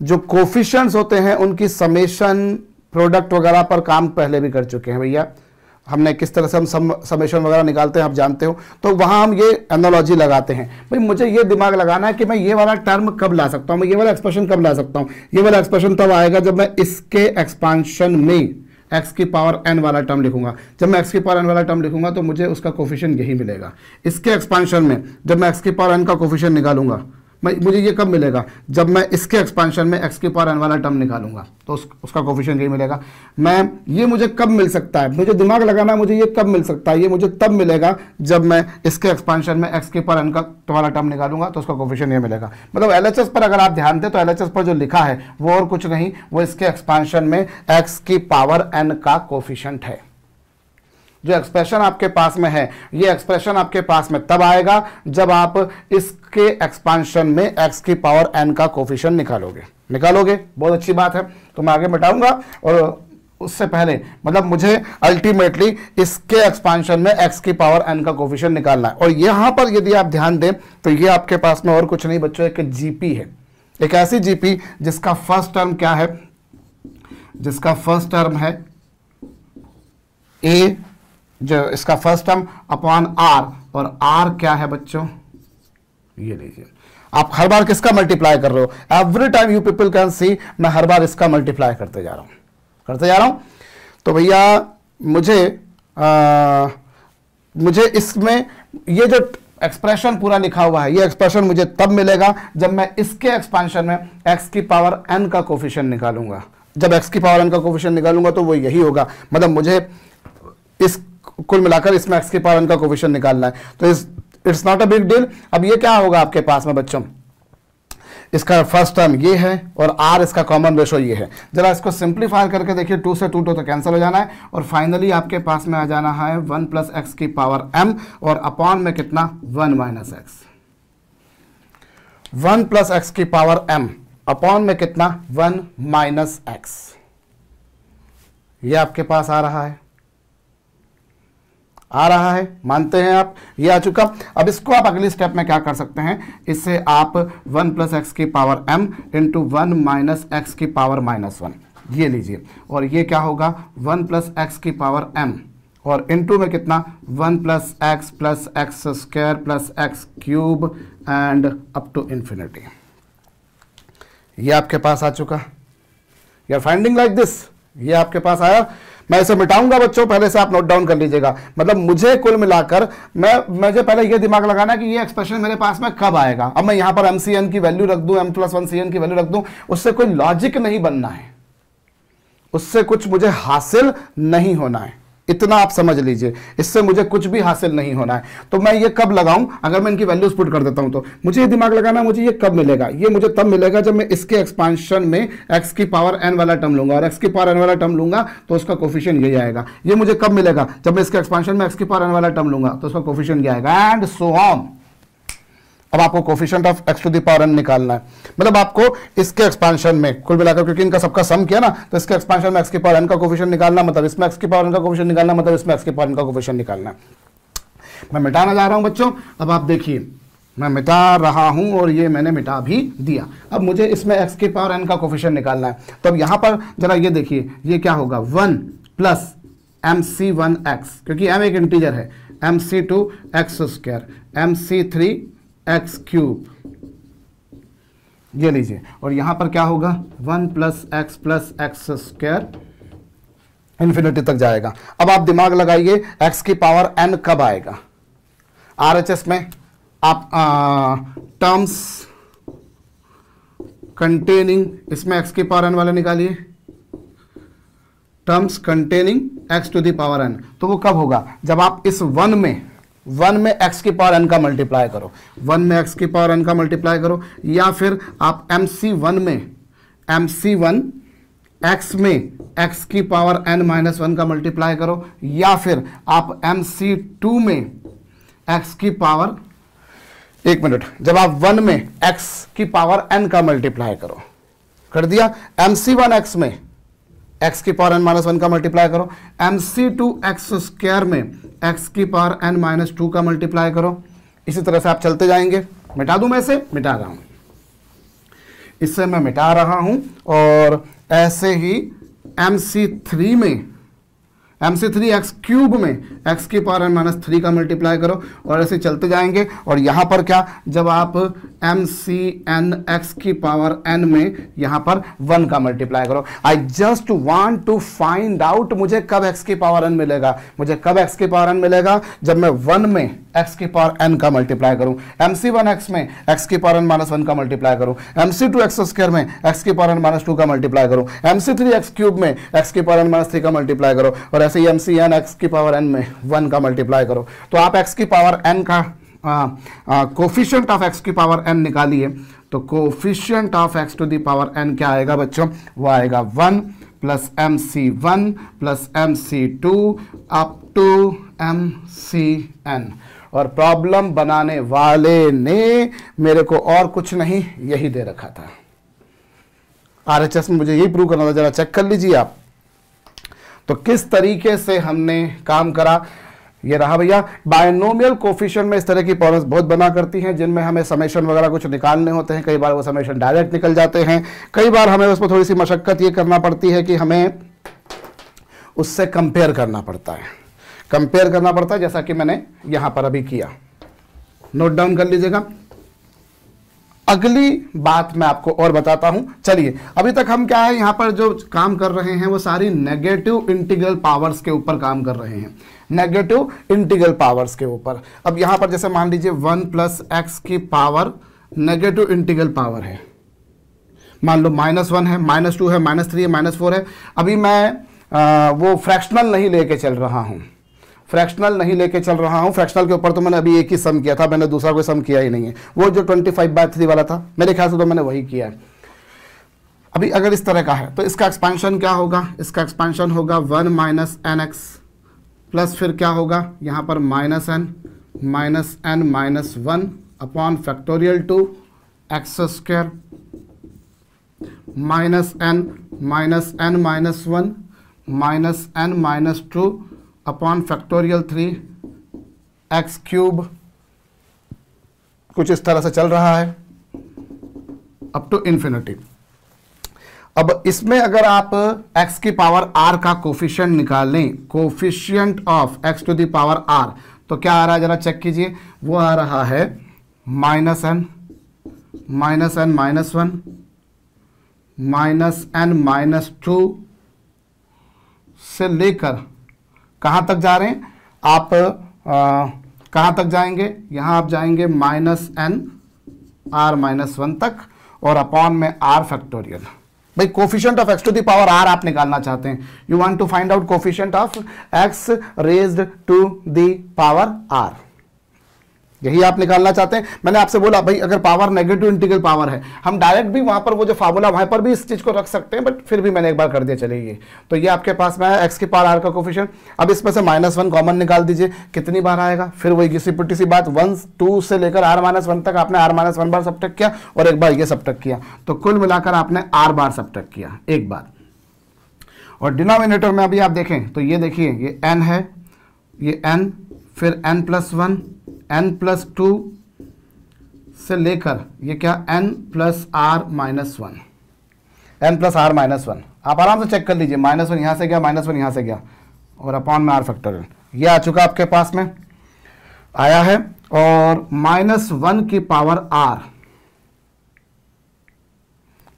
जो कोफिशिएंट्स होते हैं उनकी समेशन, प्रोडक्ट वगैरह पर काम पहले भी कर चुके हैं भैया। हमने किस तरह से हम समेशन वगैरह निकालते हैं आप जानते हो, तो वहां हम ये एनालॉजी लगाते हैं। भाई मुझे ये दिमाग लगाना है कि मैं ये वाला टर्म कब ला सकता हूं, मैं ये वाला एक्सप्रेशन कब ला सकता हूं। ये वाला एक्सप्रेशन तब आएगा जब मैं इसके एक्सपांशन में x की पावर n वाला टर्म लिखूंगा। जब मैं x की पावर n वाला टर्म लिखूंगा तो मुझे उसका कोफिशिएंट यही मिलेगा। इसके एक्सपांशन में जब मैं x की पावर n का कोफिशिएंट निकालूंगा, मुझे ये कब मिलेगा, जब मैं इसके एक्सपांशन में x की पावर n वाला टर्म निकालूंगा तो उसका कोफिशिएंट यही मिलेगा। ये मुझे कब मिल सकता है, मुझे दिमाग लगाना है, मुझे ये कब मिल सकता है, ये मुझे तब मिलेगा जब मैं इसके एक्सपांशन में x की पावर n का वाला टर्म निकालूंगा तो उसका कोफिशिएंट ये मिलेगा। मतलब LHS पर अगर आप ध्यान दें तो LHS पर जो लिखा है वो और कुछ नहीं, वो इसके एक्सपांशन में x की पावर n का कोफिशिएंट है। जो एक्सप्रेशन आपके पास में है, ये एक्सप्रेशन आपके पास में तब आएगा जब आप इसके एक्सपांशन में x की पावर n का कोफिशिएंट निकालोगे। बहुत अच्छी बात है, तो मैं आगे मिटाऊंगा और उससे पहले मतलब मुझे अल्टीमेटली इसके एक्सपांशन में x की पावर n का कोफिशिएंट निकालना है। और यहां पर यदि आप ध्यान दें तो ये आपके पास में और कुछ नहीं बच्चों, एक जीपी है, एक ऐसी जीपी जिसका फर्स्ट टर्म क्या है, जिसका फर्स्ट टर्म है a, जो इसका फर्स्ट टर्म अपॉन r, और r क्या है बच्चों, ये लीजिए। आप हर बार किसका मल्टीप्लाई कर रहे हो, every time you people can see, मैं हर बार इसका मल्टीप्लाई करते जा रहा हूं। तो भैया मुझे इसमें ये जो एक्सप्रेशन पूरा लिखा हुआ है, ये एक्सप्रेशन मुझे तब मिलेगा जब मैं इसके एक्सपांशन में x की पावर n का कोफिशिएंट निकालूंगा। जब x की पावर n का कोफिशिएंट निकालूंगा तो वो यही होगा। मतलब मुझे इस कुल मिलाकर इसमें x की पावर n का कोफिशिएंट निकालना है, तो it's not a big deal. अब ये क्या होगा आपके पास में बच्चों, इसका फर्स्ट टर्म ये है और r इसका कॉमन रेशो ये है। जरा इसको सिंप्लीफाई करके देखिए, 2 से 2 तो कैंसिल हो जाना है और फाइनली आपके पास में आ जाना है 1 प्लस एक्स की पावर m और अपॉन में कितना 1 माइनस एक्स। 1 प्लस एक्स की पावर m अपॉन में कितना 1 माइनस एक्स, ये आपके पास आ रहा है, मानते हैं आप, ये आ चुका। अब इसको आप अगली स्टेप में क्या कर सकते हैं, इससे आप 1 प्लस एक्स की power m into 1 minus X की पावर माइनस 1, ये लीजिए। और ये क्या होगा 1 प्लस एक्स की पावर m और इंटू में कितना 1 plus x square plus x cube and up to infinity. ये आपके पास आ चुका। You are finding like this, ये आपके पास आया। मैं इसे मिटाऊंगा बच्चों, पहले से आप नोट डाउन कर लीजिएगा। मतलब मुझे कुल मिलाकर मुझे पहले ये दिमाग लगाना कि ये एक्सप्रेशन मेरे पास में कब आएगा। अब मैं यहां पर mcn की वैल्यू रख दूं, m प्लस 1 cn की वैल्यू रख दूं, उससे कोई लॉजिक नहीं बनना है, उससे कुछ मुझे हासिल नहीं होना है, इतना आप समझ लीजिए। इससे मुझे कुछ भी हासिल नहीं होना है। तो मैं ये कब लगाऊं, अगर मैं इनकी वैल्यूज पुट कर देता हूं तो मुझे ये दिमाग लगाना मुझे ये कब मिलेगा, ये मुझे तब मिलेगा जब मैं इसके एक्सपांशन में x की पावर n वाला टर्म लूंगा और x की पावर n वाला टर्म लूंगा तो उसका कोफिशिएंट यही आएगा। ये मुझे कब मिलेगा, जब मैं इसके एक्सपांशन में x की पावर n वाला टर्म लूंगा तो उसका कोफिशिएंट यही आएगा, एंड सो ऑन। अब आपको coefficient of x to the power n निकालना है। मतलब आपको इसके एक्सपांशन में कुल मिलाकर, क्योंकि इनका सबका सम किया ना, तो इसके एक्सपांशन में x की पावर n का कोफिशिएंट निकालना, मतलब इसमें x की पावर n का कोफिशिएंट निकालना, मतलब इसमें x की पावर n का कोफिशिएंट निकालना। मैं मिटाना जा रहा हूं बच्चों। अब आप देखिए मैं मिटा रहा हूं और ये मैंने मिटा भी दिया। अब मुझे इसमें x की पावर n का कोफिशिएंट निकालना है। तो अब यहां पर जरा ये देखिए, ये क्या होगा 1 प्लस mc1x, क्योंकि m एक इंटीजर है, mc2 x square mc3 x cube, ये लीजिए। और यहां पर क्या होगा 1 प्लस एक्स स्क्वायर इंफिनिटी तक जाएगा। अब आप दिमाग लगाइए x की पावर n कब आएगा। RHS में आप टर्म्स कंटेनिंग, इसमें x की पावर n वाले निकालिए, terms containing x to the power n। तो वो कब होगा, जब आप इस 1 में x की पावर n का मल्टीप्लाई करो, 1 में x की पावर n का मल्टीप्लाई करो, या फिर आप mc1 x में x की पावर n माइनस 1 का मल्टीप्लाई करो, या फिर आप mc2 में x की पावर, एक मिनट, जब आप 1 में x की पावर n का मल्टीप्लाई करो, कर दिया, mc1 x में एक्स की पावर एन माइनस वन का मल्टीप्लाई करो, mc टू एक्स स्क्वायर में एक्स की पावर एन माइनस टू का मल्टीप्लाई करो। इसी तरह से आप चलते जाएंगे। मिटा दूं मैं इसे? मिटा रहा हूं, इससे मैं मिटा रहा हूं। और ऐसे ही mc3 में mc3 एक्स क्यूब में एक्स की पावर एन माइनस थ्री का मल्टीप्लाई करो और ऐसे चलते जाएंगे। और यहाँ पर क्या, जब आप mcn एक्स की पावर n में यहाँ पर 1 का मल्टीप्लाई करो। I just want to find out मुझे कब x की पावर n मिलेगा। मुझे कब x की पावर n मिलेगा? जब मैं 1 में x की पावर n का मल्टीप्लाई करूँ, mc1 x में x की पावर n माइनस वन का मल्टीप्लाई करूँ, mc2 एक्स स्क्वायर में x की पावर n माइनस टू का मल्टीप्लाई करूँ, mc3 एक्स क्यूब में x की पावर n माइनस थ्री का मल्टीप्लाई करो और ऐसे ही mcn एक्स की पावर n में 1 का मल्टीप्लाई करो। तो आप x की पावर n का कोफिशिएंट ऑफ x की पावर n निकालिए। तो coefficient of x to the power n क्या आएगा बच्चों? वो आएगा 1 plus mc1 plus mc2 up to mcn। और प्रॉब्लम बनाने वाले ने मेरे को और कुछ नहीं यही दे रखा था। RHS में मुझे यही प्रूव करना था, जरा चेक कर लीजिए आप। तो किस तरीके से हमने काम करा, ये रहा भैया। बायनोमियल कोफिशिएंट में इस तरह की प्रॉब्लम्स बहुत बना करती हैं, जिनमें हमें समेशन वगैरह कुछ निकालने होते हैं। कई बार वो समेशन डायरेक्ट निकल जाते हैं, कई बार हमें उसमें थोड़ी सी मशक्कत ये करना पड़ती है कि हमें उससे कंपेयर करना पड़ता है। कंपेयर करना पड़ता है, जैसा कि मैंने यहां पर अभी किया। नोट डाउन कर लीजिएगा। अगली बात मैं आपको और बताता हूं। चलिए, अभी तक हम क्या है यहाँ पर जो काम कर रहे हैं वो सारी नेगेटिव इंटीग्रल पावर्स के ऊपर काम कर रहे हैं, नेगेटिव इंटीग्रल पावर्स के ऊपर। अब यहां पर जैसे मान लीजिए 1 प्लस एक्स की पावर नेगेटिव इंटीग्रल पावर है, मान लो -1 है, -2 है, -3 है, -4 है। अभी मैं वो फ्रैक्शनल नहीं लेके चल रहा हूं, फ्रैक्शनल नहीं लेके चल रहा हूं। फ्रैक्शनल के ऊपर तो मैंने अभी एक ही सम किया था, मैंने दूसरा कोई सम किया ही नहीं है। वो जो 25/3 वाला था मेरे ख्याल से तो मैंने वही किया है। अभी अगर इस तरह का है तो इसका एक्सपेंशन क्या होगा? इसका एक्सपेंशन होगा 1 माइनस एन एक्स प्लस फिर क्या होगा यहाँ पर -n minus 1 upon factorial two x square -n minus 1 -n minus 2 upon factorial 3 x cube. कुछ इस तरह से चल रहा है अप टू इन्फिनिटी। अब इसमें अगर आप x की पावर r का कोफिशिएंट निकालें, coefficient of x to the power r, तो क्या आ रहा है जरा चेक कीजिए। वो आ रहा है -n माइनस 1 -n माइनस 2 से लेकर कहां तक जा रहे हैं आप? कहां तक जाएंगे? यहां आप जाएंगे -n r माइनस 1 तक और अपॉन में r फैक्टोरियल। भाई coefficient of x to the power r आप निकालना चाहते हैं। You want to find out coefficient of x raised to the power r, यही आप निकालना चाहते हैं। मैंने आपसे बोला भाई अगर पावर नेगेटिव इंटीग्रल पावर है, हम डायरेक्ट भी वहां पर वो जो फार्मूला वहां पर भी इस चीज को रख सकते हैं, बट फिर भी मैंने एक बार कर दिया। चलिए, तो ये आपके पास में है x की पावर r का कोफिशिएंट। अब इसमें से -1 कॉमन निकाल दीजिए, कितनी बार आएगा? फिर वही किसी पुट्टी सी बात, 1 2 से लेकर r-1 तक आपने r-1 बार सब्ट्रैक्ट किया और एक बार ये सब्ट्रैक्ट किया, तो कुल मिलाकर आपने r बार सब्ट्रैक्ट किया एक बार। और डिनोमिनेटर में अभी आप देखें तो ये देखिए, ये n है, ये n, फिर n+1 n+2 से लेकर ये क्या n plus r minus 1, n plus r minus 1। आप आराम से चेक कर लीजिए, -1 यहाँ से गया, -1 यहाँ से गया और अपॉन में r फैक्टोरियल। ये आ चुका आपके पास में, आया है। और -1 की पावर r,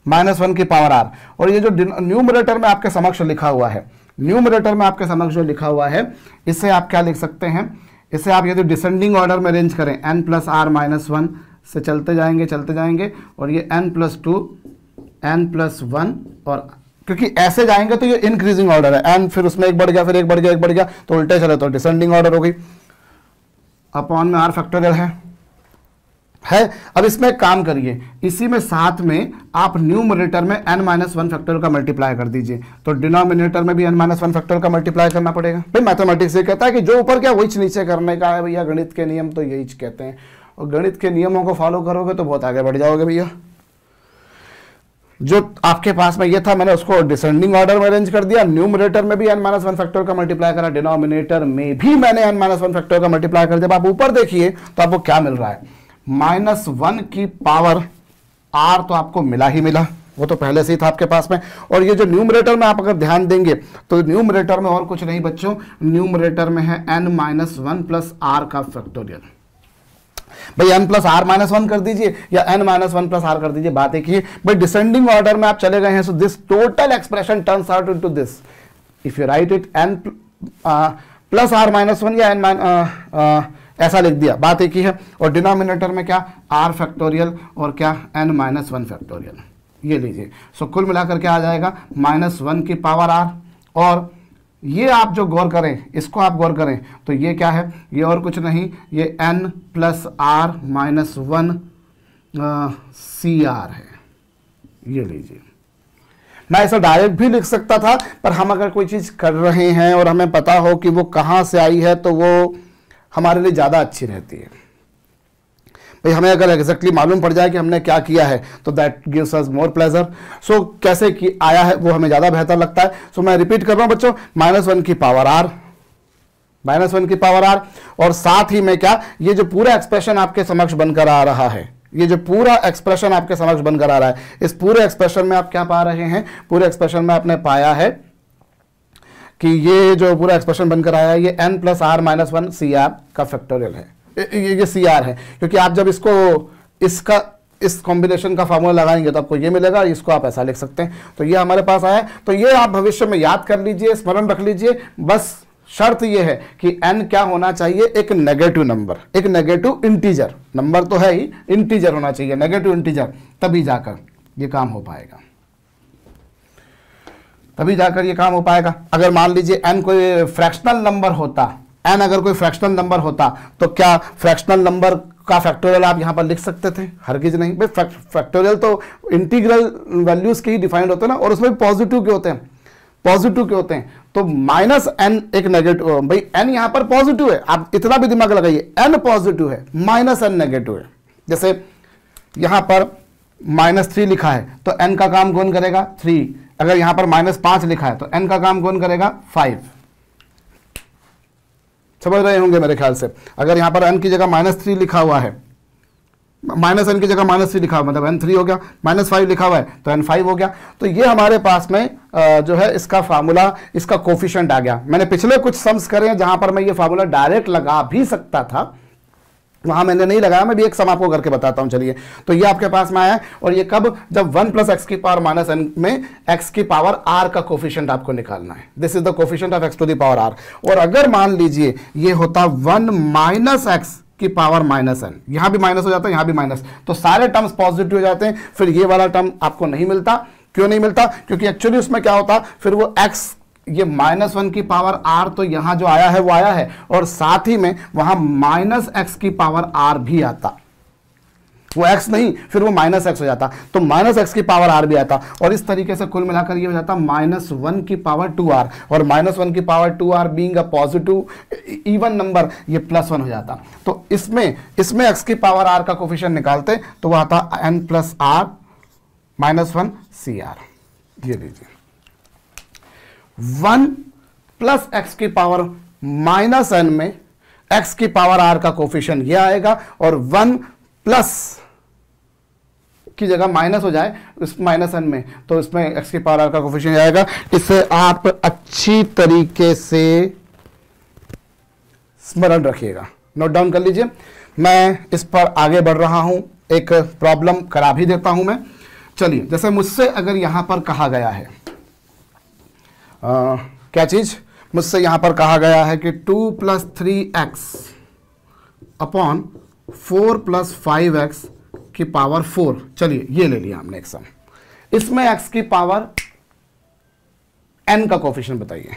-1 की पावर r, और ये जो न्यूमरेटर में आपके समक्ष लिखा हुआ है, न्यूमरेटर में आपके समक्ष जो लिखा हुआ है, इससे आप क्या लिख सकते हैं? इसे आप यदि डिसेंडिंग ऑर्डर में अरेंज करें, n प्लस r माइनस 1 से चलते जाएंगे और ये n+2 n+1, और क्योंकि ऐसे जाएंगे तो ये इंक्रीजिंग ऑर्डर है, n फिर उसमें एक बढ़ गया, फिर एक बढ़ गया, तो उल्टे चले तो डिसेंडिंग ऑर्डर हो गई। अपॉन में r फैक्टोरियल है। अब इसमें काम करिए, इसी में साथ में आप न्यूमरेटर में n-1 फैक्टोरियल का मल्टीप्लाई कर दीजिए, तो डिनोमिनेटर में भी n-1 फैक्टोरियल का मल्टीप्लाई करना पड़ेगा। भाई मैथमेटिक्स ये कहता है कि जो ऊपर क्या वही नीचे करने का है भैया, गणित के नियम तो यही कहते हैं, और गणित के नियमों को फॉलो करोगे तो बहुत आगे बढ़ जाओगे भैया। जो आपके पास में ये था मैंने उसको डिसेंडिंग ऑर्डर में अरेंज कर दिया, न्यूमरेटर में भी n-1 फैक्टर का मल्टीप्लाई करा, डिनोमिनेटर में भी मैंने n-1 फैक्टर का मल्टीप्लाई कर दिया। आप ऊपर देखिए तो आपको क्या मिल रहा है, -1 की पावर r तो आपको मिला ही मिला, वो तो पहले से ही था आपके पास में। और ये जो न्यूमरेटर में आप अगर ध्यान देंगे तो न्यूमरेटर में और कुछ नहीं बच्चों, न्यूमरेटर में है n-1 प्लस r का फैक्टोरियल। भाई n plus R minus one कर दीजिए या n-1 प्लस आर कर दीजिए, बात एक ही। भाई डिसेंडिंग ऑर्डर में आप चले गए हैं, so this total expression turns out into this, if you write it n plus R minus one या n ऐसा लिख दिया, बात एक ही है। और डिनोमिनेटर में क्या, r फैक्टोरियल और क्या n-1 फैक्टोरियल, ये लीजिए। सो कुल मिलाकर क्या आ जाएगा, -1 की पावर r। और ये आप जो गौर करें, इसको आप गौर करें तो ये क्या है, ये और कुछ नहीं, ये n plus R minus 1 CR है, ये लीजिए। मैं ऐसा डायरेक्ट भी लिख सकता था, पर हम अगर कोई चीज़ कर रहे हैं और हमें पता हो कि वो कहाँ से आई है तो वो हमारे लिए ज़्यादा अच्छी रहती है। भाई हमें अगर एग्जैक्टली मालूम पड़ जाए कि हमने क्या किया है तो that gives us more pleasure. So कैसे कि आया है वो हमें ज़्यादा बेहतर लगता है। सो मैं रिपीट कर रहा हूँ बच्चों, -1 की पावर r, -1 की पावर r, और साथ ही में क्या, ये जो पूरा एक्सप्रेशन आपके समक्ष बनकर आ रहा है, ये जो पूरा एक्सप्रेशन आपके समक्ष बनकर आ रहा है, इस पूरे एक्सप्रेशन में आप क्या पा रहे हैं, पूरे एक्सप्रेशन में आपने पाया है कि ये जो पूरा एक्सप्रेशन बनकर आया है ये n plus R minus 1 CR का फैक्टोरियल है। ये CR है, क्योंकि आप जब इसको इसका इस कॉम्बिनेशन का फार्मूला लगाएंगे तो आपको ये मिलेगा, इसको आप ऐसा लिख सकते हैं। तो ये हमारे पास आया, तो ये आप भविष्य में याद कर लीजिए, स्मरण रख लीजिए। बस शर्त ये है कि n क्या होना चाहिए, एक नेगेटिव नंबर, एक नेगेटिव इंटीजर, नंबर तो है ही, इंटीजर होना चाहिए, नेगेटिव इंटीजर, तभी जाकर ये काम हो पाएगा, तभी जाकर ये काम हो पाएगा। अगर मान लीजिए n कोई फ्रैक्शनल नंबर होता, n अगर कोई फ्रैक्शनल नंबर होता तो क्या फ्रैक्शनल नंबर का फैक्टोरियल आप यहां पर लिख सकते थे? हरगिज नहीं। भाई फैक्टोरियल तो इंटीग्रल वैल्यूज के ही डिफाइंड होते हैं ना, और उसमें पॉजिटिव के होते हैं, पॉजिटिव के होते हैं। तो -n एक नेगेटिव, भाई n यहां पर पॉजिटिव है, आप इतना भी दिमाग लगाइए, n पॉजिटिव है, -n नेगेटिव है। जैसे यहां पर -3 लिखा है तो n का काम कौन करेगा, 3। अगर यहां पर -5 लिखा है तो n का काम कौन करेगा, 5। समझ रहे होंगे मेरे ख्याल से। अगर यहां पर n की जगह -3 लिखा हुआ है, -n की जगह -3 लिखा हुआ, मतलब n3 हो गया, -5 लिखा हुआ है तो n5 हो गया। तो ये हमारे पास में जो है इसका फार्मूला, इसका कोफिशिएंट आ गया। मैंने पिछले कुछ सम्स करे हैं जहां पर मैं ये फार्मूला डायरेक्ट लगा भी सकता था, वहां मैंने नहीं लगाया। मैं भी एक सम आपको करके बताता हूं, चलिए। तो ये आपके पास में आया, और ये कब, जब 1 प्लस एक्स की पावर माइनस n में x की पावर r का कोफिशिएंट आपको निकालना है। This is the coefficient of x to the power r। और अगर मान लीजिए ये होता 1 माइनस एक्स की पावर माइनस n, यहां भी माइनस हो जाता है, यहां भी माइनस, तो सारे टर्म्स पॉजिटिव हो जाते हैं, फिर ये वाला टर्म आपको नहीं मिलता। क्यों नहीं मिलता? क्योंकि एक्चुअली उसमें क्या होता, फिर वो x, ये -1 की पावर r तो यहां जो आया है वो आया है, और साथ ही में वहां -x की पावर r भी आता, वो x नहीं, फिर वो -x हो जाता, तो -x की पावर r भी आता, और इस तरीके से कुल मिलाकर ये हो जाता -1 की पावर 2r, और -1 की power 2r being a positive even number, ये +1 हो जाता। तो इसमें x की पावर r का कोफिशिएंट निकालते तो वो आता n plus r minus 1 CR। ये लीजिए, 1 प्लस एक्स की पावर माइनस n में x की पावर r का कोफिशिएंट ये आएगा, और 1 प्लस की जगह माइनस हो जाए इस -n में, तो इसमें x की पावर r का कोफिशिएंट आएगा। इसे आप अच्छी तरीके से स्मरण रखिएगा, नोट डाउन कर लीजिए। मैं इस पर आगे बढ़ रहा हूं, एक प्रॉब्लम करा भी देता हूं मैं। चलिए, जैसे मुझसे अगर यहां पर कहा गया है, क्या चीज, मुझसे यहां पर कहा गया है कि 2 plus 3x upon 4 plus 5x की पावर 4। चलिए, ये ले लिया हमने एक सम। इसमें x की पावर n का कोफिशिएंट बताइए।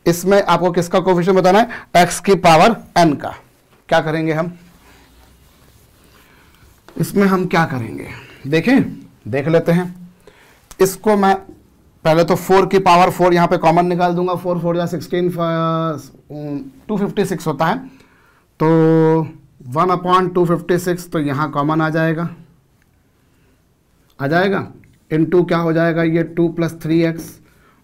इसमें आपको किसका कोफिशिएंट बताना है, x की पावर n का। क्या करेंगे हम इसमें, हम क्या करेंगे देखें, देख लेते हैं। इसको मैं पहले तो 4 की पावर 4 यहां पे कॉमन निकाल दूंगा, 4 4 या 16, 256 होता है, तो 1/256 तो यहां कॉमन आ जाएगा, इंटू क्या हो जाएगा ये 2 + 3x,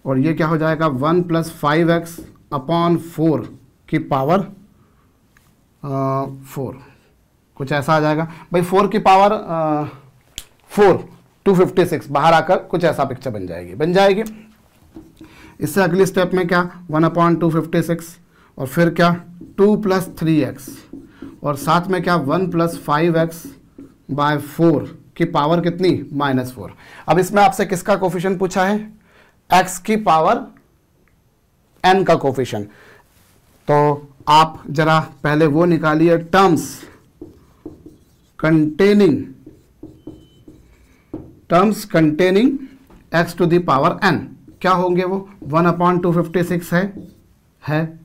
और ये क्या हो जाएगा 1 + 5x अपॉन 4 की पावर 4, कुछ ऐसा आ जाएगा भाई। 4 की पावर 4 256 बाहर आकर कुछ ऐसा पिक्चर बन जाएगी। इससे अगली स्टेप में क्या 1/256 और फिर क्या 2 + 3x और साथ में क्या 1 + 5x/4 की पावर कितनी -4। अब इसमें आपसे किसका कोफिशिएंट पूछा है, x की पावर n का कोफिशिएंट। तो आप जरा पहले वो निकालिए, terms containing x to the power n, क्या होंगे वो 1/256 है।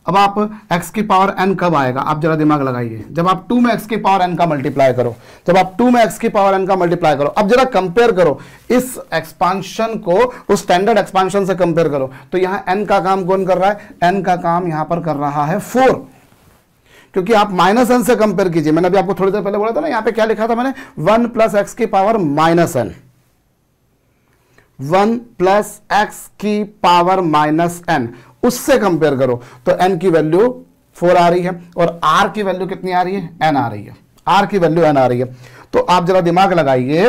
अब आप x की पावर n कब आएगा, आप जरा दिमाग लगाइए, जब आप 2 में x की पावर n का मल्टीप्लाई करो, जब आप 2 में x की पावर n का मल्टीप्लाई करो। अब जरा कंपेयर करो इस एक्सपांशन को उस स्टैंडर्ड एक्सपांशन से कंपेयर करो, तो यहां n का काम कौन कर रहा है, n का काम यहां पर कर रहा है 4, क्योंकि आप -n से कंपेयर कीजिए। मैंने अभी आपको थोड़ी देर पहले बोला था ना, यहां पे क्या लिखा था मैंने 1 + x की पावर -n, 1 + x की पावर -n, उससे कंपेयर करो तो n की वैल्यू 4 आ रही है और r की वैल्यू कितनी आ रही है, n आ रही है, r की वैल्यू n आ रही है। तो आप जरा दिमाग लगाइए,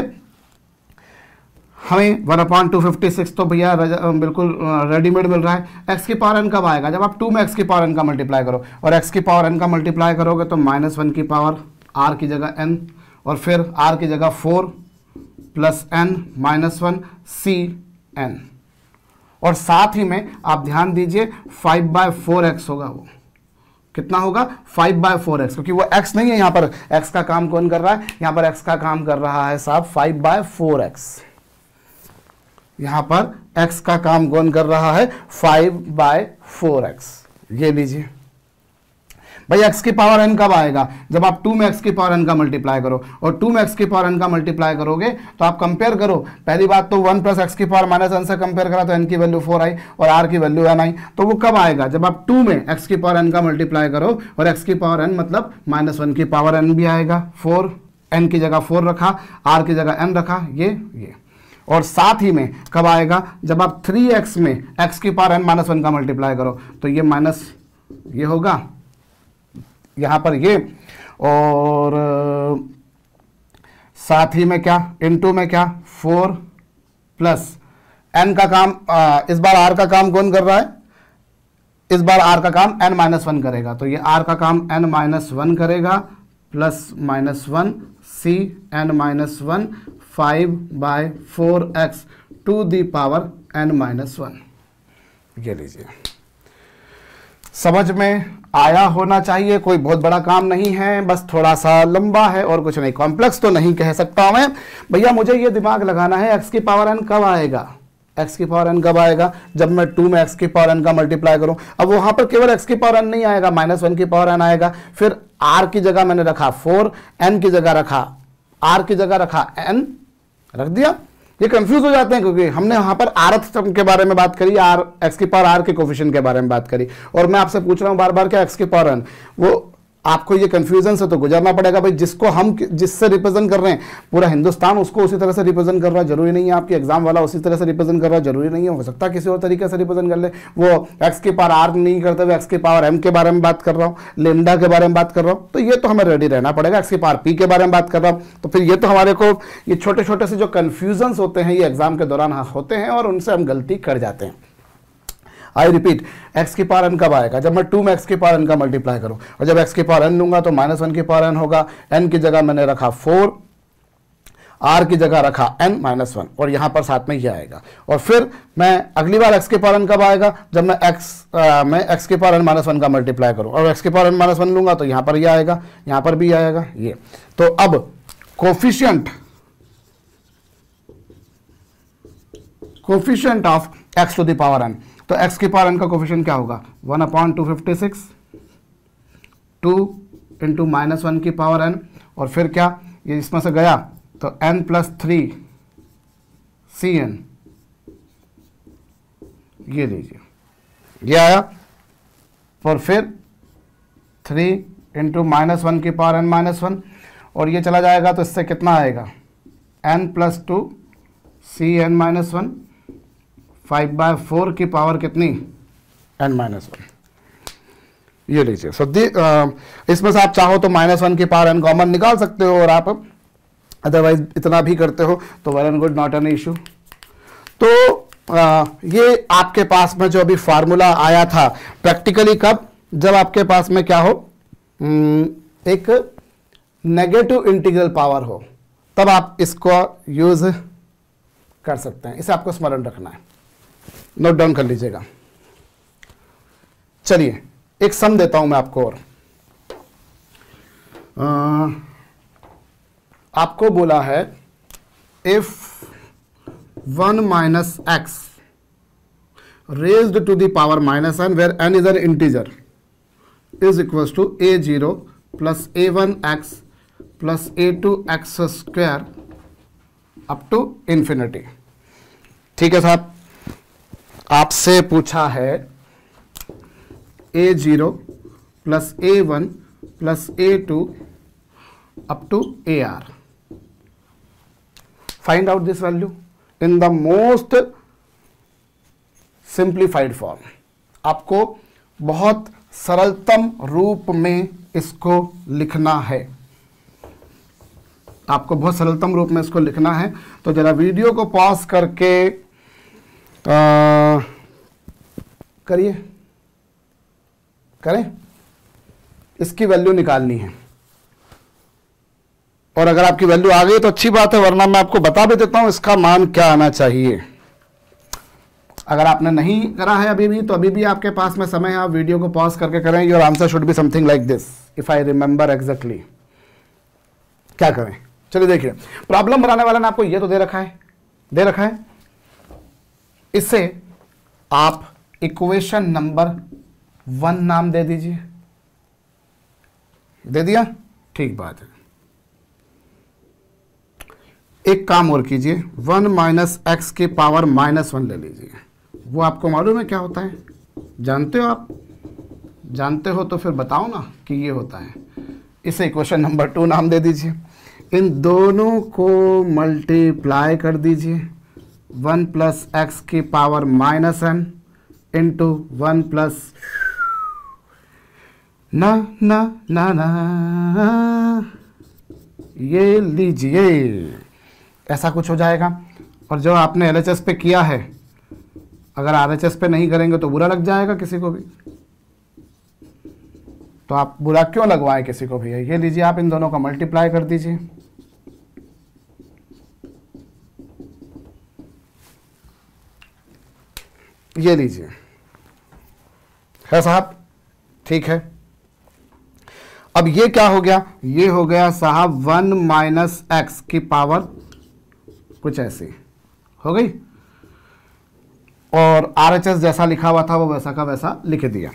हमें 1/256 तो भैया बिल्कुल रेडीमेड मिल रहा है। x की पावर n कब आएगा, जब आप 2 में x की पावर n का मल्टीप्लाई करो, और x की पावर n का मल्टीप्लाई करोगे तो -1 की पावर r की जगह n, और फिर r की जगह 4 + n -1 cn, और साथ ही में आप ध्यान दीजिए 5/4x होगा, वो कितना होगा 5/4x, क्योंकि वो x नहीं है, यहां पर x का काम कौन कर रहा है, यहां पर x का काम कर रहा है साहब 5/4x, यहां पर x का काम कौन कर रहा है 5/4x। ये लीजिए भाई, x की पावर n कब आएगा, जब आप 2 में x की पावर n का मल्टीप्लाई करो, और 2 में x की पावर n का मल्टीप्लाई करोगे तो आप कंपेयर करो, पहली बात तो 1 + x की पावर -n से कंपेयर करा तो n की वैल्यू 4 आई और r की वैल्यू n आई। तो वो कब आएगा, जब आप 2 में x की पावर n का मल्टीप्लाई करो, और x की पावर n मतलब -1 की पावर n भी आएगा, 4 n की जगह 4 रखा, r की जगह n रखा, ये और साथ ही में कब आएगा, जब आप 3x में x की पावर n -1 का मल्टीप्लाई करो, तो ये माइनस ये होगा यहां पर ये, और साथ ही में क्या इनटू में क्या 4 + n का काम, इस बार r का काम कौन कर रहा है, इस बार r का काम n -1 करेगा, तो ये r का काम n -1 करेगा, +-1 c n -1 5/4x to the power n -1। ये लीजिए, समझ में आया होना चाहिए, कोई बहुत बड़ा काम नहीं है, बस थोड़ा सा लंबा है और कुछ नहीं, कॉम्प्लेक्स तो नहीं कह सकता मैं भैया। मुझे ये दिमाग लगाना है x की पावर n कब आएगा, x की पावर n कब आएगा, जब मैं 2 में x की पावर n का मल्टीप्लाई करूं। अब वहां पर केवल x की पावर n नहीं आएगा, -1 की पावर n आएगा, फिर r की जगह मैंने रखा 4, n की जगह रखा, r की जगह रखा n रख दिया। ये कंफ्यूज हो जाते हैं क्योंकि हमने वहां पर rth टर्म के बारे में बात करी, x की पावर r के कोफिशिएंट के बारे में बात करी, और मैं आपसे पूछ रहा हूं बार बार क्या x की पावर n, वो आपको ये कंफ्यूजन से तो गुजरना पड़ेगा भाई। जिसको हम जिससे रिप्रेजेंट कर रहे हैं पूरा हिंदुस्तान, उसको उसी तरह से रिप्रेजेंट कर रहा है, जरूरी नहीं है आपके एग्जाम वाला उसी तरह से रिप्रेजेंट कर रहा है, जरूरी नहीं है, हो सकता है किसी और तरीके से रिप्रेजेंट कर ले। वो एक्स की पावर आर नहीं करते हुए एक्स की पावर एम के बारे में बात कर रहा हूँ, लेमडा के बारे में बात कर रहा हूँ, तो ये तो हमें रेडी रहना पड़ेगा। एक्स की पावर पी के बारे में बात कर रहा हूँ, तो फिर ये तो हमारे को ये छोटे छोटे से जो कन्फ्यूजन होते हैं ये एग्जाम के दौरान होते हैं और उनसे हम गलती कर जाते हैं। आई रिपीट, x की पावर n कब आएगा, जब मैं 2 में x की पावर n का मल्टीप्लाई करूं, और जब x की पावर n लूंगा तो -1 की पावर n होगा, n की जगह मैंने रखा 4, r की जगह रखा n -1, और यहां पर साथ में ये आएगा। और फिर मैं अगली बार x की पावर n कब आएगा, जब मैं x की पावर n -1 का मल्टीप्लाई करूं, और x की पावर n -1 लूंगा तो यहां पर ये आएगा, यहां पर भी आएगा ये। तो अब coefficient of x to the power n, तो x की पावर n का कोफिशिएंट क्या होगा 1/256, 2 इंटू -1 की पावर n, और फिर क्या ये इसमें से गया तो n + 3 cn, ये लीजिए ये आया, और फिर 3 इंटू -1 की पावर n -1, और ये चला जाएगा तो इससे कितना आएगा n + 2 Cn-1, 5/4 की पावर कितनी, n-1। ये लीजिए। सो इसमें से आप चाहो तो -1 की पावर n कॉमन निकाल सकते हो, और आप अदरवाइज इतना भी करते हो तो well and good, not an issue. तो ये आपके पास में जो अभी फार्मूला आया था प्रैक्टिकली कब, जब आपके पास में क्या हो, एक नेगेटिव इंटीग्रल पावर हो, तब आप इसको यूज कर सकते हैं। इसे आपको स्मरण रखना है, नोट डाउन कर लीजिएगा। चलिए एक सम देता हूं मैं आपको, और आपको बोला है if 1 minus x raised to the power -n where n is an integer is equals to a0 plus a1x plus a2x square up to infinity। ठीक है साहब, आपसे पूछा है a0 plus a1 plus a2 up to ar, find out this value in the most simplified form। आपको बहुत सरलतम रूप में इसको लिखना है, आपको बहुत सरलतम रूप में इसको लिखना है। तो जरा वीडियो को पॉज करके करिए, करें, इसकी वैल्यू निकालनी है। और अगर आपकी वैल्यू आ गई तो अच्छी बात है, वरना मैं आपको बता भी देता हूं इसका मान क्या आना चाहिए। अगर आपने नहीं करा है अभी भी, तो अभी भी आपके पास में समय है, आप वीडियो को पॉज करके करें। Your answer should be something like this, if I remember exactly. क्या करें, चलिए देखिए, प्रॉब्लम बनाने वाले ने आपको ये तो दे रखा है, इसे आप इक्वेशन नंबर 1 नाम दे दीजिए। दे दिया, ठीक बात है। एक काम और कीजिए, 1 minus x की पावर -1 ले लीजिए। वो आपको मालूम है क्या होता है, जानते हो आप? जानते हो तो फिर बताओ ना कि ये होता है। इसे इक्वेशन नंबर 2 नाम दे दीजिए। इन दोनों को मल्टीप्लाई कर दीजिए, 1 plus x की पावर -n इंटू 1 plus ना ना ना ना, ये लीजिए, ऐसा कुछ हो जाएगा। और जो आपने LHS पे किया है, अगर RHS पे नहीं करेंगे तो बुरा लग जाएगा किसी को भी, तो आप बुरा क्यों लगवाएं किसी को भी। ये लीजिए, आप इन दोनों का मल्टीप्लाई कर दीजिए, ये लीजिए, है साहब, ठीक है। अब ये क्या हो गया, ये हो गया साहब 1 minus x की पावर कुछ ऐसी हो गई, और RHS जैसा लिखा हुआ था वो वैसा का वैसा लिख दिया।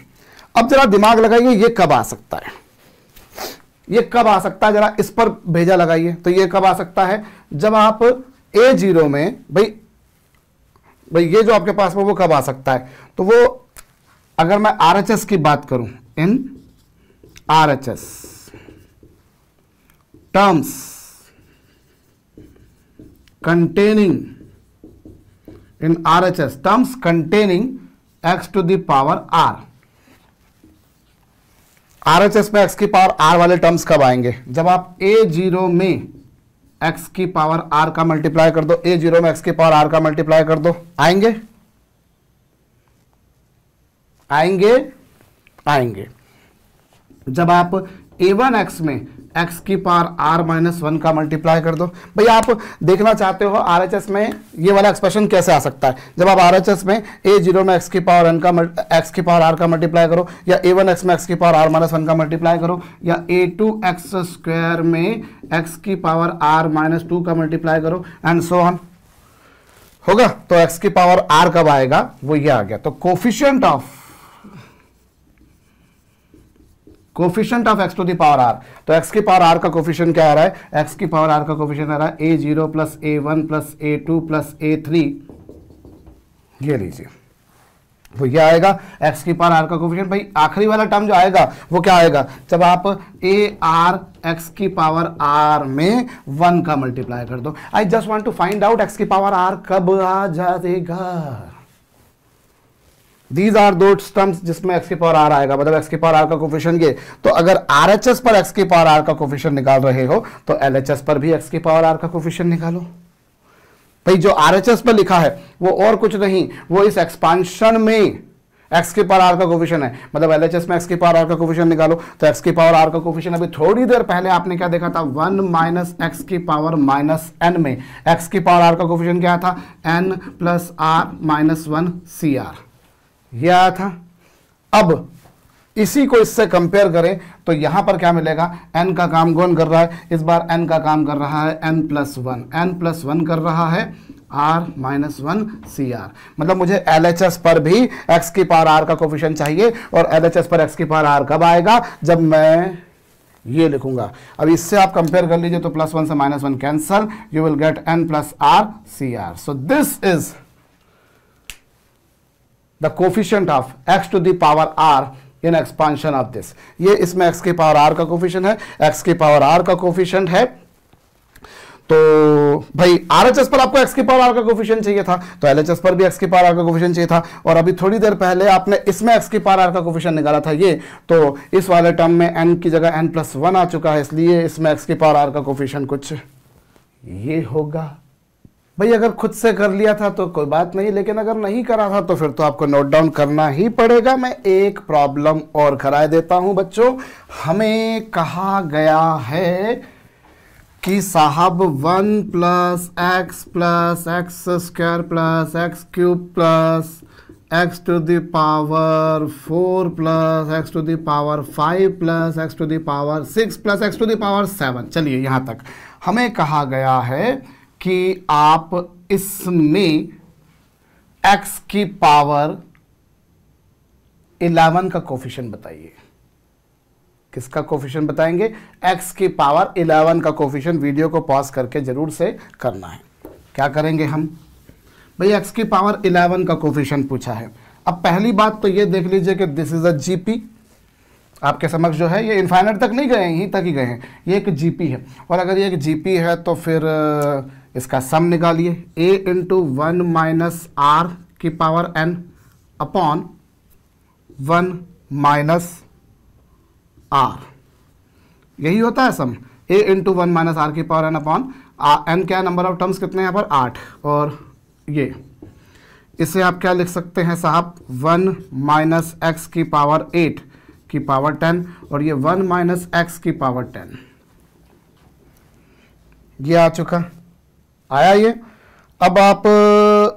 अब जरा दिमाग लगाइए, ये कब आ सकता है, ये कब आ सकता है, जरा इस पर भेजा लगाइए। तो ये कब आ सकता है, जब आप A0 में, भाई ये जो आपके पास में वो कब आ सकता है, तो वो अगर मैं RHS की बात करूं, इन RHS terms containing in RHS terms containing x to the power r। RHS में x की पावर r वाले टर्म्स कब आएंगे, जब आप A0 में x की पावर r का मल्टीप्लाई कर दो, A0 में x की पावर r का मल्टीप्लाई कर दो, आएंगे आएंगे आएंगे। जब आप A1x में x की पावर r-1 का मल्टीप्लाई कर दो। भाई आप देखना चाहते हो RHS में ये वाला एक्सप्रेशन कैसे आ सकता है, जब आप RHS में A0 में x की पावर r का मल्टीप्लाई करो, या A1x में x की पावर r-1 का मल्टीप्लाई करो, या A2x स्क्वायर में x की पावर r-2 का मल्टीप्लाई करो, एंड सो ऑन होगा। तो x की पावर r कब आएगा, वो ये आ गया। तो coefficient of x to the power r, तो x की पावर r का कोफिशिएंट क्या आ रहा है, x की पावर r का कोफिशिएंट आ रहा है A0 plus A1 plus A2 plus A3। ये लीजिए, वो क्या आएगा, x की पावर r का कोफिशिएंट। भाई आखिरी वाला टर्म जो आएगा वो क्या आएगा, जब आप ए आर x की पावर r में 1 का मल्टीप्लाई कर दो। I just want to find out x की पावर r कब आ जाएगा। दीज आर दोस टर्म्स जिसमें x की पावर r आएगा, मतलब x की पावर r का कोफिशिएंट ये। तो अगर RHS पर x की पावर r का कोफिशिएंट निकाल रहे हो तो LHS पर भी x की पावर r का कोफिशिएंट निकालो। भाई जो RHS पर लिखा है वो और कुछ नहीं, वो इस एक्सपांशन में x की पावर r का कोफिशिएंट है, मतलब LHS में x की पावर r का कोफिशिएंट निकालो। तो x की पावर r का कोफिशिएंट अभी थोड़ी देर पहले आपने क्या देखा था, 1 माइनस x की पावर माइनस n में x की पावर r का कोफिशिएंट क्या था, n plus r minus 1 CR, ये आया था। अब इसी को इससे कंपेयर करें तो यहां पर क्या मिलेगा, n का काम कौन कर रहा है, इस बार n का काम कर रहा है n प्लस 1 कर रहा है r माइनस 1 CR। मतलब मुझे LHS पर भी x की पावर r का कोफिशिएंट चाहिए, और LHS पर x की पावर r कब आएगा, जब मैं ये लिखूंगा। अब इससे आप कंपेयर कर लीजिए तो +1 से -1 cancel, you will get n plus r CR। So this is the coefficient of x to the power r in expansion of this. ये इसमें x की पावर r का कोफिशिएंट है, x की पावर r का कोफिशिएंट है। तो भाई RHS पर आपको x की पावर r का कोफिशिएंट चाहिए था, तो LHS पर भी x की पावर r का कोफिशिएंट चाहिए था। और अभी थोड़ी देर पहले आपने इसमें x की पावर r का कोफिशिएंट निकाला था ये, तो इस वाले टर्म में n की जगह n प्लस 1 आ चुका है, इसलिए इसमें x की पावर r का कोफिशिएंट कुछ ये होगा। भाई अगर खुद से कर लिया था तो कोई बात नहीं, लेकिन अगर नहीं करा था तो फिर तो आपको नोट डाउन करना ही पड़ेगा। मैं एक प्रॉब्लम और कराए देता हूं बच्चों। हमें कहा गया है कि साहब 1 plus x square plus x cube plus X to the power 4 plus X to the power 5 plus X to the power 6 plus X to the power 7, चलिए यहां तक हमें कहा गया है कि आप इसमें x की पावर 11 का कोफिशिएंट बताइए। किसका कोफिशिएंट बताएंगे, x की पावर 11 का कोफिशिएंट। वीडियो को पॉज करके जरूर से करना है। क्या करेंगे हम, भाई x की पावर 11 का कोफिशिएंट पूछा है। अब पहली बात तो ये देख लीजिए कि दिस इज अ जीपी, आपके समक्ष जो है ये इनफाइनाइट तक नहीं गए, यहीं तक ही गए हैं, ये एक जीपी है। और अगर ये एक जीपी है तो फिर इसका सम निकालिए, a इंटू 1 माइनस r की power n upon 1 minus r, यही होता है सम। a इंटू 1 माइनस r की पावर n अपॉन n, क्या नंबर ऑफ टर्म्स कितने हैं यहाँ पर 8, और ये इसे आप क्या लिख सकते हैं साहब, 1 माइनस x की पावर 8 की पावर 10, और ये 1 माइनस x की पावर 10, ये आ चुका, आया ये। अब आप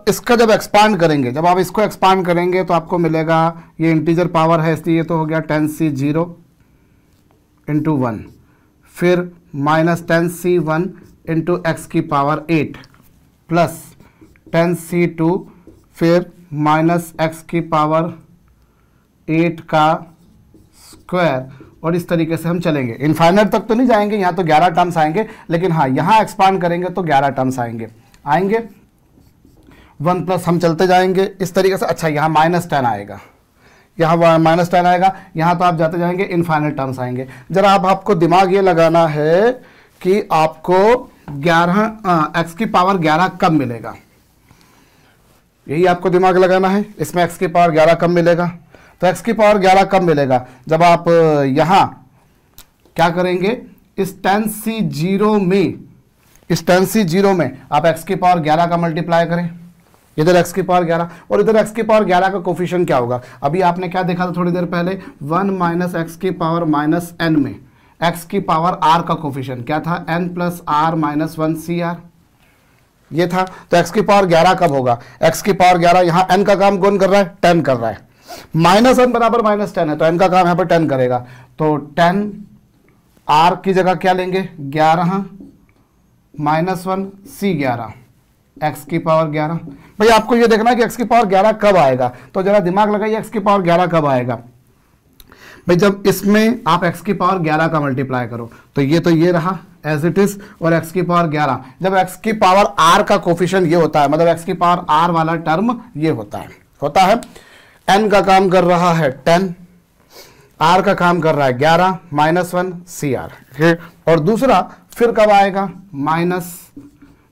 इसका जब एक्सपांड करेंगे, जब आप इसको एक्सपांड करेंगे तो आपको मिलेगा, ये इंटीजर पावर है इसलिए ये तो हो गया 10c0 इंटू 1, फिर माइनस 10c1 इंटू एक्स की पावर 8 प्लस 10c2, फिर माइनस एक्स की पावर 8 का स्क्वायर, और इस तरीके से हम चलेंगे। इनफाइनाइट तक तो नहीं जाएंगे, यहाँ तो 11 टर्म्स आएंगे, लेकिन हाँ यहाँ एक्सपांड करेंगे तो 11 टर्म्स आएंगे 1 प्लस हम चलते जाएंगे इस तरीके से। अच्छा यहाँ -10 आएगा, यहाँ -10 आएगा, यहाँ तो आप जाते जाएंगे इनफाइनाइट टर्म्स आएंगे। जरा आपको दिमाग ये लगाना है कि आपको 11 एक्स की पावर 11 कब मिलेगा, यही आपको दिमाग लगाना है। इसमें एक्स की पावर 11 कब मिलेगा, तो x की पावर 11 कब मिलेगा, जब आप यहाँ क्या करेंगे, इस 10c0 में आप x की पावर 11 का मल्टीप्लाई करें, इधर x की पावर 11 और इधर x की पावर 11 का कोफिशिएंट क्या होगा। अभी आपने क्या देखा था थोड़ी देर पहले, 1 माइनस एक्स की पावर माइनस n में x की पावर r का कोफिशिएंट क्या था, n plus r minus 1 CR, ये था। तो x की पावर 11 कब होगा, x की पावर 11, यहाँ n का काम कौन कर रहा है, 10 कर रहा है, -1 बराबर -10 है तो n का काम यहाँ पर 10 करेगा। तो 10 r की जगह क्या लेंगे, 11 माइनस 1 C11 x की पावर 11। भाई आपको ये देखना है कि x की पावर 11 कब आएगा, तो जरा दिमाग लगाइए x की पावर 11 कब आएगा। भाई जब इसमें आप x की पावर 11 का मल्टीप्लाई करो तो ये रहा एज इट इज, और x की पावर 11, जब x की पावर r का कोफिशिएंट ये होता है, मतलब x की पावर r वाला टर्म ये होता है n का काम कर रहा है 10, r का काम कर रहा है 11 -1 CR। और दूसरा फिर कब आएगा माइनस,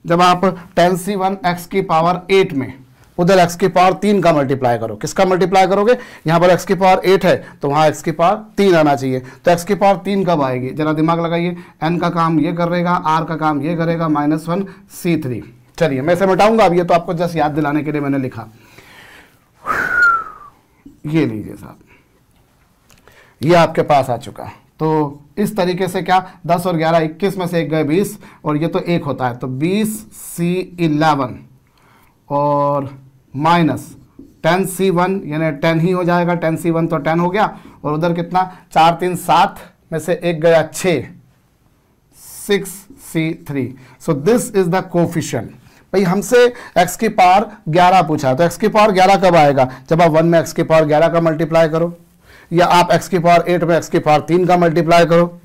जब आप 10C1 x की पावर 8 में उधर x की पावर 3 का मल्टीप्लाई करो। किसका मल्टीप्लाई करोगे? यहां पर x की पावर 8 है तो वहां x की पावर 3 आना चाहिए। तो x की पावर 3 कब आएगी? जरा दिमाग लगाइए। n का काम ये करेगा, r का काम ये करेगा, -1 C3। चलिए मैं इसे मिटाऊंगा अब, ये तो आपको जस्ट याद दिलाने के लिए मैंने लिखा। ये लीजिए साहब, ये आपके पास आ चुका। तो इस तरीके से क्या 10 और 11 21 में से 1 गए 20 और ये तो 1 होता है, तो 20C11 और माइनस 10C1 यानी 10 ही हो जाएगा। 10C1 तो 10 हो गया और उधर कितना 4 3 7 में से 1 गया 6 6C3। So this is the coefficient. भाई हमसे x की पावर 11 पूछा, तो x की पावर 11 कब आएगा? जब आप 1 में x की पावर 11 का मल्टीप्लाई करो, या आप x की पावर 8 में x की पावर 3 का मल्टीप्लाई करो,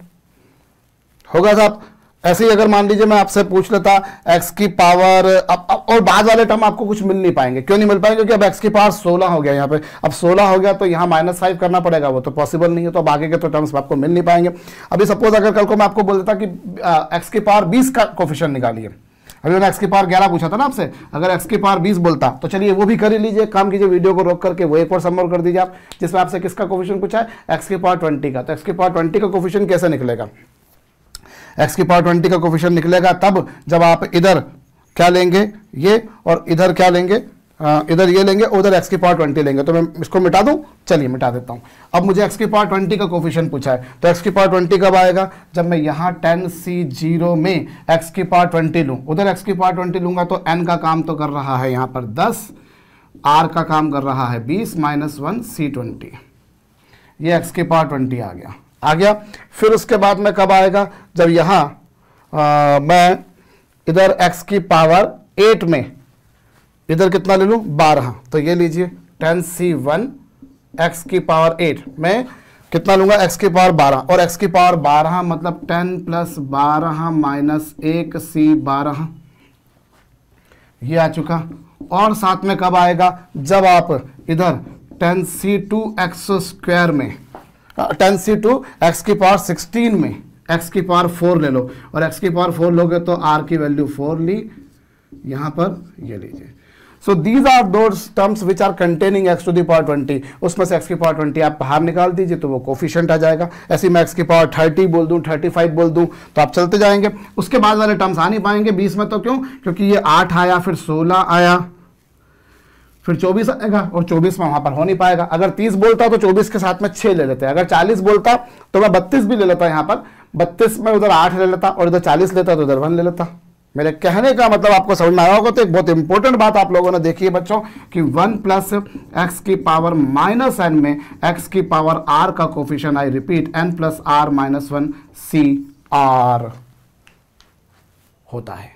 होगा साहब। ऐसे ही अगर मान लीजिए मैं आपसे पूछ लेता x की पावर अब और बाद वाले टर्म आपको कुछ मिल नहीं पाएंगे। क्यों नहीं मिल पाएंगे? क्योंकि अब x की पावर 16 हो गया, यहाँ पे अब 16 हो गया तो यहाँ -5 करना पड़ेगा, वो तो पॉसिबल नहीं है। तो अब आगे के तो टर्म्स आपको मिल नहीं पाएंगे। अभी सपोज अगर कल को मैं आपको बोल देता कि x की पावर 20 का कोफिशिएंट निकालिए, अभी मैंने x की पावर 11 पूछा था ना आपसे, अगर x की पावर 20 बोलता तो चलिए वो भी कर ही लीजिए। काम कीजिए, वीडियो को रोक करके वो एक और समर कर दीजिए आप, जिसमें आपसे किसका कोफिशिएंट पूछा है? x की पावर 20 का। तो x की पावर 20 का कोफिशिएंट कैसे निकलेगा? x की पावर 20 का कोफिशिएंट निकलेगा तब जब आप इधर क्या लेंगे ये, और इधर क्या लेंगे, इधर ये लेंगे, उधर x की पावर 20 लेंगे। तो मैं इसको मिटा दूं, चलिए मिटा देता हूं। अब मुझे x की पावर 20 का कोफिशिएंट पूछा है, तो x की पावर 20 कब आएगा? जब मैं यहाँ 10C0 में x की पावर 20 लूं, उधर x की पावर 20 लूंगा तो n का काम तो कर रहा है यहाँ पर 10, r का काम कर रहा है 20 -1 C20। ये x की पावर 20 आ गया। फिर उसके बाद में कब आएगा? जब यहाँ मैं इधर x की पावर 8 में इधर कितना ले लूं? 12। तो ये लीजिए 10C1 x की पावर 8 में कितना लूंगा? x की पावर 12, और x की पावर 12 मतलब 10 + 12 - 1C12, ये आ चुका। और साथ में कब आएगा? जब आप इधर 10C2 x² में 10C2 x की पावर 16 में x की पावर 4 ले लो, और x की पावर 4 लोगे तो r की वैल्यू 4 ली, यहां पर ये लीजिए। So these are those terms which are containing x to the power 20। उसमें से x की पावर 20 आप बाहर निकाल दीजिए तो वो कोफिशिएंट आ जाएगा। ऐसे मैं x की पावर 30 बोल दूं, 35 बोल दूं, तो आप चलते जाएंगे। उसके बाद वाले टर्म्स आ नहीं पाएंगे 20 में। तो क्यों? क्योंकि ये 8 आया, फिर 16 आया, फिर 24 आएगा, और 24 में वहां पर हो नहीं पाएगा। अगर 30 बोलता तो 24 के साथ में 6 ले लेते हैं। अगर 40 बोलता तो मैं 32 भी ले लेता, यहाँ पर 32 में उधर 8 ले लेता, और इधर 40 लेता तो उधर 1 ले लेता। मेरे कहने का मतलब आपको समझ में आया होगा। तो एक बहुत इंपॉर्टेंट बात आप लोगों ने देखी है बच्चों कि 1 + x की पावर -n में x की पावर r का coefficient, I repeat, n + r - 1 CR होता है।